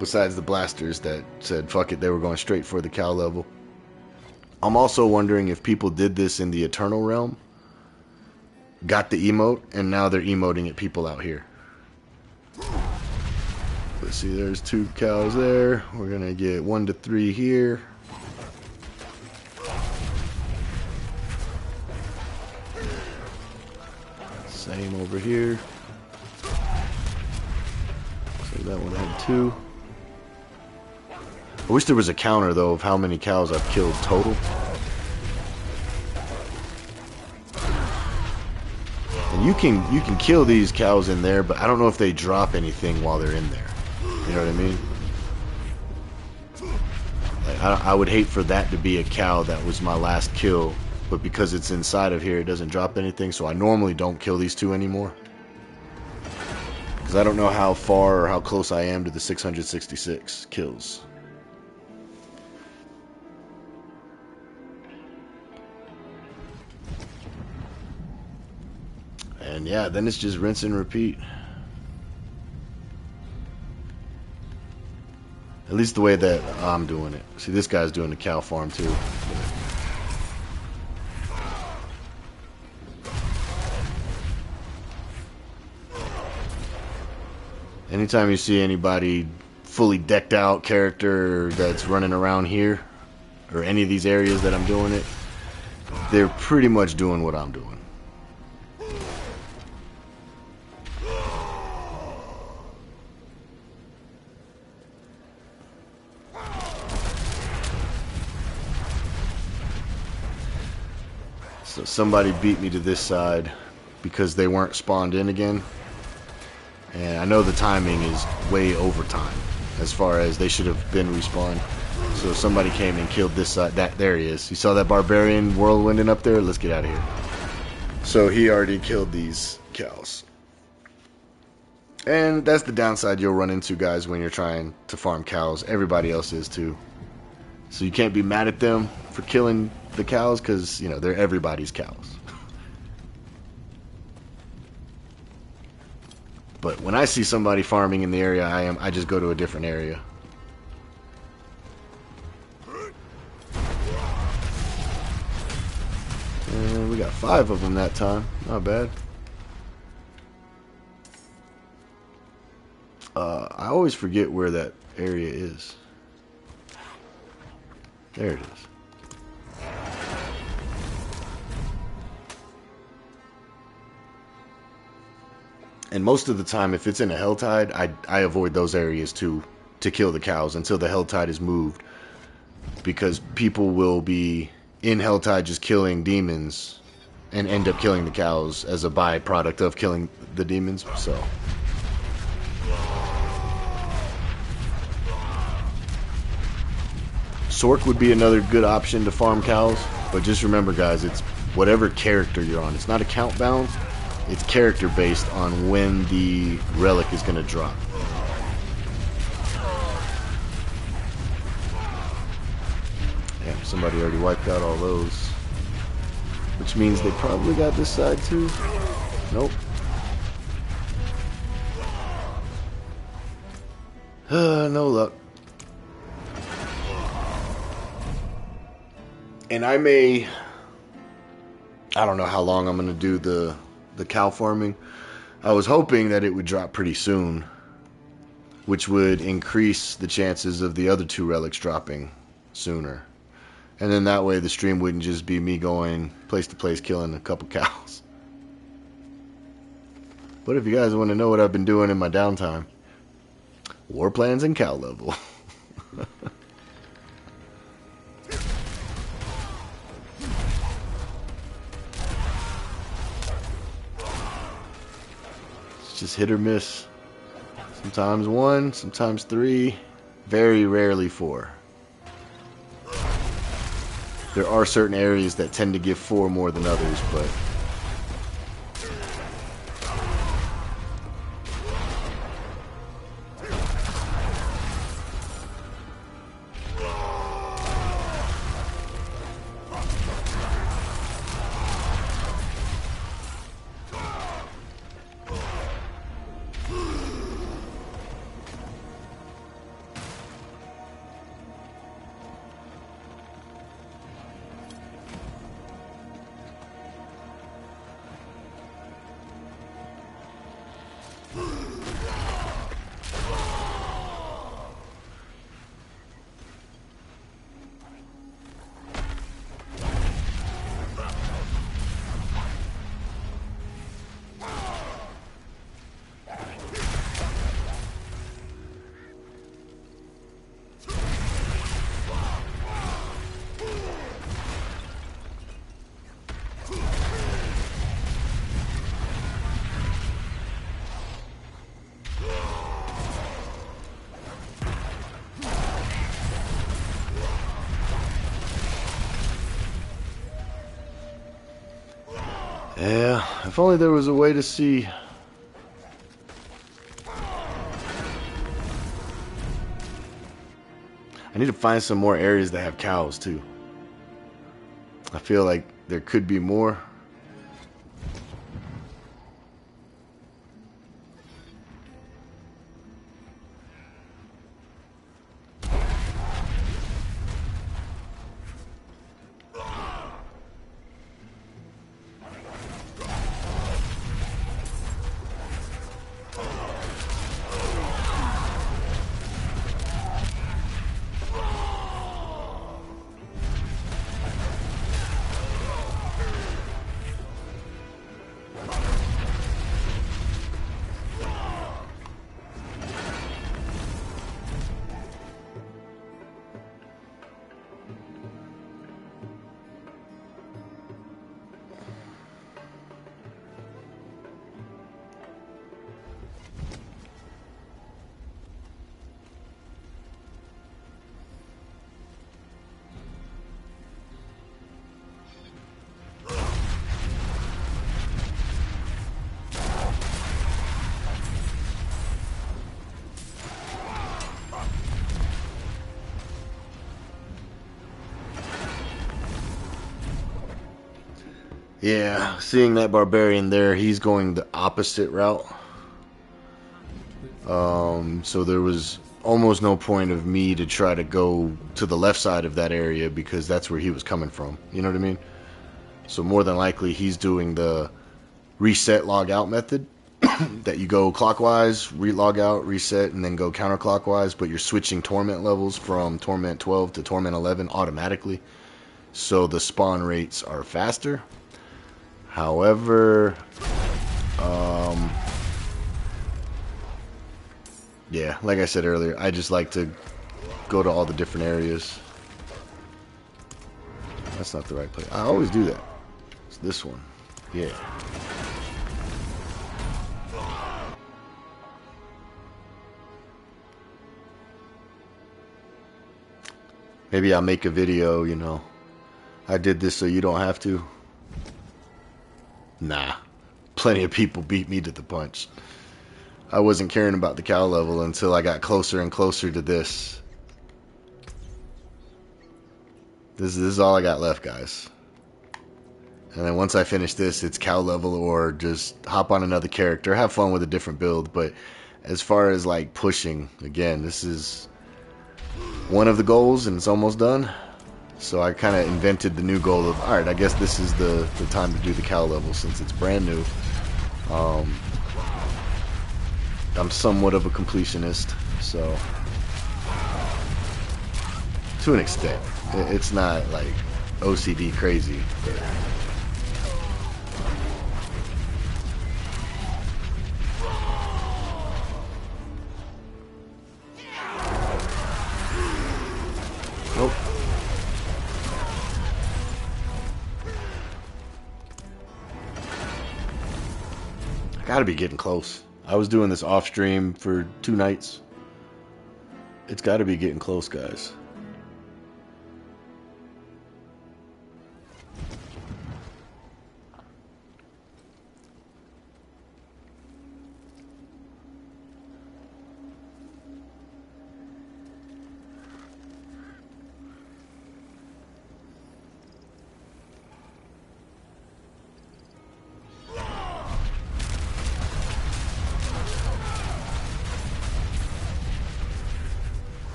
Besides the blasters that said, fuck it, they were going straight for the cow level. I'm also wondering if people did this in the Eternal Realm, got the emote, and now they're emoting at people out here. Let's see, there's 2 cows there. We're going to get 1 to 3 here. Same over here. So that one had 2. I wish there was a counter, though, of how many cows I've killed total. And you can kill these cows in there, but I don't know if they drop anything while they're in there. You know what I mean? Like, I would hate for that to be a cow that was my last kill, but because it's inside of here, it doesn't drop anything, so I normally don't kill these 2 anymore. Because I don't know how far or how close I am to the 666 kills. And yeah, then it's just rinse and repeat. At least the way that I'm doing it. See, this guy's doing the cow farm too. Anytime you see anybody fully decked out character that's running around here, or any of these areas that I'm doing it, they're pretty much doing what I'm doing. So somebody beat me to this side because they weren't spawned in again. And I know the timing is way over time as far as they should have been respawned. So somebody came and killed this side. There he is. You saw that barbarian whirlwinding up there? Let's get out of here. So he already killed these cows. And that's the downside you'll run into, guys, when you're trying to farm cows. Everybody else is too. So you can't be mad at them for killing the cows because, you know, they're everybody's cows. But when I see somebody farming in the area I just go to a different area. And we got 5 of them that time. Not bad. I always forget where that area is. There it is. And most of the time, if it's in a Helltide, I avoid those areas too, to kill the cows until the Helltide is moved. Because people will be in Helltide just killing demons and end up killing the cows as a byproduct of killing the demons, so... Sork would be another good option to farm cows, but just remember, guys, it's whatever character you're on. It's not account bound, it's character based on when the relic is going to drop. Damn, somebody already wiped out all those. Which means they probably got this side too. Nope. No luck. And I may I don't know how long I'm gonna do the cow farming. I was hoping that it would drop pretty soon, which would increase the chances of the other 2 relics dropping sooner. And then that way the stream wouldn't just be me going place to place killing a couple cows. But if you guys want to know what I've been doing in my downtime, war plans and cow level. It's just hit or miss. Sometimes 1, sometimes 3, very rarely 4. There are certain areas that tend to give 4 more than others, but yeah, if only there was a way to see. I need to find some more areas that have cows too. I feel like there could be more. Yeah, seeing that barbarian there, he's going the opposite route. So there was almost no point of me to try to go to the left side of that area because that's where he was coming from. You know what I mean? So more than likely he's doing the reset log out method that you go clockwise, log out, reset, and then go counterclockwise, but you're switching torment levels from torment 12 to torment 11 automatically. So the spawn rates are faster. However, yeah, like I said earlier, I just like to go to all the different areas. That's not the right place. I always do that. It's this one. Yeah. Maybe I'll make a video, you know. I did this so you don't have to. Nah. Plenty of people beat me to the punch. I wasn't caring about the cow level until I got closer and closer to this. This is all I got left, guys. And then once I finish this, it's cow level or just hop on another character. Have fun with a different build. But as far as like pushing, again, this is one of the goals and it's almost done. So I kind of invented the new goal of, alright, I guess this is the time to do the cow level since it's brand new. I'm somewhat of a completionist, so to an extent. It's not like OCD crazy. But nope. I gotta be getting close. I was doing this off stream for 2 nights. It's gotta be getting close, guys.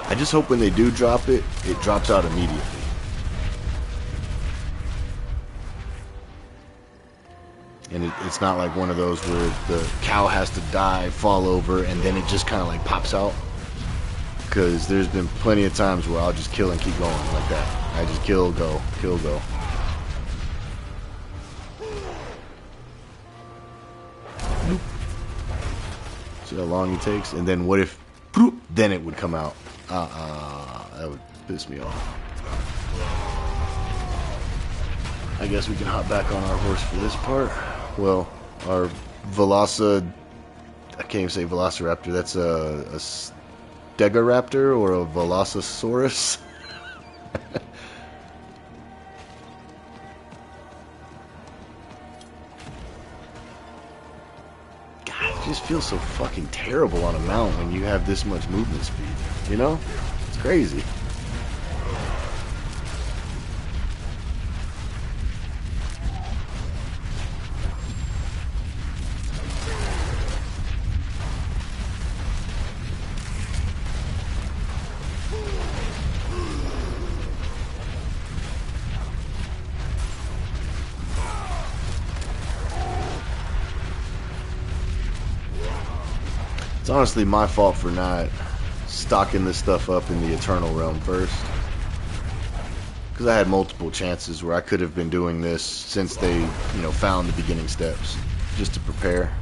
I just hope when they do drop it, it drops out immediately. And it's not like one of those where the cow has to die, fall over, and then it just kind of like pops out. Because there's been plenty of times where I'll just kill and keep going like that. I just kill, go, kill, go. See how long it takes? And then what if, then it would come out. That would piss me off. I guess we can hop back on our horse for this part. Well, our I can't even say Velociraptor. That's a Stegoraptor or a Velocisaurus. God, it just feels so fucking terrible on a mount when you have this much movement speed. You know? It's crazy. It's honestly my fault for not stocking this stuff up in the Eternal Realm first. Because I had multiple chances where I could have been doing this since they, found the beginning steps. Just to prepare.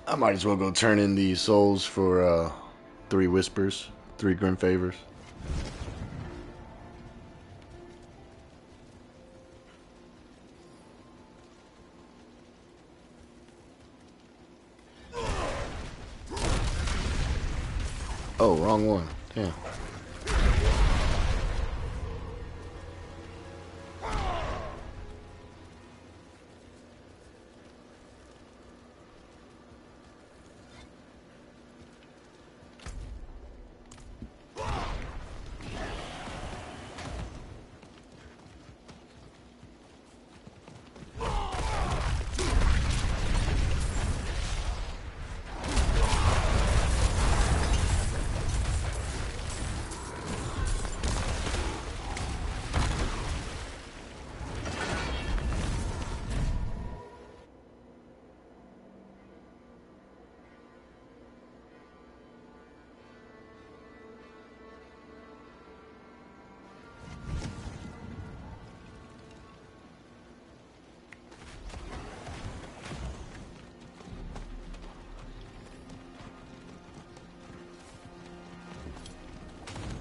I might as well go turn in these souls for 3 whispers, 3 grim favors. Oh, wrong one. Damn.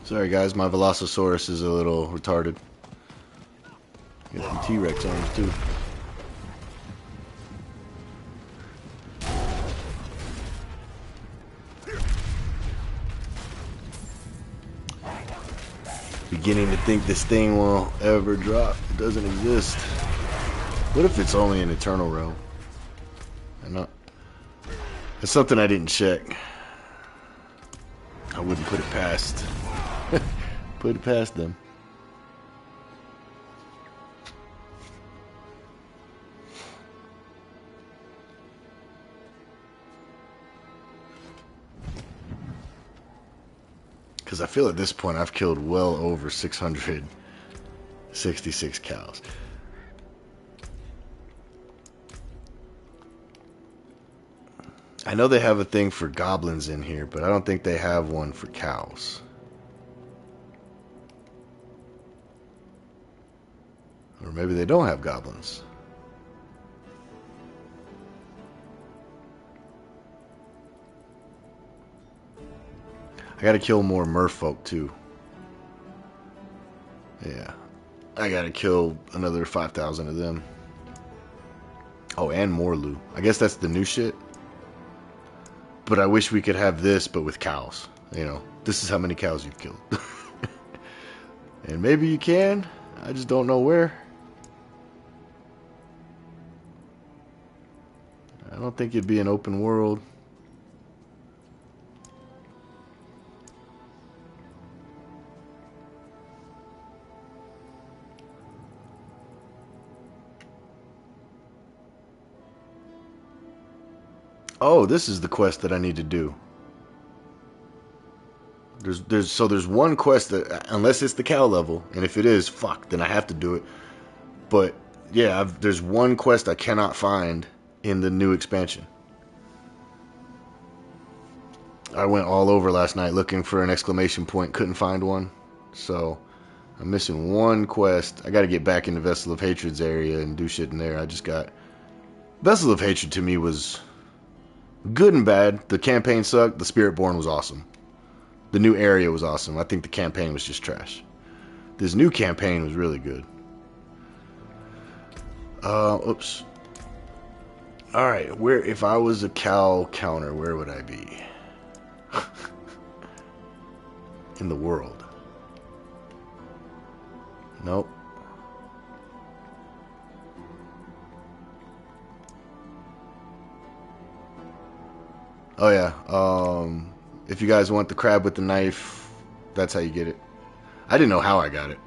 Sorry guys, my Velociraptor is a little retarded. Got some T-Rex arms too. Beginning to think this thing will ever drop. It doesn't exist. What if it's only an Eternal Realm? I know. It's something I didn't check. I wouldn't put it past. Put it past them. Because I feel at this point I've killed well over 666 cows. I know they have a thing for goblins in here, but I don't think they have one for cows. Or maybe they don't have goblins. I gotta kill more merfolk too. Yeah. I gotta kill another 5,000 of them. Oh, and more loot. I guess that's the new shit. But I wish we could have this, but with cows. You know, this is how many cows you've killed. And maybe you can. I just don't know where. I don't think it'd be an open world. Oh, this is the quest that I need to do. There's one quest that, unless it's the cow level, and if it is, fuck, then I have to do it. But yeah, there's one quest I cannot find in the new expansion. I went all over last night looking for an exclamation point, couldn't find one. So I'm missing one quest. I got to get back into Vessel of Hatred's area and do shit in there. I just got Vessel of Hatred to me was good and bad. The campaign sucked. The Spiritborn was awesome. The new area was awesome. I think the campaign was just trash. This new campaign was really good. Oops. Alright, where, if I was a cow counter, where would I be? In the world. Nope. Oh yeah, if you guys want the crab with the knife, that's how you get it. I didn't know how I got it.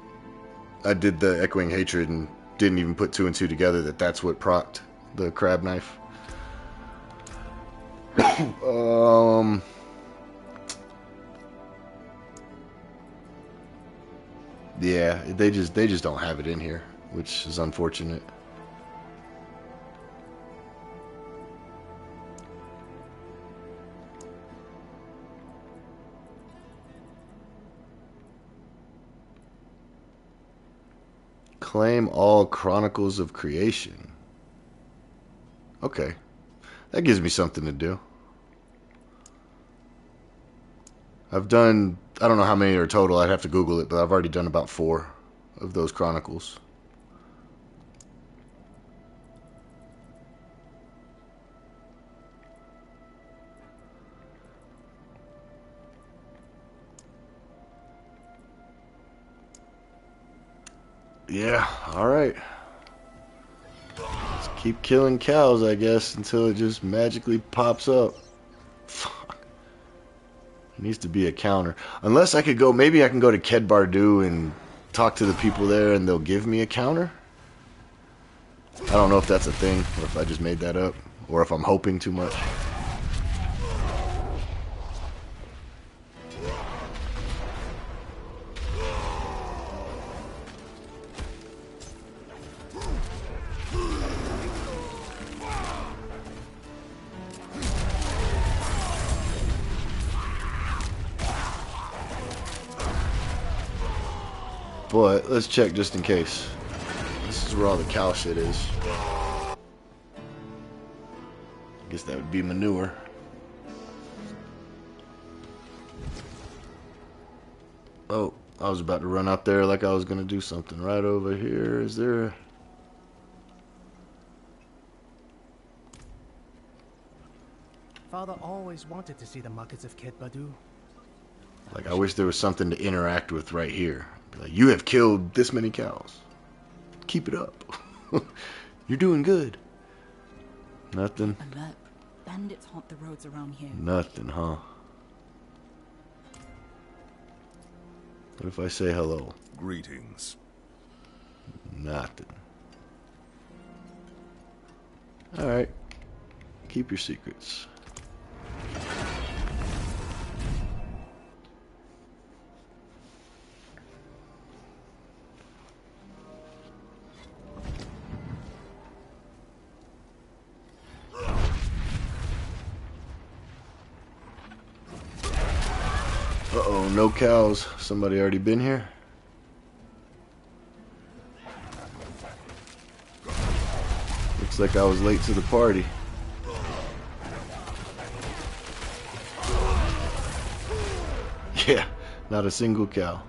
I did the Echoing Hatred and didn't even put 2 and 2 together that that's what procced the crab knife. Yeah, they just don't have it in here, which is unfortunate. Claim all Chronicles of Creation. Okay. That gives me something to do. I've done, I don't know how many are total, I'd have to Google it, but I've already done about 4 of those chronicles. Yeah, alright. Let's keep killing cows, I guess, until it just magically pops up. Fuck. There needs to be a counter. Unless I could go, maybe I can go to Kedbardu and talk to the people there and they'll give me a counter. I don't know if that's a thing, or if I just made that up, or if I'm hoping too much. But let's check just in case. This is where all the cow shit is. I guess that would be manure. Oh, I was about to run out there like I was gonna do something. Right over here, is there... Father always wanted to see the markets of Kedbardu. Like, I wish there was something to interact with right here. Be like, you have killed this many cows. Keep it up. You're doing good. Nothing. Alert. Bandits haunt the roads around here. Nothing, huh? What if I say hello? Greetings. Nothing. Alright. Keep your secrets. Uh-oh, no cows. Somebody already been here? Looks like I was late to the party. Yeah, not a single cow.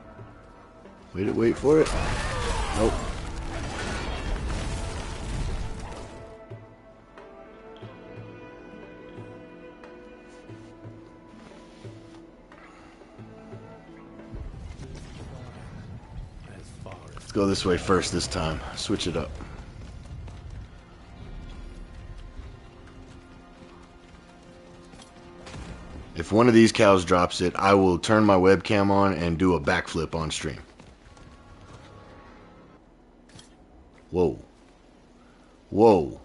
Wait for it. Nope. Let's go this way first this time. Switch it up. If one of these cows drops it, I will turn my webcam on and do a backflip on stream. Whoa. Whoa.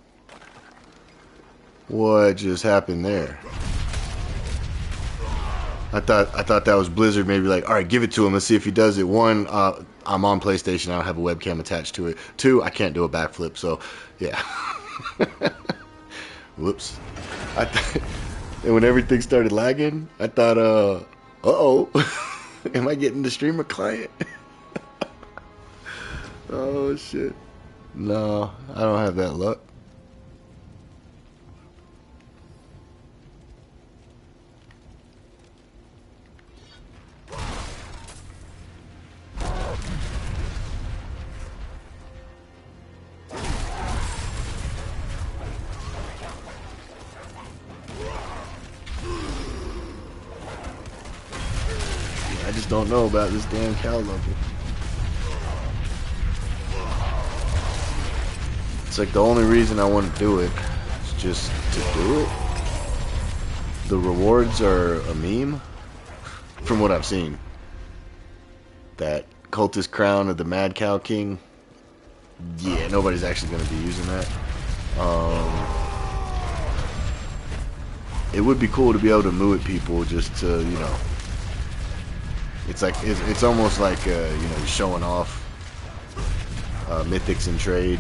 What just happened there? I thought that was Blizzard maybe like, alright, give it to him. Let's see if he does it. 1, I'm on PlayStation. I don't have a webcam attached to it. 2, I can't do a backflip. So, yeah. Whoops. And when everything started lagging, I thought, uh-oh. Am I getting the streamer client? Oh, shit. No, I don't have that luck. I just don't know about this damn cow level. It's like the only reason I want to do it is just to do it. The rewards are a meme, from what I've seen. That cultist crown of the Mad Cow King, yeah, nobody's actually going to be using that. It would be cool to be able to moo at people just to, you know, it's like, it's almost like, you know, showing off mythics in trade.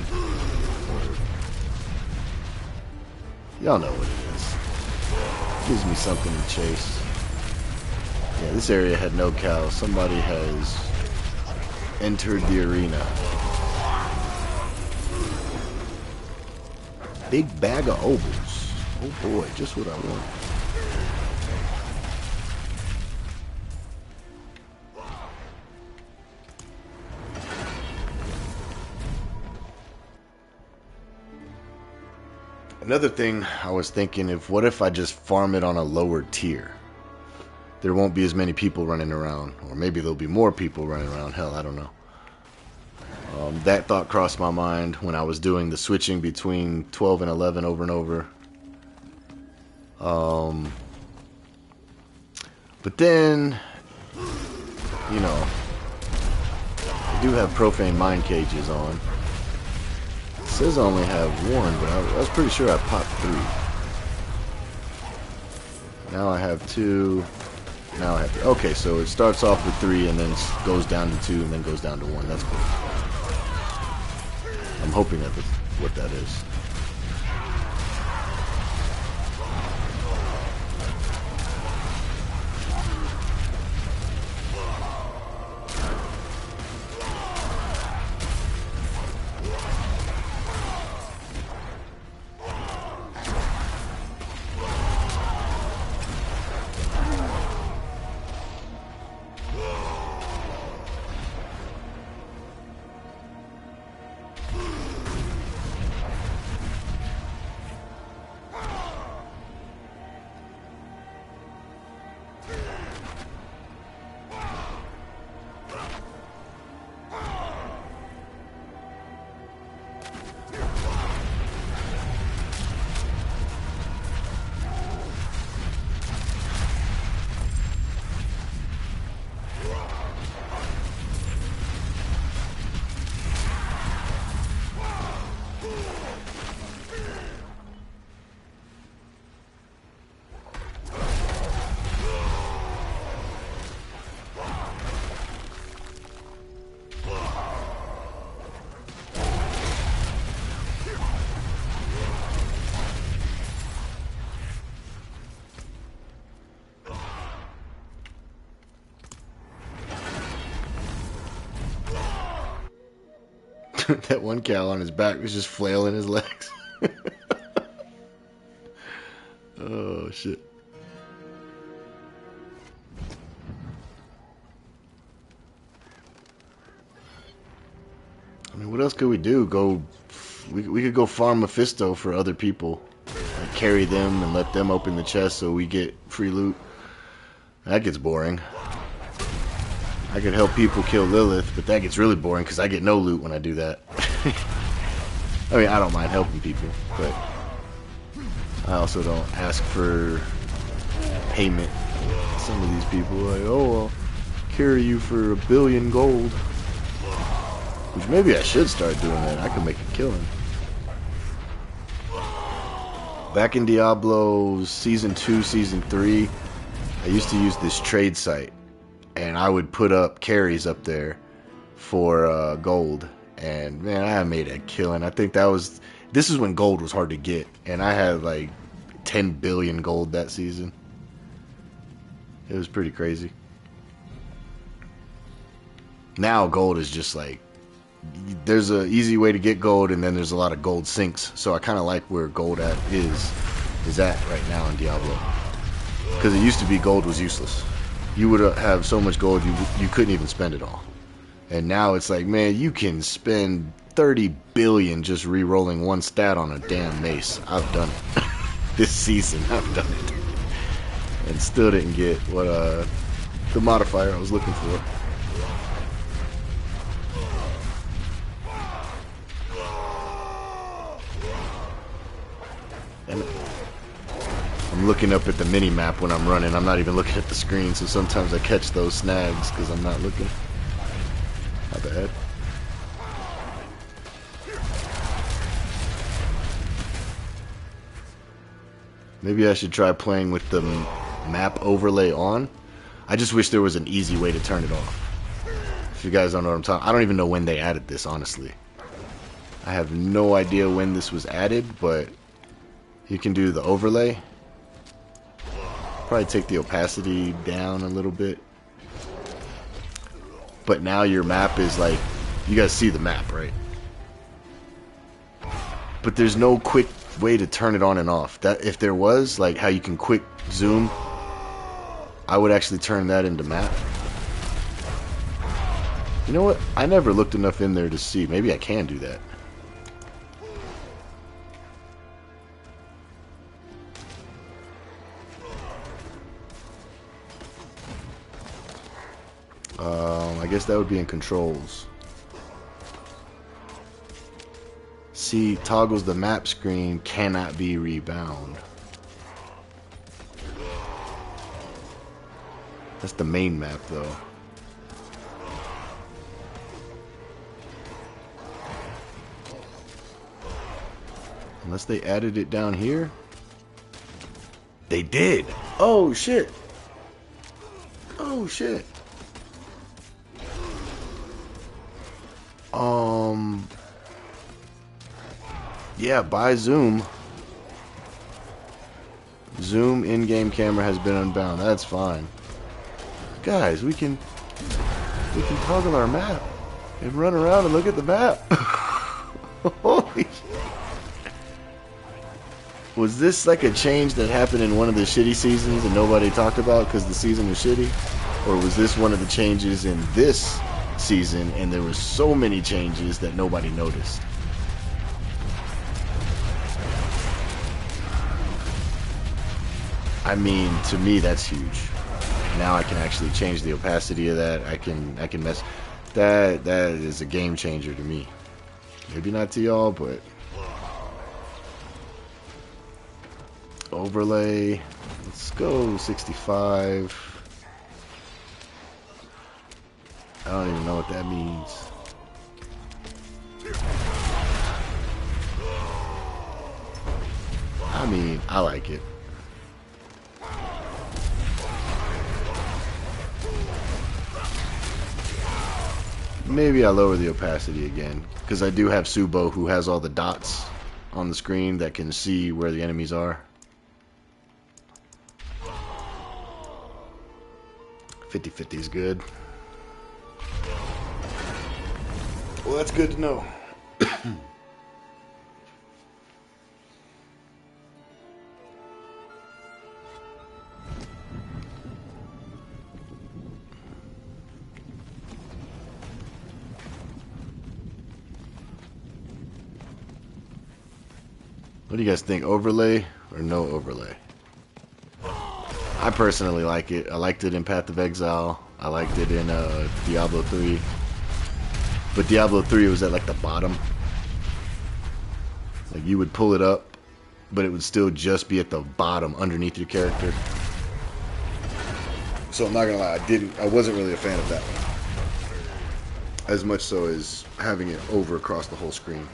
Y'all know what it is. Gives me something to chase. Yeah, this area had no cows. Somebody has entered the arena. Big bag of ovals. Oh boy, just what I want. Another thing I was thinking, what if I just farm it on a lower tier? There won't be as many people running around, or maybe there'll be more people running around. Hell, I don't know. That thought crossed my mind when I was doing the switching between 12 and 11 over and over. But then, you know, I do have profane mind cages on. It says I only have one, but I was pretty sure I popped 3. Now I have 2. Now I have 3. Okay, so it starts off with 3 and then goes down to 2 and then goes down to 1. That's cool. I'm hoping that's what that is. That one cow on his back was just flailing his legs. Oh, shit. I mean, what else could we do? We could go farm Mephisto for other people. Like, carry them and let them open the chest so we get free loot. That gets boring. I could help people kill Lilith, but that gets really boring because I get no loot when I do that. I mean, I don't mind helping people, but I also don't ask for payment. Some of these people are like, oh, I'll carry you for 1 billion gold. Which maybe I should start doing that. I can make a killing. Back in Diablo Season 2, Season 3, I used to use this trade site. And I would put up carries up there for gold. And man, I made a killing. I think this is when gold was hard to get. And I had like 10 billion gold that season. It was pretty crazy. Now gold is just like, there's an easy way to get gold and then there's a lot of gold sinks. So I kind of like where gold is at right now in Diablo. Because it used to be gold was useless. You would have so much gold you couldn't even spend it all. And now it's like, man, you can spend 30 billion just re-rolling one stat on a damn mace. I've done it. This season, I've done it. And still didn't get what the modifier I was looking for. And I'm looking up at the mini-map when I'm running. I'm not even looking at the screen, so sometimes I catch those snags because I'm not looking. Not bad. Maybe I should try playing with the map overlay on. I just wish there was an easy way to turn it off. If you guys don't know what I'm talking, I don't even know when they added this, honestly. I have no idea when this was added, but you can do the overlay. Probably take the opacity down a little bit. But now your map is like, you guys see the map, right? But there's no quick way to turn it on and off. That if there was, like how you can quick zoom, I would actually turn that into map. You know what? I never looked enough in there to see. Maybe I can do that. I guess that would be in controls. See, toggles the map screen cannot be rebound. That's the main map though. Unless they added it down here. They did. Oh shit. Oh shit. Yeah, by Zoom. Zoom in-game camera has been unbound. That's fine. Guys, we can toggle our map and run around and look at the map. Holy shit. Was this like a change that happened in one of the shitty seasons and nobody talked about because the season was shitty? Or was this one of the changes in this season and there were so many changes that nobody noticed? I mean, to me that's huge. Now I can actually change the opacity of that. I can mess. That is a game changer to me. Maybe not to y'all, but overlay. Let's go 65. I don't even know what that means. I mean, I like it. Maybe I lower the opacity again, because I do have Subo who has all the dots on the screen that can see where the enemies are. 50-50 is good. Well, that's good to know. What do you guys think? Overlay or no overlay? I personally like it. I liked it in Path of Exile. I liked it in Diablo 3. But Diablo 3 was at like the bottom. Like you would pull it up, but it would still just be at the bottom underneath your character. So I'm not gonna lie, I wasn't really a fan of that one. As much so as having it over across the whole screen.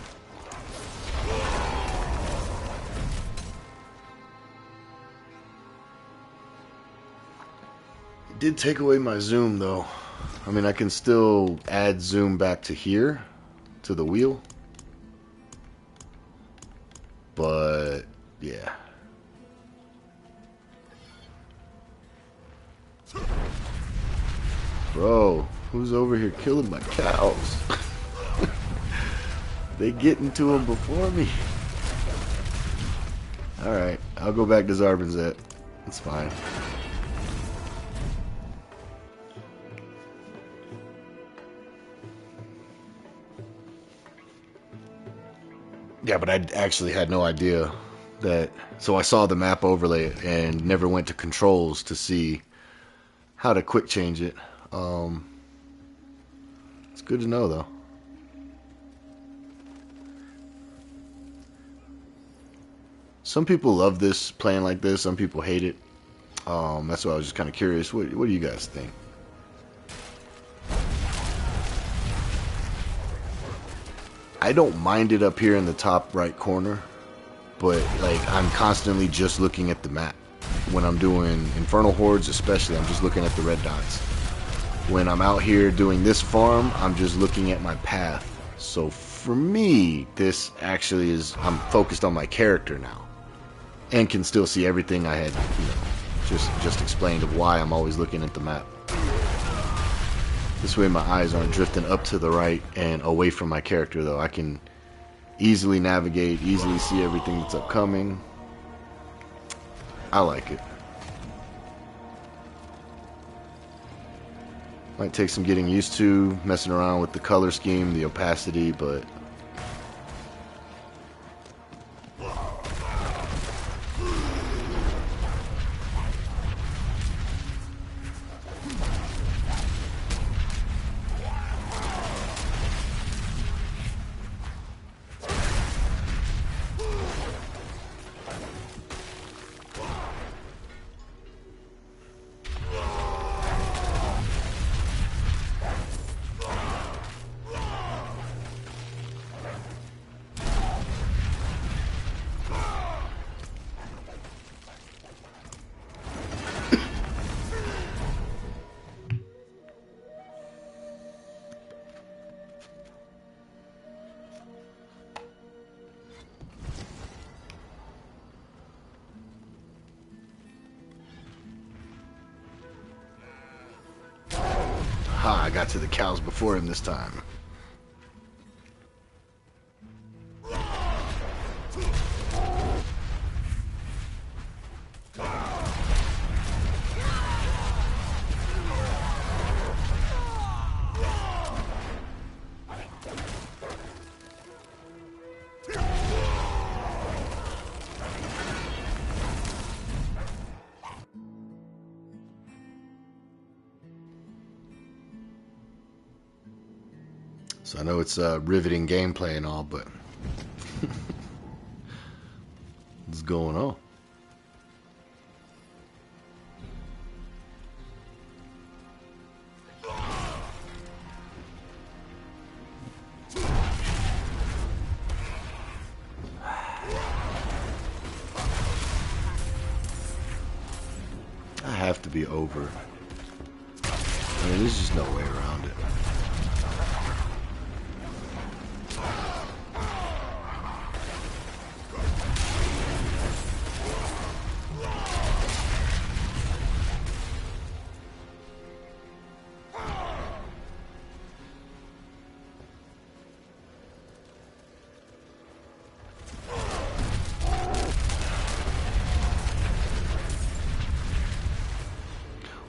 Did take away my zoom though. I mean, I can still add zoom back to here, to the wheel. But, yeah. Bro, who's over here killing my cows? They getting to them before me. Alright, I'll go back to Xsplzit. It's fine. Yeah, but I actually had no idea that. So I saw the map overlay and never went to controls to see how to quick change it. It's good to know though. Some people love this playing like this. Some people hate it. That's why I was just kind of curious. What do you guys think? I don't mind it up here in the top right corner, but like I'm constantly just looking at the map. When I'm doing Infernal Hordes especially, I'm just looking at the red dots. When I'm out here doing this farm, I'm just looking at my path. So for me, this actually is, I'm focused on my character now. And can still see everything I had, just explained of why I'm always looking at the map. This way my eyes aren't drifting up to the right and away from my character though. I can easily navigate, easily see everything that's upcoming. I like it. Might take some getting used to, messing around with the color scheme, the opacity, but got to the cows before him this time. So I know it's riveting gameplay and all, but what's going on? I have to be over. I mean, there's just no way around it.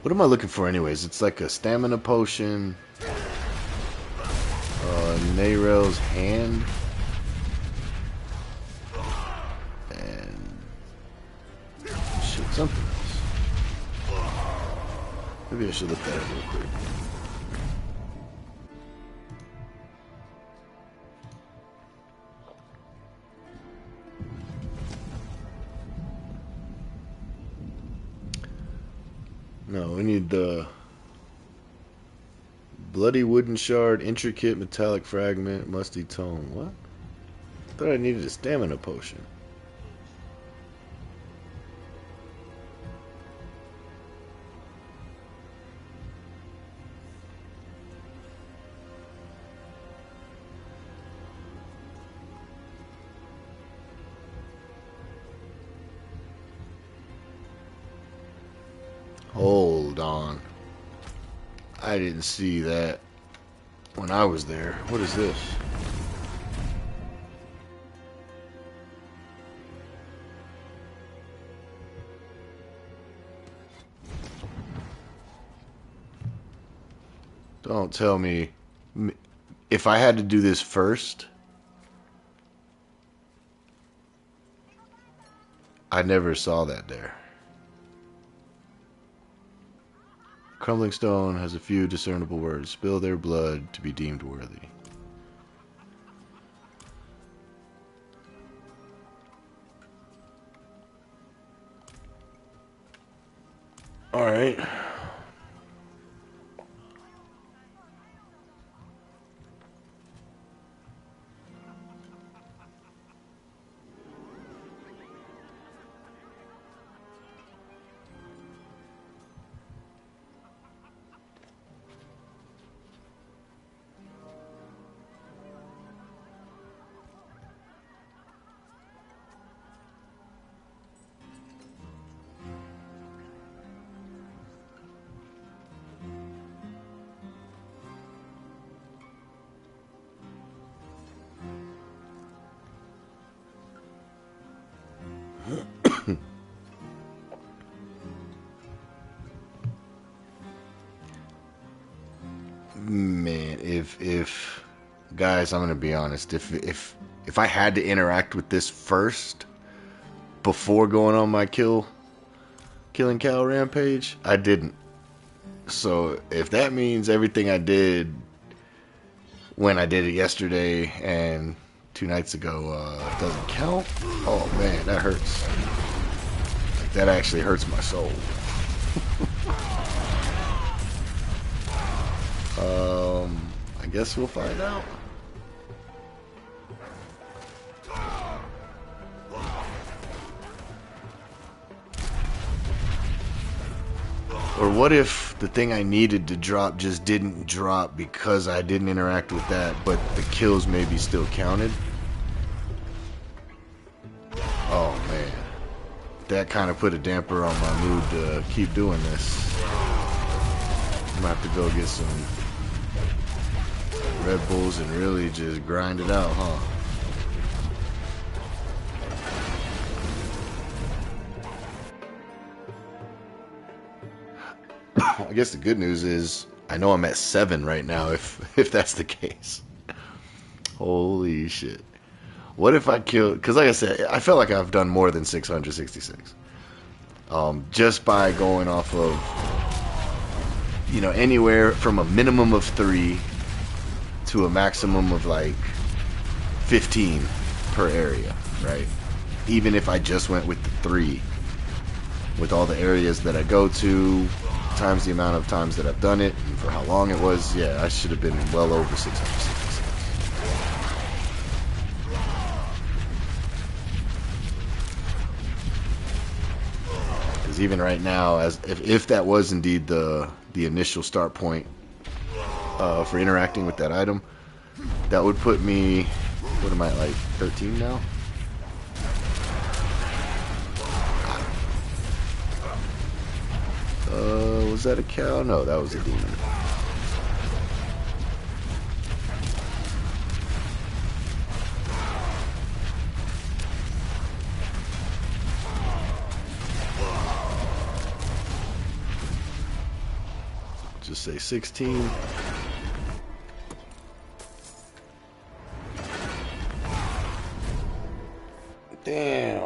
What am I looking for anyways? It's like a stamina potion, Neyrel's hand, and shit, something else. Maybe I should look that up real quick. No, we need the bloody wooden shard, intricate metallic fragment, musty tome. What? I thought I needed a stamina potion. Hold on. I didn't see that when I was there. What is this? Don't tell me if I had to do this first. I never saw that there. Crumbling stone has a few discernible words. Spill their blood to be deemed worthy. Alright. Man, if guys, I'm gonna be honest. If I had to interact with this first before going on my killing cow rampage, I didn't. So if that means everything I did when I did it yesterday and 2 nights ago doesn't count, oh man, that hurts. Like, that actually hurts my soul. I guess we'll find out. Or what if the thing I needed to drop just didn't drop because I didn't interact with that, but the kills maybe still counted? Oh man, that kind of put a damper on my mood to keep doing this. I'm gonna have to go get some Red Bulls and really just grind it out, huh? I guess the good news is I know I'm at 7 right now if that's the case. Holy shit. What if I killed... Because like I said, I felt like I've done more than 666. Just by going off of, you know, anywhere from a minimum of 3 to a maximum of like 15 per area, right? Even if I just went with the 3, with all the areas that I go to, times the amount of times that I've done it, and for how long it was, yeah, I should have been well over 666. Because even right now, as if that was indeed the initial start point for interacting with that item, that would put me, what am I, like 13 now? Was that a cow? No, that was a demon. Just say 16. Damn.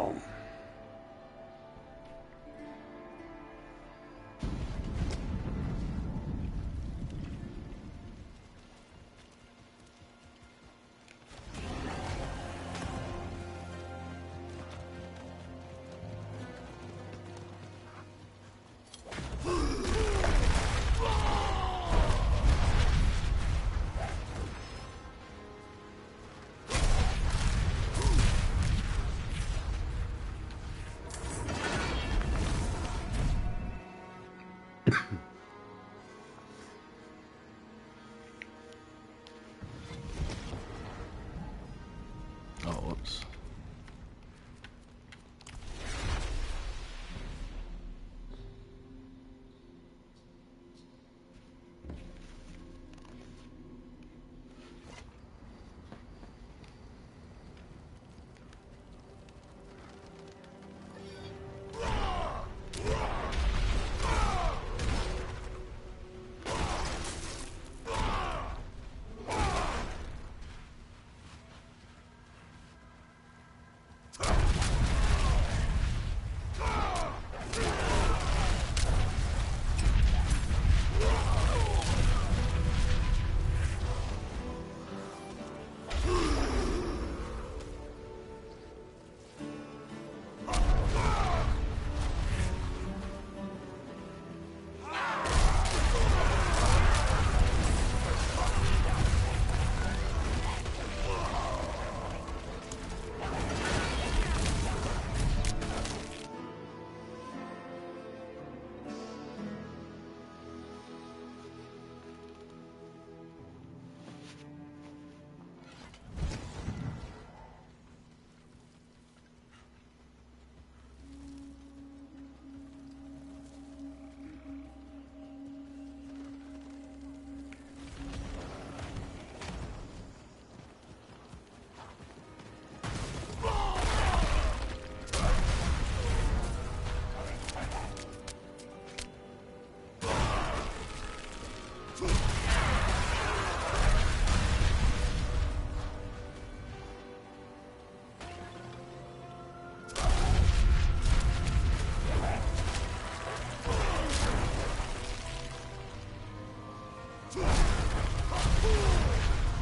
Oh, whoops.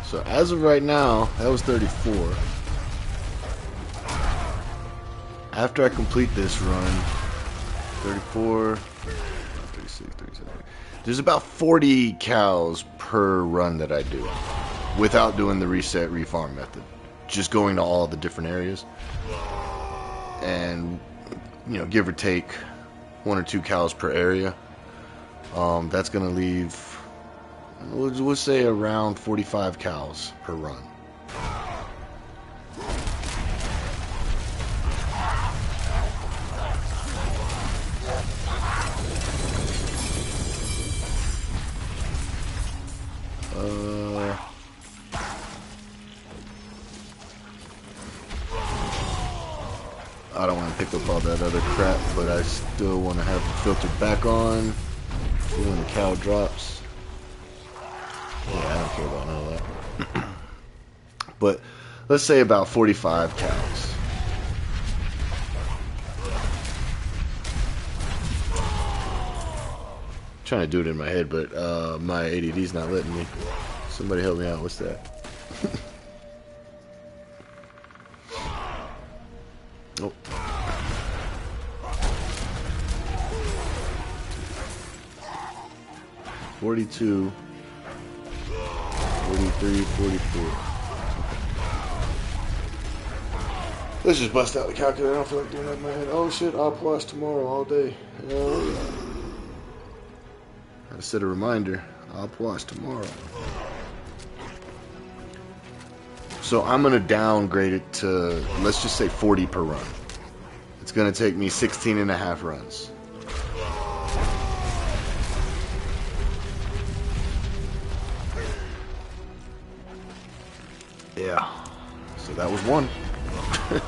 So as of right now, that was 34. After I complete this run, 34, 36, 37. There's about 40 cows per run that I do without doing the reset refarm method. Just going to all the different areas. And, you know, give or take 1 or 2 cows per area. That's going to leave, we'll say around 45 cows per run. I don't want to pick up all that other crap, but I still want to have the filter back on when the cow drops. Yeah, I don't care about none of that. But let's say about 45 cows. I'm trying to do it in my head, but my ADD's not letting me. Somebody help me out. What's that? Oh. 42, 43, 44. Let's just bust out the calculator. I don't feel like doing that in my head. Oh shit, I'll watch tomorrow all day. Hell yeah. Gotta set a reminder. I'll watch tomorrow. So I'm gonna downgrade it to, let's just say 40 per run. It's gonna take me 16 and a half runs. Yeah. So that was one. I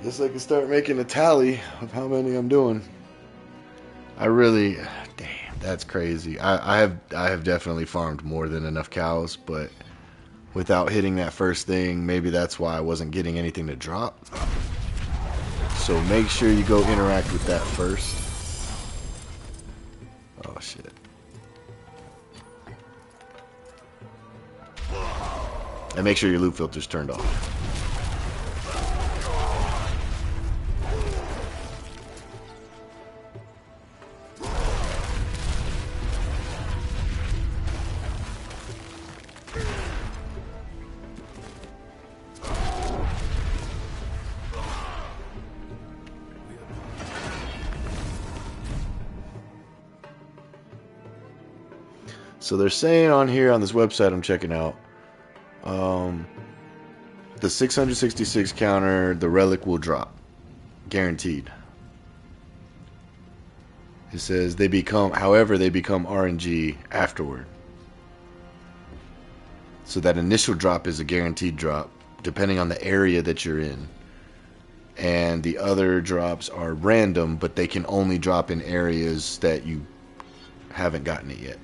guess I can start making a tally of how many I'm doing. I really, damn, that's crazy. I have definitely farmed more than enough cows, but without hitting that first thing, maybe that's why I wasn't getting anything to drop. So make sure you go interact with that first. Oh shit. And make sure your loop filter's turned off. So they're saying on here on this website I'm checking out, the 666 counter, the relic will drop, guaranteed. It says they become, however, they become RNG afterward. So that initial drop is a guaranteed drop, depending on the area that you're in. And the other drops are random, but they can only drop in areas that you haven't gotten it yet.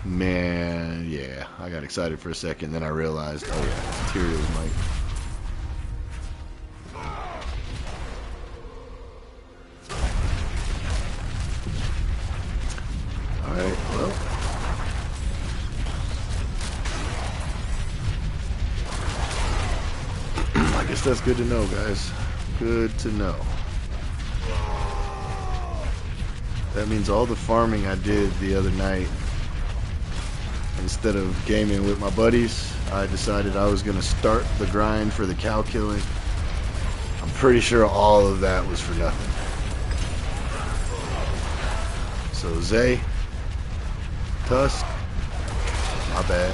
Man, yeah, I got excited for a second, then I realized, oh yeah, materials might. Alright, well. I guess that's good to know, guys. Good to know. That means all the farming I did the other night, instead of gaming with my buddies, I decided I was going to start the grind for the cow killing. I'm pretty sure all of that was for nothing. So Zay, Tusk, my bad.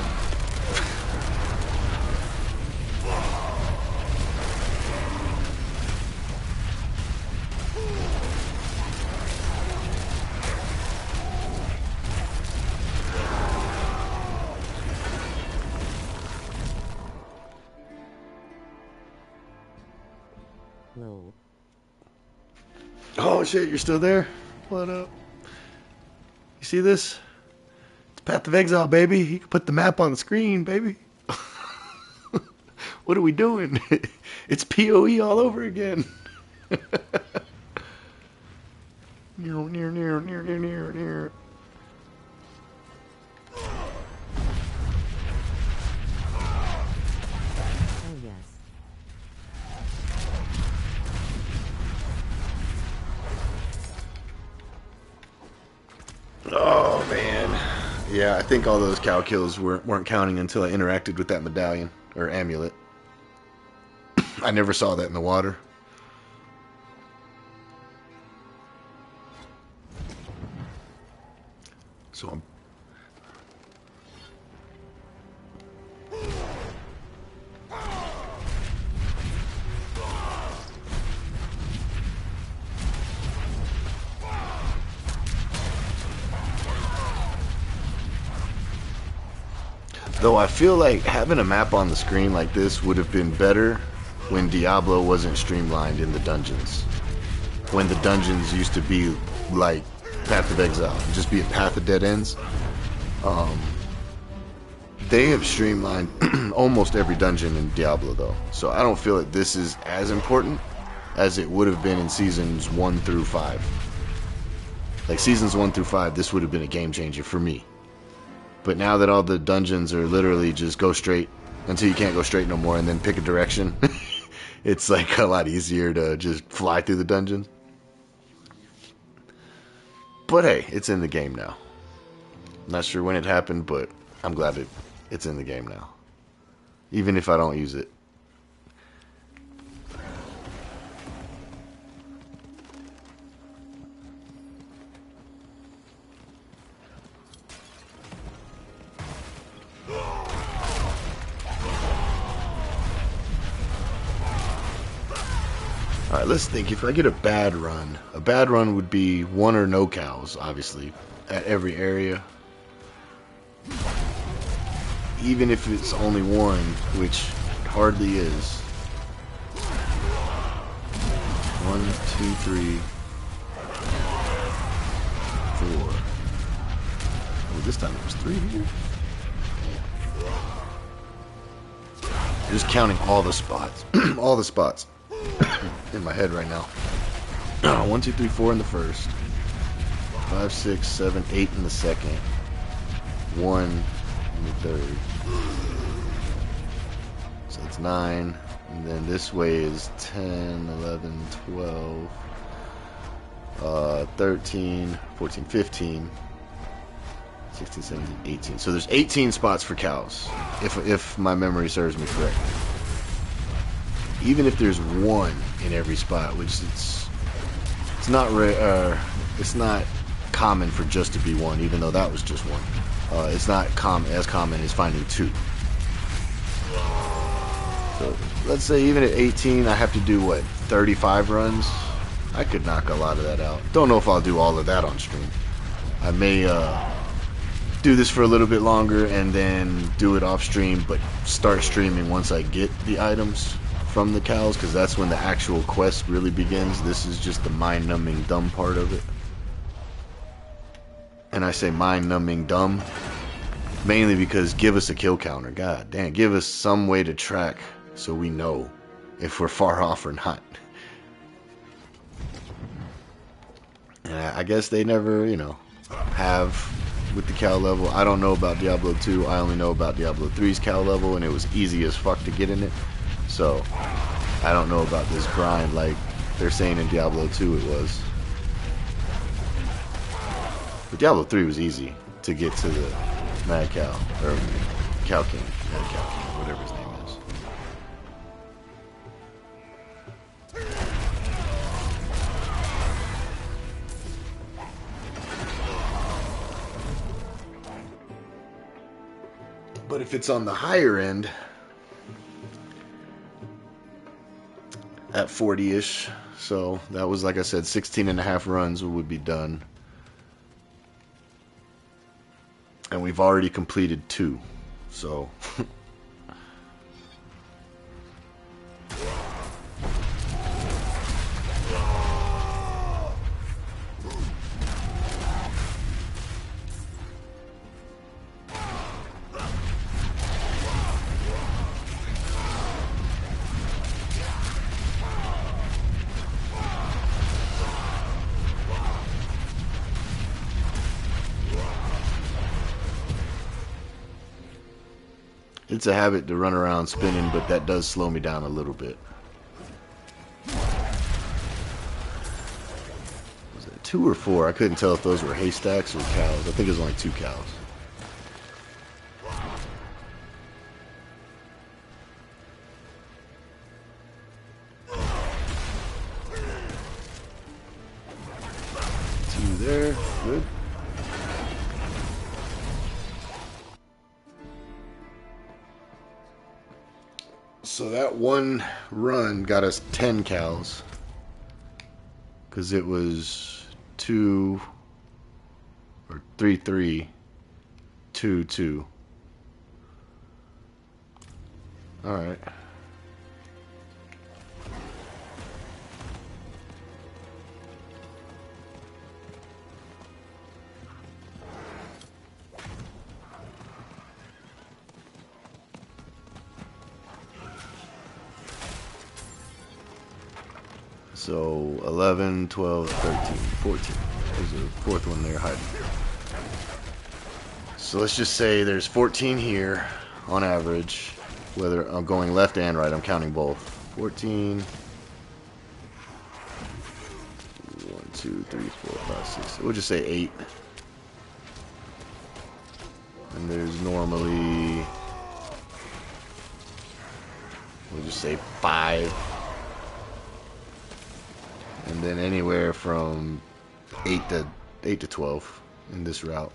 Hello. Oh shit, you're still there? What up? You see this? It's Path of Exile, baby. You can put the map on the screen, baby. What are we doing? It's PoE all over again. Near. Oh yes. Oh man. Yeah, I think all those cow kills weren't counting until I interacted with that medallion or amulet. I never saw that in the water. So I'm Though I feel like having a map on the screen like this would have been better when Diablo wasn't streamlined in the dungeons. When the dungeons used to be like Path of Exile, just be a path of dead ends. They have streamlined almost every dungeon in Diablo though, so I don't feel that this is as important as it would have been in seasons 1 through 5. Like seasons 1 through 5, this would have been a game changer for me. But now that all the dungeons are literally just go straight until you can't go straight no more and then pick a direction, it's like a lot easier to just fly through the dungeons. But hey, it's in the game now. Not sure when it happened, but I'm glad it's in the game now. Even if I don't use it. Alright, let's think. If I get a bad run would be 1 or no cows, obviously, at every area. Even if it's only 1, which hardly is. 1, 2, 3, 4. Oh, this time it was 3 here. Just counting all the spots. All the spots. In my head right now. 1, 2, 3, 4 in the first. 5, 6, 7, 8 in the second. 1 in the third. So it's 9. And then this way is 10, 11, 12, 13, 14, 15, 16, 17, 18. So there's 18 spots for cows, if my memory serves me correctly. Even if there's 1 in every spot, which it's not it's not common for just to be 1, even though that was just 1. It's not as common as finding 2. So let's say even at 18, I have to do what, 35 runs? I could knock a lot of that out. Don't know if I'll do all of that on stream. I may do this for a little bit longer and then do it off stream, but start streaming once I get the items from the cows, because that's when the actual quest really begins. This is just the mind-numbing dumb part of it. And I say mind-numbing dumb mainly because give us a kill counter. God damn, give us some way to track so we know if we're far off or not. And I guess they never, have with the cow level. I don't know about Diablo 2. I only know about Diablo 3's cow level, and it was easy as fuck to get in it. So, I don't know about this grind like they're saying in Diablo 2 it was. But Diablo 3 was easy to get to the Mad Cow, or Cow King, Mad Cow King, whatever his name is. But if it's on the higher end, at 40-ish, so that was, like I said, 16 and a half runs would be done. And we've already completed 2, so... It's a habit to run around spinning, but that does slow me down a little bit. Was it 2 or 4? I couldn't tell if those were haystacks or cows. I think it was only 2 cows. Two there, good. So that one run got us 10 cows, because it was 2 or 3, 3, 2, 2. Alright. So 11, 12, 13, 14. There's a fourth one there hiding. So let's just say there's 14 here on average. Whether I'm going left and right, I'm counting both. 14. 1, 2, 3, 4, 5, 6. We'll just say 8. And there's normally, we'll just say 5. And then anywhere from 8 to 12 in this route.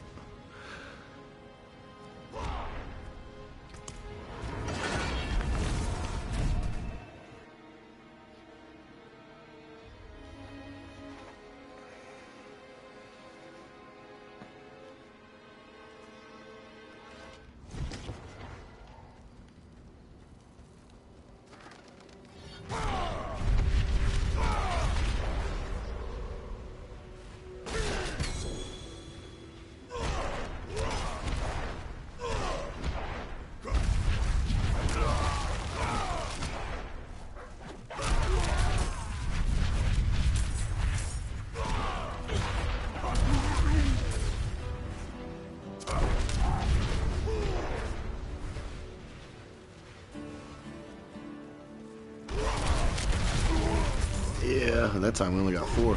Yeah, that time we only got 4.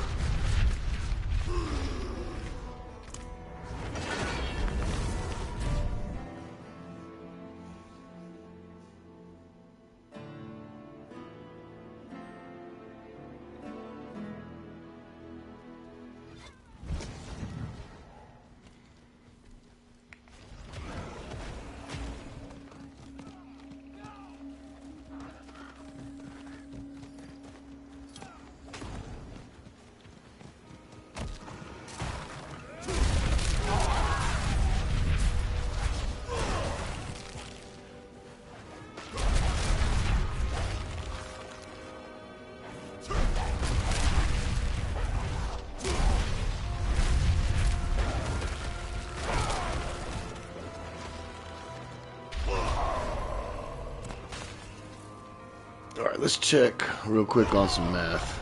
Alright, let's check real quick on some math.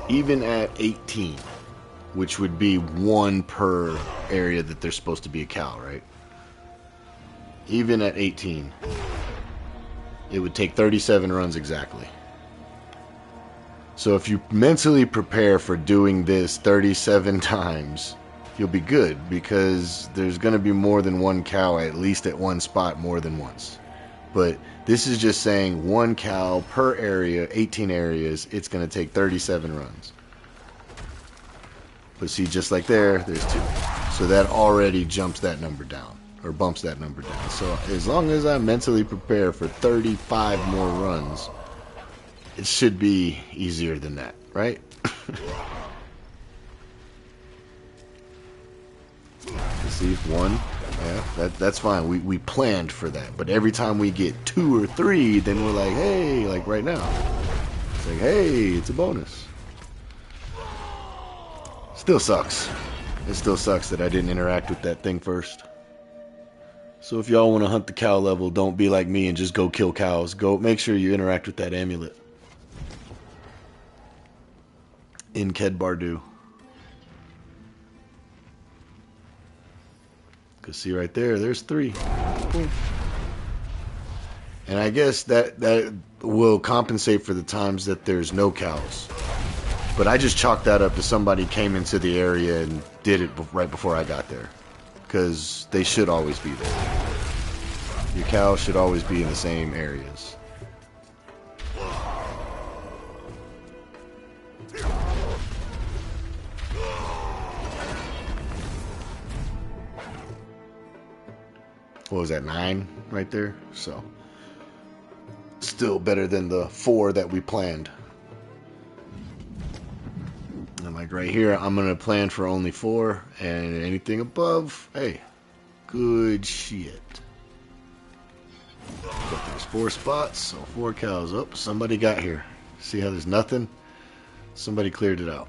Even at 18, which would be 1 per area that there's supposed to be a cow, right? Even at 18, it would take 37 runs exactly. So if you mentally prepare for doing this 37 times, you'll be good, because there's going to be more than 1 cow at least at one spot more than once. But this is just saying 1 cow per area, 18 areas, it's going to take 37 runs. But see, just like there's 2. So that already jumps that number down, or bumps that number down. So as long as I mentally prepare for 35 more runs, it should be easier than that, right? See, 1. Yeah, that's fine. We planned for that. But every time we get 2 or 3, then we're like, hey, like right now. It's like, hey, it's a bonus. Still sucks. It still sucks that I didn't interact with that thing first. So if y'all want to hunt the cow level, don't be like me and just go kill cows. Go make sure you interact with that amulet. In Kedbardu. Cause see right there's 3. Boom. And I guess that will compensate for the times that there's no cows. But I just chalked that up to somebody came into the area and did it right before I got there. Because they should always be there. Your cows should always be in the same areas. What was that, 9 right there? So still better than the 4 that we planned. And like right here, I'm gonna plan for only 4, and anything above, hey, Good shit. But there's 4 spots, so 4 cows. Oh, somebody got here. See how there's nothing? Somebody cleared it out.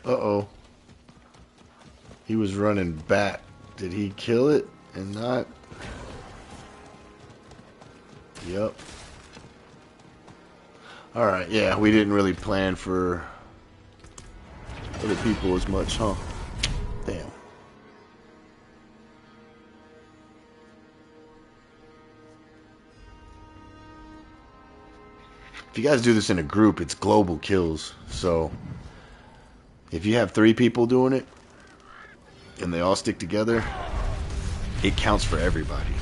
Uh-oh. He was running back. Did he kill it and not? Yep. Alright, yeah, we didn't really plan for other people as much, huh? Damn. If you guys do this in a group, it's global kills. So, if you have 3 people doing it, and they all stick together, it counts for everybody.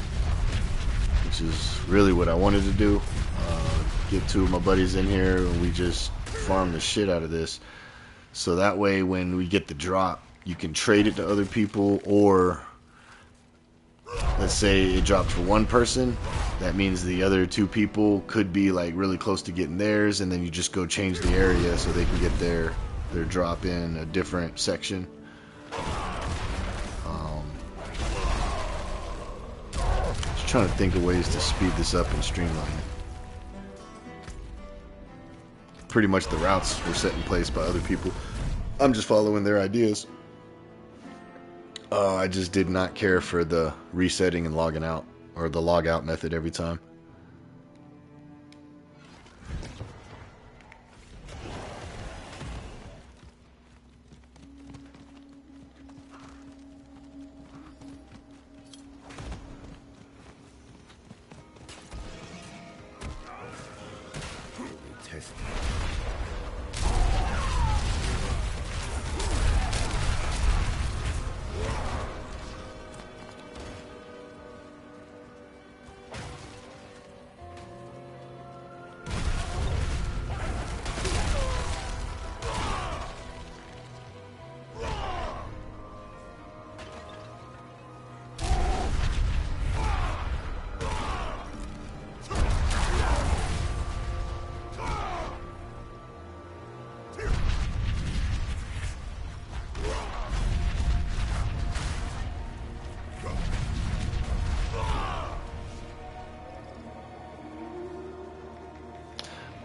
Which is really what I wanted to do. Get 2 of my buddies in here, and we just farm the shit out of this. So that way, when we get the drop, you can trade it to other people, or let's say it drops for 1 person. That means the other 2 people could be like really close to getting theirs, and then you just go change the area so they can get their drop in a different section. Just trying to think of ways to speed this up and streamline it. Pretty much the routes were set in place by other people. I'm just following their ideas. I just did not care for the resetting and logging out, or the log out method every time.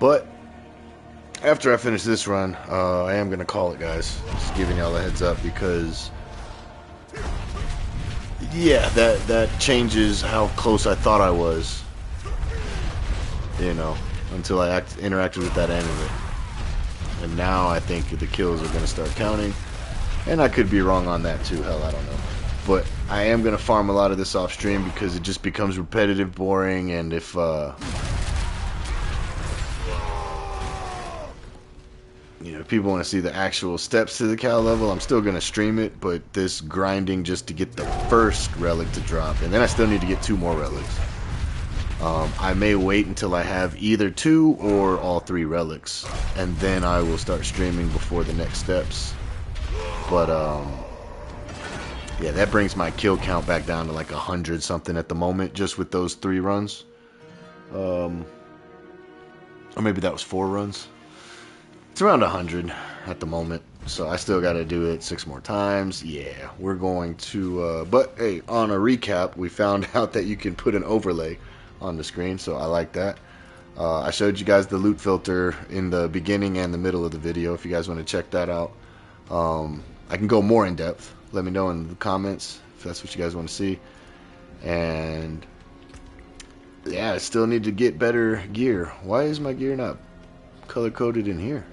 But after I finish this run, I am going to call it, guys. Just giving y'all a heads up, because yeah, that changes how close I thought I was, you know, until I interacted with that end of it. And now I think the kills are going to start counting, and I could be wrong on that too. Hell, I don't know. But I am going to farm a lot of this off stream, because it just becomes repetitive, boring, and if you know, if people want to see the actual steps to the cow level, I'm still going to stream it, but this grinding just to get the first relic to drop, and then I still need to get 2 more relics. I may wait until I have either 2 or all 3 relics, and then I will start streaming before the next steps. But yeah, that brings my kill count back down to like 100 something at the moment, just with those 3 runs. Or maybe that was 4 runs. It's around 100 at the moment, so I still got to do it 6 more times. Yeah, we're going to, but hey, on a recap, we found out that you can put an overlay on the screen, so I like that. I showed you guys the loot filter in the beginning and the middle of the video, if you guys want to check that out. I can go more in depth. Let me know in the comments if that's what you guys want to see. And yeah, I still need to get better gear. Why is my gear not color-coded in here?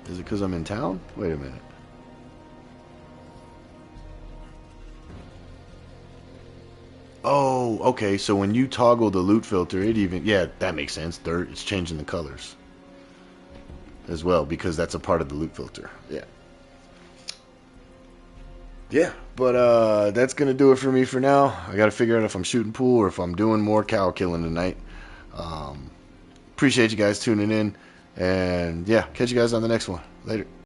Is it because I'm in town? Wait a minute. Oh, okay, so when you toggle the loot filter, it even, yeah, that makes sense. It's changing the colors as well, because that's a part of the loot filter. Yeah. Yeah, but that's going to do it for me for now. I got to figure out if I'm shooting pool or if I'm doing more cow killing tonight. Appreciate you guys tuning in. And yeah, catch you guys on the next one. Later.